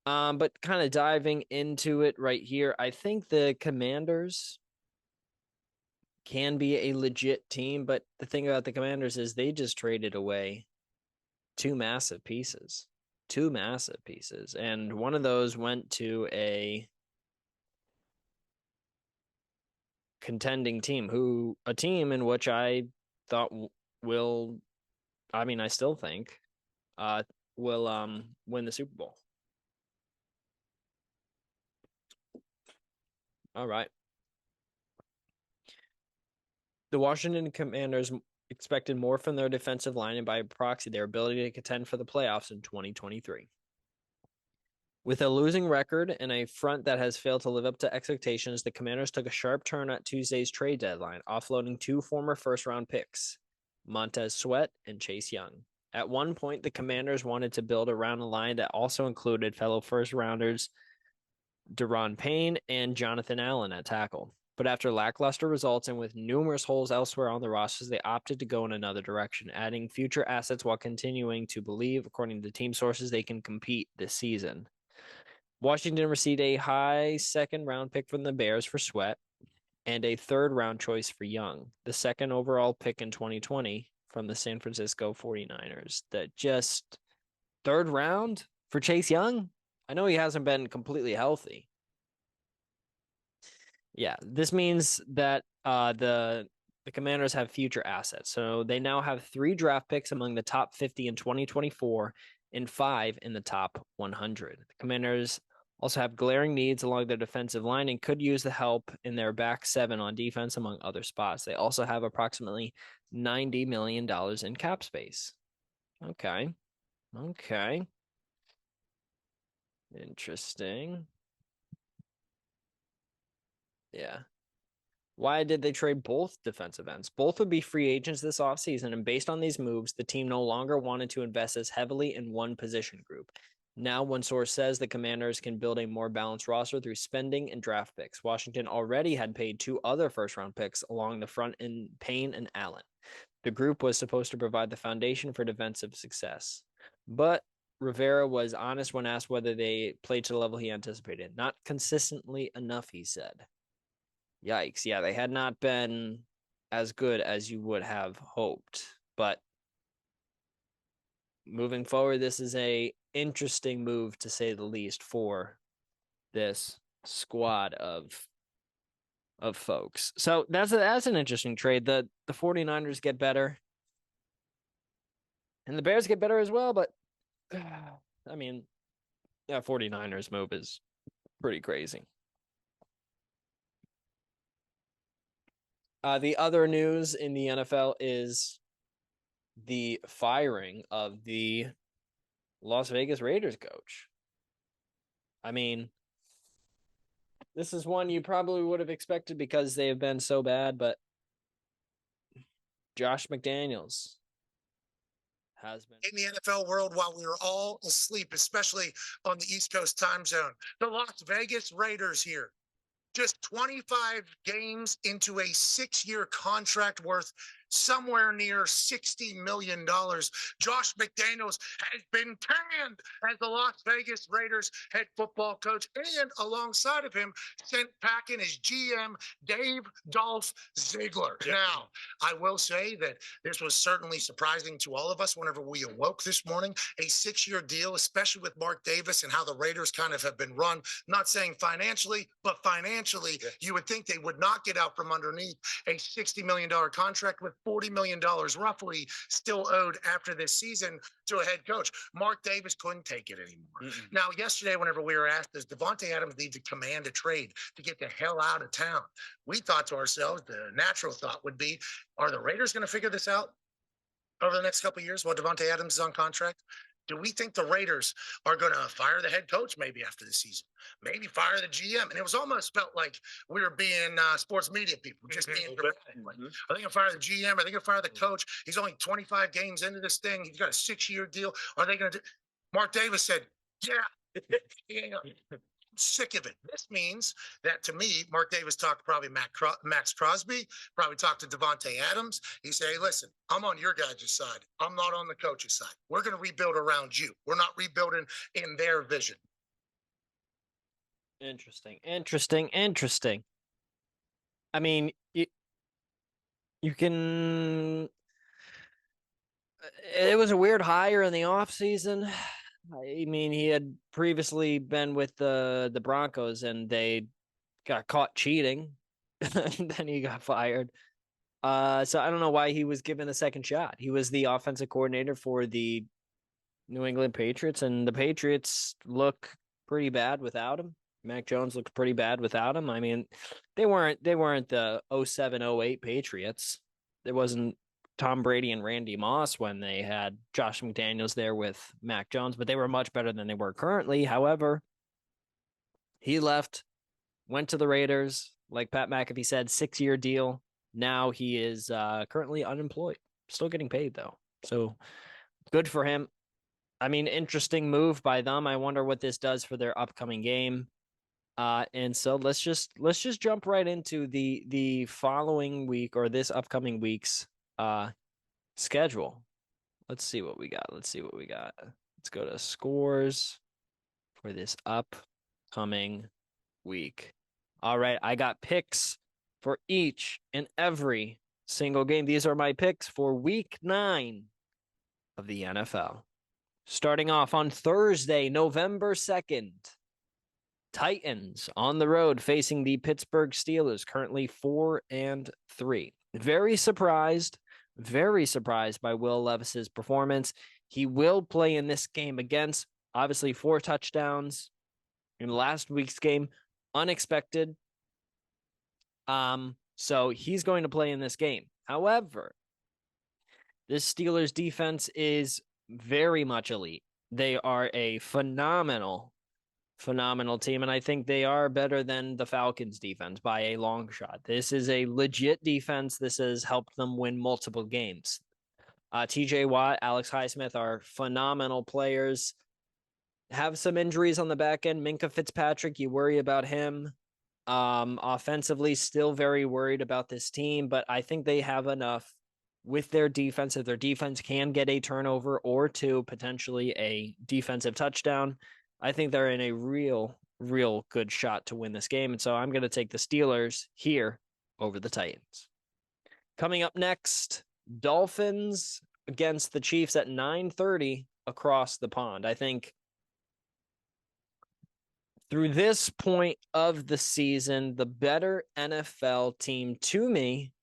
But kind of diving into it right here, I think the Commanders can be a legit team, but the thing about the Commanders is they just traded away two massive pieces. And one of those went to a contending team, a team in which I thought I still think will win the Super Bowl. All right. The Washington Commanders expected more from their defensive line and by proxy their ability to contend for the playoffs in 2023. With a losing record and a front that has failed to live up to expectations, the Commanders took a sharp turn at Tuesday's trade deadline, offloading two former first-round picks, Montez Sweat and Chase Young. At one point, the Commanders wanted to build around a line that also included fellow first-rounders Deron Payne and Jonathan Allen at tackle. But after lackluster results and with numerous holes elsewhere on the rosters, they opted to go in another direction, adding future assets while continuing to believe, according to team sources, they can compete this season. Washington received a high second-round pick from the Bears for Sweat and a third-round choice for Young, the second overall pick in 2020 from the San Francisco 49ers. Third round for Chase Young? I know he hasn't been completely healthy. Yeah, this means that the Commanders have future assets. So they now have 3 draft picks among the top 50 in 2024 and 5 in the top 100. The Commanders also have glaring needs along their defensive line and could use the help in their back 7 on defense, among other spots. They also have approximately $90 million in cap space. Okay. Interesting. Yeah. Why did they trade both defensive ends? Both would be free agents this offseason, and based on these moves, the team no longer wanted to invest as heavily in one position group. Now, one source says the Commanders can build a more balanced roster through spending and draft picks. Washington already had paid 2 other first-round picks along the front in Payne and Allen. The group was supposed to provide the foundation for defensive success. But Rivera was honest when asked whether they played to the level he anticipated. Not consistently enough, he said. Yikes. Yeah, they had not been as good as you would have hoped. But moving forward, this is a interesting move, to say the least, for this squad of folks. So that's an interesting trade. The 49ers get better. And the Bears get better as well, but I mean, that 49ers move is pretty crazy. The other news in the NFL is the firing of the Las Vegas Raiders coach. I mean, this is one you probably would have expected because they have been so bad, but Josh McDaniels has been in the NFL world while we were all asleep, especially on the East Coast time zone. The Las Vegas Raiders here, just 25 games into a 6-year contract worth somewhere near $60 million. Josh McDaniels has been canned as the Las Vegas Raiders head football coach, and alongside of him, sent packing his GM, Dave Dolph Ziegler. Yep. Now, I will say that this was certainly surprising to all of us whenever we awoke this morning. A 6-year deal, especially with Mark Davis and how the Raiders kind of have been run, not saying financially, but financially, you would think they would not get out from underneath a $60 million contract with $40 million roughly still owed after this season to a head coach. Mark Davis couldn't take it anymore. Now, yesterday, whenever we were asked, does Davante Adams need to command a trade to get the hell out of town? We thought to ourselves, the natural thought would be, are the Raiders going to figure this out over the next couple of years while Davante Adams is on contract? Do we think the Raiders are going to fire the head coach maybe after the season? Maybe fire the GM? And it was almost felt like we were being sports media people, just being dramatic. Like, are they going to fire the GM? Are they going to fire the coach? He's only 25 games into this thing. He's got a 6-year deal. Are they going to do? Mark Davis said, yeah. Sick of it. This means that, to me, Mark Davis talked to probably Max Crosby, probably talked to Davante Adams. He said, hey, listen, I'm on your guys' side. I'm not on the coach's side. We're going to rebuild around you. We're not rebuilding in their vision. Interesting. I mean, you can... it was a weird hire in the offseason. I mean, he had previously been with the Broncos and they got caught cheating. And then he got fired. So I don't know why he was given a second shot. He was the offensive coordinator for the New England Patriots, and the Patriots look pretty bad without him. Mac Jones looked pretty bad without him. I mean, they weren't the 07-08 Patriots. There wasn't Tom Brady and Randy Moss when they had Josh McDaniels there with Mac Jones, but they were much better than they were currently. However, he left, went to the Raiders, like Pat McAfee said, 6-year deal. Now he is currently unemployed, still getting paid though. So good for him. I mean, interesting move by them. I wonder what this does for their upcoming game. And so let's just jump right into the following week or this upcoming week's schedule. Let's see what we got. Let's go to scores for this upcoming week. All right, I got picks for each and every single game. These are my picks for week 9 of the NFL. Starting off on Thursday, November 2nd, Titans on the road facing the Pittsburgh Steelers, currently 4-3. Very surprised by Will Levis's performance. He will play in this game against, obviously, 4 touchdowns in last week's game. Unexpected. So he's going to play in this game. However, this Steelers defense is very much elite. They are a phenomenal team, and I think they are better than the Falcons defense by a long shot. This is a legit defense. This has helped them win multiple games. TJ Watt, Alex Highsmith are phenomenal players. Have some injuries on the back end. Minka Fitzpatrick, you worry about him. Offensively, still very worried about this team, but I think they have enough with their defense. If their defense can get a turnover or 2, potentially a defensive touchdown, I think they're in a real good shot to win this game. And so I'm going to take the Steelers here over the Titans. Coming up next, Dolphins against the Chiefs at 9:30 across the pond. I think through this point of the season, the better NFL team to me,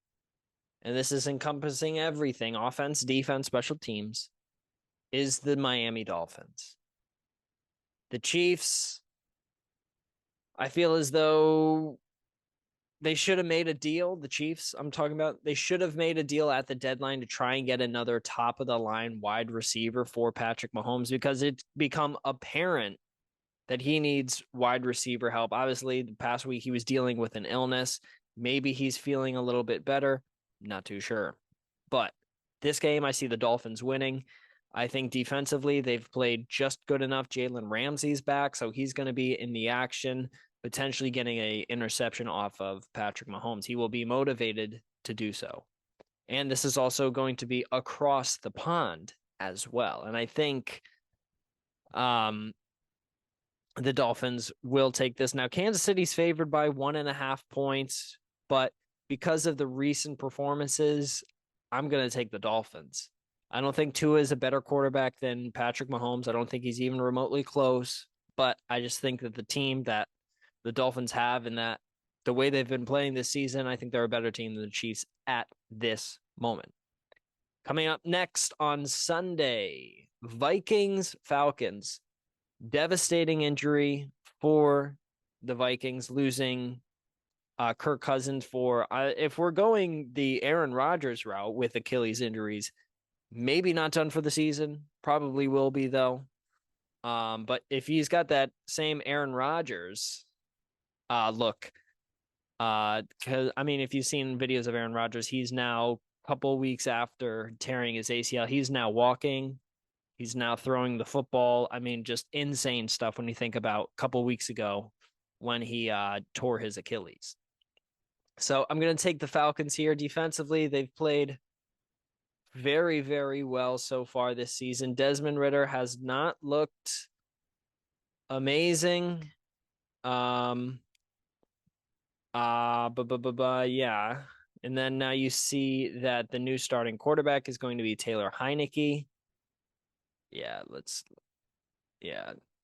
and this is encompassing everything, offense, defense, special teams, is the Miami Dolphins. The Chiefs, I feel as though they should have made a deal. The Chiefs, I'm talking about, they should have made a deal at the deadline to try and get another top-of-the-line wide receiver for Patrick Mahomes, because it's become apparent that he needs wide receiver help. Obviously, the past week he was dealing with an illness. Maybe he's feeling a little bit better. Not too sure. But this game, I see the Dolphins winning. I think defensively, they've played just good enough. Jalen Ramsey's back, so he's going to be in the action, potentially getting an interception off of Patrick Mahomes. He will be motivated to do so. And this is also going to be across the pond as well. And I think the Dolphins will take this. Now, Kansas City's favored by 1.5 points, but because of the recent performances, I'm going to take the Dolphins. I don't think Tua is a better quarterback than Patrick Mahomes. I don't think he's even remotely close, but I just think that the team that the Dolphins have and that the way they've been playing this season, I think they're a better team than the Chiefs at this moment. Coming up next on Sunday, Vikings-Falcons. Devastating injury for the Vikings, losing Kirk Cousins for, if we're going the Aaron Rodgers route with Achilles injuries, maybe not done for the season. Probably will be, though. But if he's got that same Aaron Rodgers look, because, I mean, if you've seen videos of Aaron Rodgers, he's now a couple weeks after tearing his ACL. He's now walking. He's now throwing the football. I mean, just insane stuff when you think about a couple weeks ago when he tore his Achilles. So I'm going to take the Falcons here. Defensively, they've played very, very well so far this season. Desmond Ridder has not looked amazing. Yeah. And then now you see that the new starting quarterback is going to be Taylor Heineke.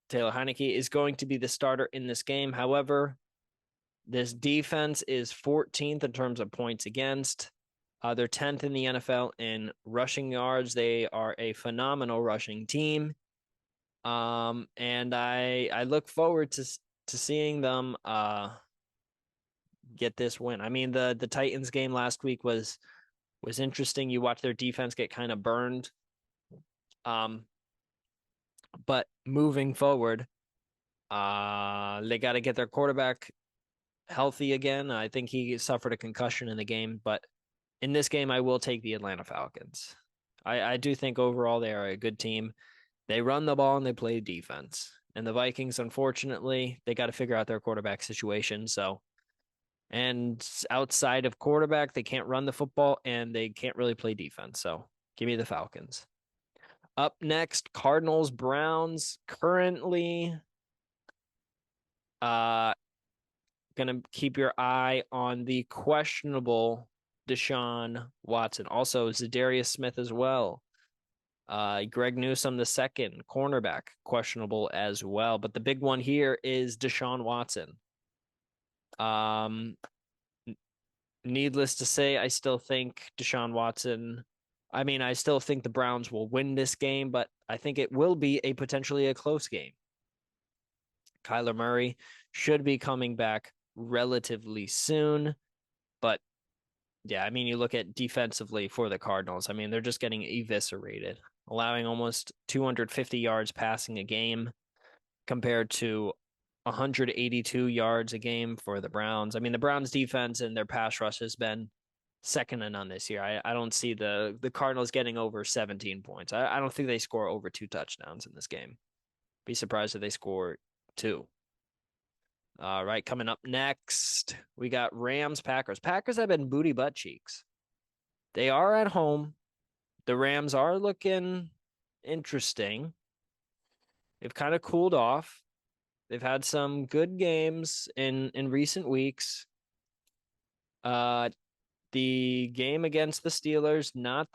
Taylor Heineke is going to be the starter in this game. However, this defense is 14th in terms of points against. They're 10th in the NFL in rushing yards. They are a phenomenal rushing team. And I look forward to seeing them get this win. I mean, the Titans game last week was interesting. You watch their defense get kind of burned. But moving forward, they got to get their quarterback healthy again. I think he suffered a concussion in the game, but in this game, I will take the Atlanta Falcons. I do think overall they are a good team. They run the ball and they play defense. And the Vikings, unfortunately, they got to figure out their quarterback situation. So, and outside of quarterback, they can't run the football and they can't really play defense. So, give me the Falcons. Up next, Cardinals, Browns. Currently, gonna keep your eye on the questionable Deshaun Watson. Also, Zadarius Smith as well. Greg Newsome, the second cornerback, questionable as well. But the big one here is Deshaun Watson. Needless to say, I still think Deshaun Watson. I mean, I still think the Browns will win this game, but I think it will be a potentially a close game. Kyler Murray should be coming back relatively soon, but yeah, I mean, you look at defensively for the Cardinals. I mean, they're just getting eviscerated, allowing almost 250 yards passing a game compared to 182 yards a game for the Browns. I mean, the Browns defense and their pass rush has been second to none this year. I don't see the Cardinals getting over 17 points. I don't think they score over 2 touchdowns in this game. Be surprised if they score 2. All right, coming up next, we got Rams, Packers. Packers have been booty butt cheeks. They are at home. The Rams are looking interesting. They've kind of cooled off. They've had some good games in recent weeks. The game against the Steelers, not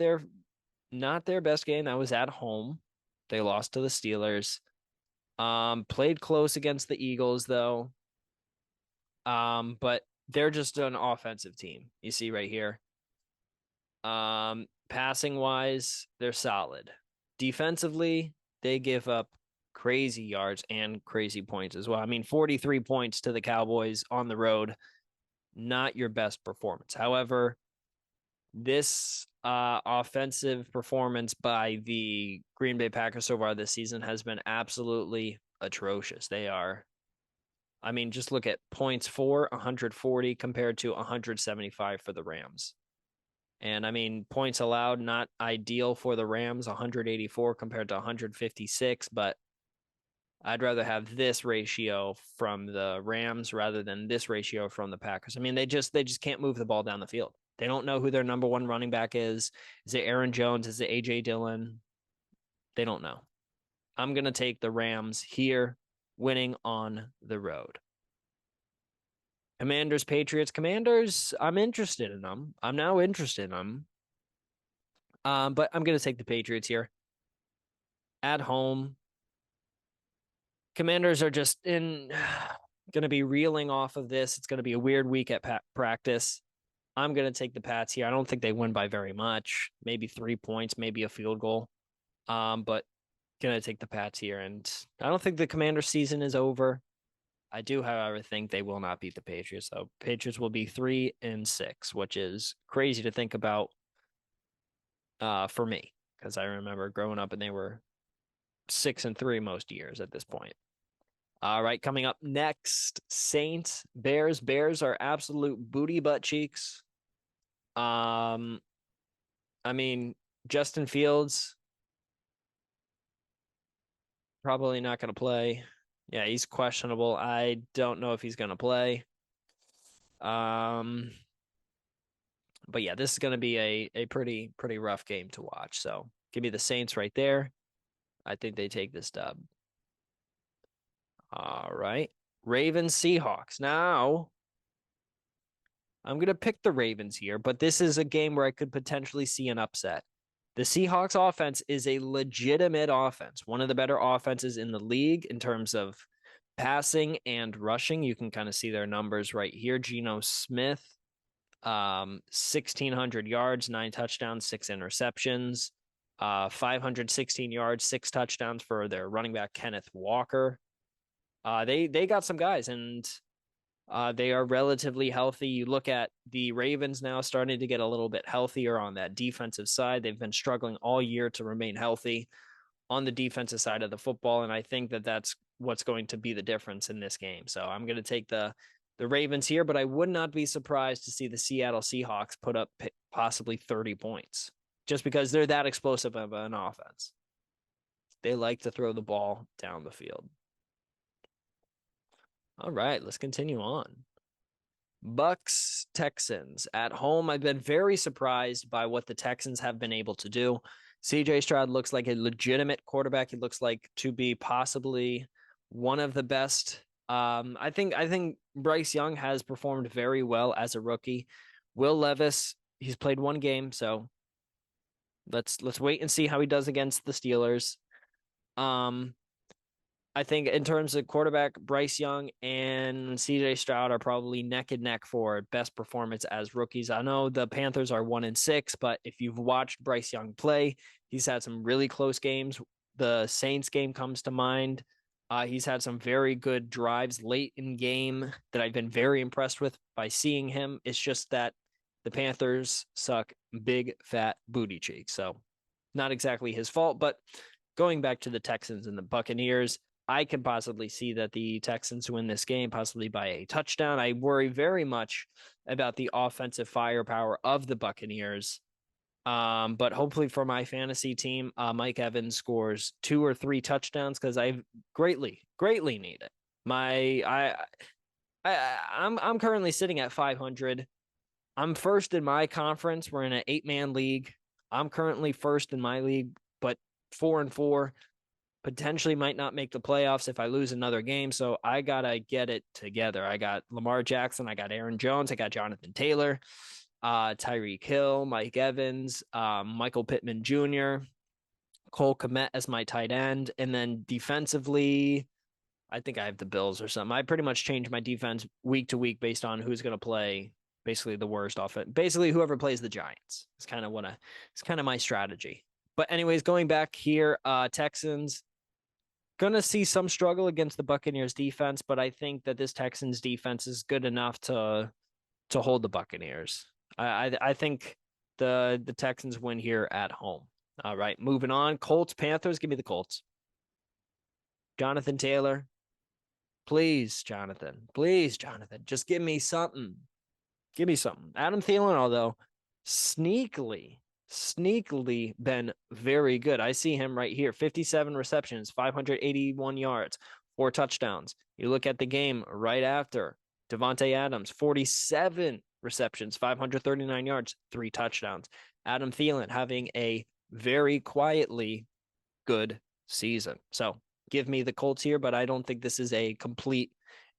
their best game. That was at home. They lost to the Steelers. Played close against the Eagles though. But they're just an offensive team. You see right here. Passing wise, they're solid. Defensively, they give up crazy yards and crazy points as well. I mean, 43 points to the Cowboys on the road. Not your best performance. However, this offensive performance by the Green Bay Packers so far this season has been absolutely atrocious. They are, I mean, just look at points for 140 compared to 175 for the Rams. And I mean, points allowed, not ideal for the Rams, 184 compared to 156, but I'd rather have this ratio from the Rams rather than this ratio from the Packers. I mean, they just can't move the ball down the field. They don't know who their number one running back is. Is it Aaron Jones? Is it AJ Dillon? They don't know. I'm going to take the Rams here, winning on the road. Commanders, Patriots. Commanders, I'm interested in them. I'm now interested in them. But I'm going to take the Patriots here. At home. Commanders are just going to be reeling off of this. It's going to be a weird week at practice. I'm going to take the Pats here. I don't think they win by very much. Maybe 3 points, maybe a field goal. But going to take the Pats here. And I don't think the Commanders season is over. I do, however, think they will not beat the Patriots. So Patriots will be 3-6, which is crazy to think about for me, because I remember growing up and they were 6-3 most years at this point. All right, coming up next, Saints, Bears. Bears are absolute booty butt cheeks. I mean, Justin Fields probably not going to play. Yeah, he's questionable. I don't know if he's going to play. But yeah, this is going to be a pretty rough game to watch. So give me the Saints right there. I think they take this dub. All right. Ravens, Seahawks. Now, I'm going to pick the Ravens here, but this is a game where I could potentially see an upset. The Seahawks offense is a legitimate offense, one of the better offenses in the league in terms of passing and rushing. You can kind of see their numbers right here. Geno Smith, 1,600 yards, 9 touchdowns, 6 interceptions, 516 yards, 6 touchdowns for their running back, Kenneth Walker. They got some guys, and they are relatively healthy. You look at the Ravens now starting to get a little bit healthier on that defensive side. They've been struggling all year to remain healthy on the defensive side of the football, and I think that that's what's going to be the difference in this game. So I'm going to take the Ravens here, but I would not be surprised to see the Seattle Seahawks put up possibly 30 points just because they're that explosive of an offense. They like to throw the ball down the field. All right, let's continue on. Bucks Texans at home. I've been very surprised by what the Texans have been able to do. CJ Stroud looks like a legitimate quarterback. He looks like to be possibly one of the best. I think Bryce Young has performed very well as a rookie. Will Levis, he's played one game, so let's wait and see how he does against the Steelers. I think in terms of quarterback, Bryce Young and CJ Stroud are probably neck and neck for best performance as rookies. I know the Panthers are 1-6, but if you've watched Bryce Young play, he's had some really close games. The Saints game comes to mind. He's had some very good drives late in game that I've been very impressed with by seeing him. It's just that the Panthers suck big, fat booty cheeks. So not exactly his fault, but going back to the Texans and the Buccaneers, I can possibly see that the Texans win this game, possibly by a touchdown. I worry very much about the offensive firepower of the Buccaneers. But hopefully for my fantasy team, Mike Evans scores 2 or 3 touchdowns because I greatly need it. I'm currently sitting at 500. I'm first in my conference. We're in an 8-man league. I'm currently first in my league, but 4-4. Potentially might not make the playoffs if I lose another game. So I got to get it together. I got Lamar Jackson. I got Aaron Jones. I got Jonathan Taylor, Tyreek Hill, Mike Evans, Michael Pittman Jr., Cole Kmet as my tight end. And then defensively, I think I have the Bills or something. I pretty much change my defense week to week based on who's going to play basically the worst offense. Basically, whoever plays the Giants. It's kind of my strategy. But anyways, going back here, Texans, gonna see some struggle against the Buccaneers defense, but I think that this Texans defense is good enough to hold the Buccaneers. I think the Texans win here at home. All right, moving on. Colts, Panthers. Give me the Colts. Jonathan Taylor. Please, Jonathan. Please, Jonathan. Just give me something. Give me something. Adam Thielen, although sneakily been very good. I see him right here. 57 receptions, 581 yards, 4 touchdowns. You look at the game right after. Devontae Adams, 47 receptions, 539 yards, 3 touchdowns. Adam Thielen having a very quietly good season. So give me the Colts here, but I don't think this is a complete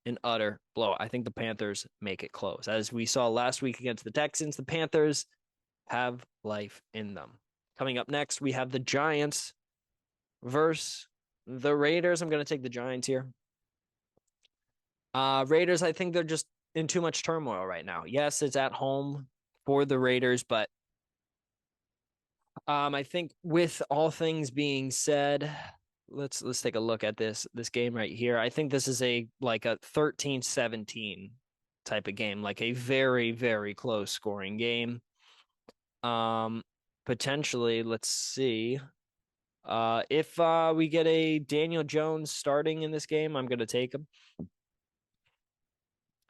and utter blow. I think the Panthers make it close. As we saw last week against the Texans, the Panthers have life in them. Coming up next, we have the Giants versus the Raiders. I'm going to take the Giants here. Raiders, I think they're just in too much turmoil right now. Yes, it's at home for the Raiders, but I think with all things being said, let's take a look at this game right here. I think this is a 13-17 type of game, like a very, very close scoring game. Potentially, let's see. If we get a Daniel Jones starting in this game, I'm going to take him.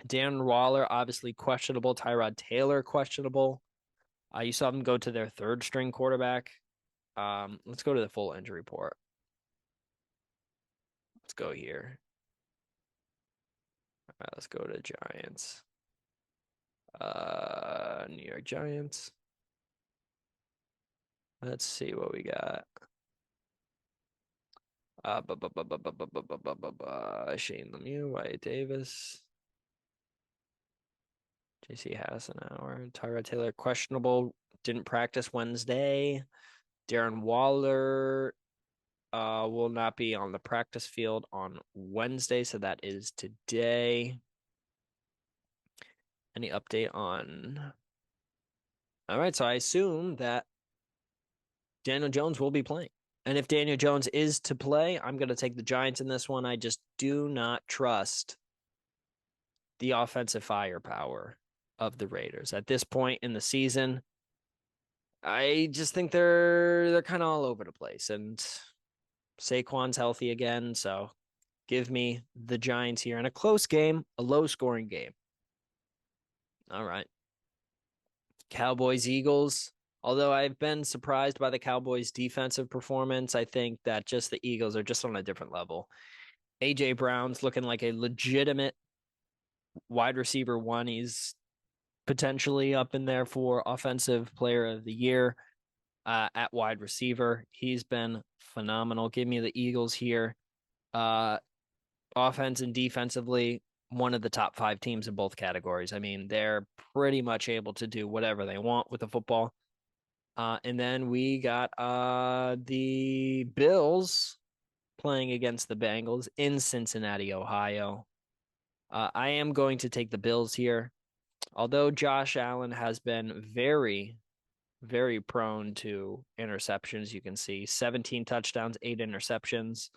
Dan Waller, obviously questionable. Tyrod Taylor, questionable. You saw them go to their 3rd string quarterback. Let's go to the full injury report. Let's go here. All right, let's go to Giants. New York Giants. Let's see what we got. Shane Lemieux, Wyatt Davis, JC Hassenauer, Tyra Taylor, questionable, didn't practice Wednesday. Darren Waller will not be on the practice field on Wednesday, so that is today. Any update on? All right, so I assume that Daniel Jones will be playing. And if Daniel Jones is to play, I'm going to take the Giants in this one. I just do not trust the offensive firepower of the Raiders at this point in the season. I just think they're kind of all over the place, and Saquon's healthy again, so give me the Giants here in a close game, a low-scoring game. All right. Cowboys, Eagles. Although I've been surprised by the Cowboys' defensive performance, I think that just the Eagles are just on a different level. AJ Brown's looking like a legitimate wide receiver one. He's potentially up in there for offensive player of the year at wide receiver. He's been phenomenal. Give me the Eagles here. Offense and defensively, one of the top 5 teams in both categories. I mean, they're pretty much able to do whatever they want with the football. And then we got the Bills playing against the Bengals in Cincinnati, Ohio. I am going to take the Bills here. Although Josh Allen has been very, very prone to interceptions, you can see 17 touchdowns, 8 interceptions.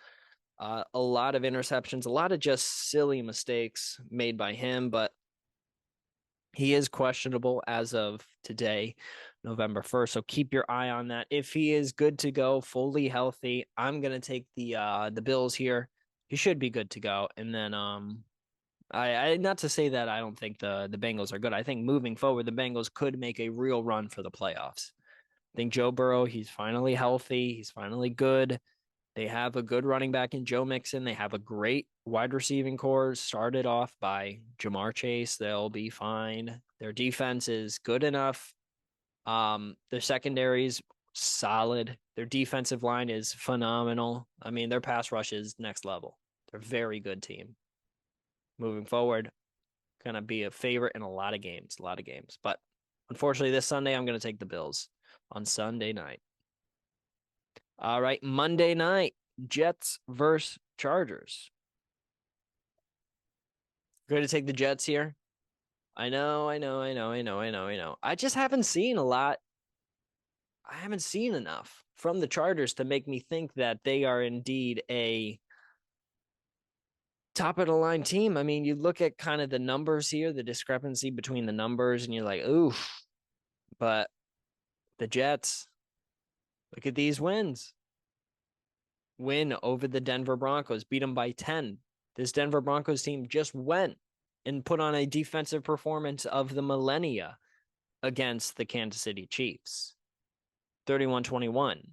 A lot of interceptions, a lot of just silly mistakes made by him, but he is questionable as of today, November 1st. So keep your eye on that. If he is good to go, fully healthy, I'm gonna take the Bills here. He should be good to go. And then I not to say that I don't think the Bengals are good. I think moving forward, the Bengals could make a real run for the playoffs. I think Joe Burrow, he's finally healthy, he's finally good. They have a good running back in Joe Mixon. They have a great wide receiving core started off by Jamar Chase. They'll be fine. Their defense is good enough. Their secondary's solid. Their defensive line is phenomenal. I mean, their pass rush is next level. They're a very good team. Moving forward, gonna be a favorite in a lot of games, But unfortunately, this Sunday, I'm gonna take the Bills on Sunday night. All right, Monday night, Jets versus Chargers. Going to take the Jets here. I know. I just haven't seen a lot. I haven't seen enough from the Chargers to make me think that they are indeed a top of the line team. I mean, you look at kind of the numbers here, the discrepancy between the numbers, and you're like, oof. But the Jets, look at these wins. Win over the Denver Broncos, beat them by 10. This Denver Broncos team just went and put on a defensive performance of the millennia against the Kansas City Chiefs. 31-21 a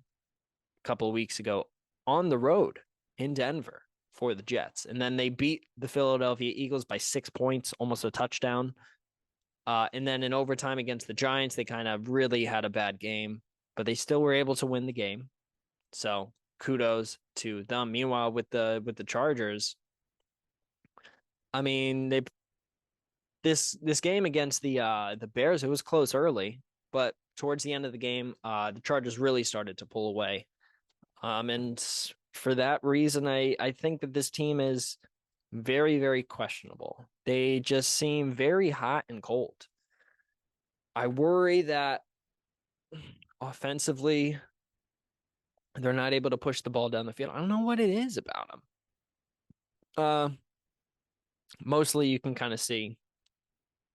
couple of weeks ago on the road in Denver for the Jets. And then they beat the Philadelphia Eagles by 6 points, almost a touchdown. And then in overtime against the Giants, they kind of really had a bad game, but they still were able to win the game. So kudos to them. Meanwhile, with the Chargers, I mean, this game against the Bears, it was close early, but towards the end of the game, the Chargers really started to pull away. And for that reason, I think that this team is very, very questionable. They just seem very hot and cold. I worry that offensively, they're not able to push the ball down the field. I don't know what it is about them. Mostly you can kind of see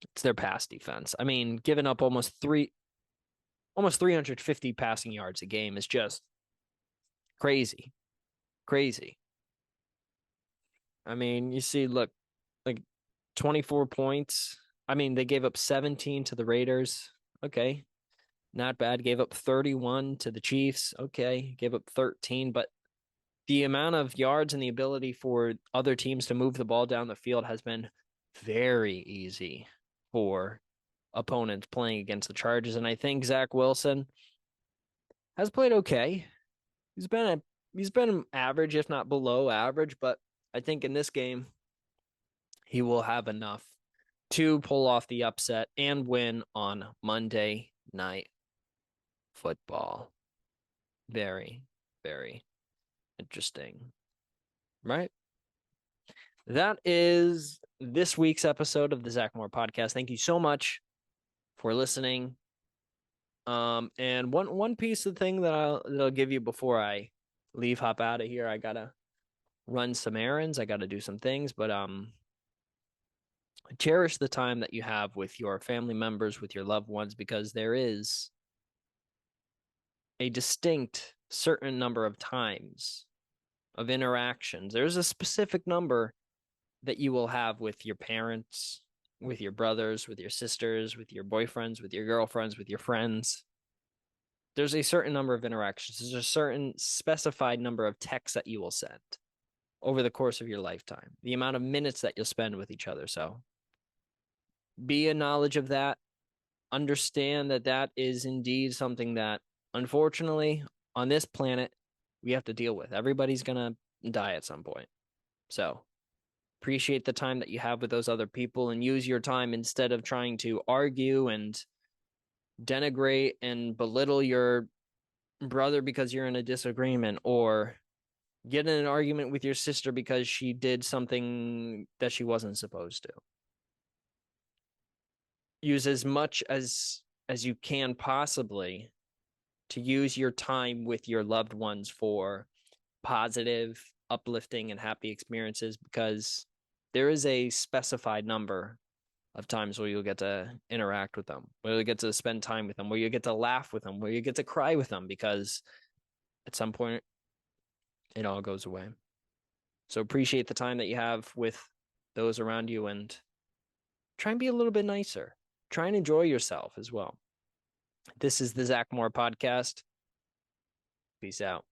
it's their pass defense. I mean, giving up almost 350 passing yards a game is just crazy. Crazy. I mean, you see, look, like 24 points. I mean, they gave up 17 to the Raiders. Okay. Not bad. Gave up 31 to the Chiefs. Okay. Gave up 13, but the amount of yards and the ability for other teams to move the ball down the field has been very easy for opponents playing against the Chargers. And I think Zach Wilson has played okay. He's been average, if not below average, but I think in this game he will have enough to pull off the upset and win on Monday Night Football. Very, very interesting. Right? That is this week's episode of the Zach Moore podcast. Thank you so much for listening. And one piece of thing that I'll give you before I hop out of here. I gotta run some errands. I gotta do some things, but cherish the time that you have with your family members, with your loved ones, because there is a distinct certain number of times of interactions. There's a specific number that you will have with your parents, with your brothers, with your sisters, with your boyfriends, with your girlfriends, with your friends. There's a certain number of interactions. There's a certain specified number of texts that you will send over the course of your lifetime, the amount of minutes that you'll spend with each other. So be in knowledge of that. Understand that that is indeed something that, unfortunately, on this planet, we have to deal with. Everybody's going to die at some point. So appreciate the time that you have with those other people and use your time instead of trying to argue and denigrate and belittle your brother because you're in a disagreement, or get in an argument with your sister because she did something that she wasn't supposed to. Use as much as you can possibly to use your time with your loved ones for positive, uplifting, and happy experiences, because there is a specified number of times where you'll get to interact with them, where you'll get to spend time with them, where you get to laugh with them, where you get to cry with them, because at some point it all goes away. So appreciate the time that you have with those around you and try and be a little bit nicer. Try and enjoy yourself as well. This is the Zach Moore podcast. Peace out.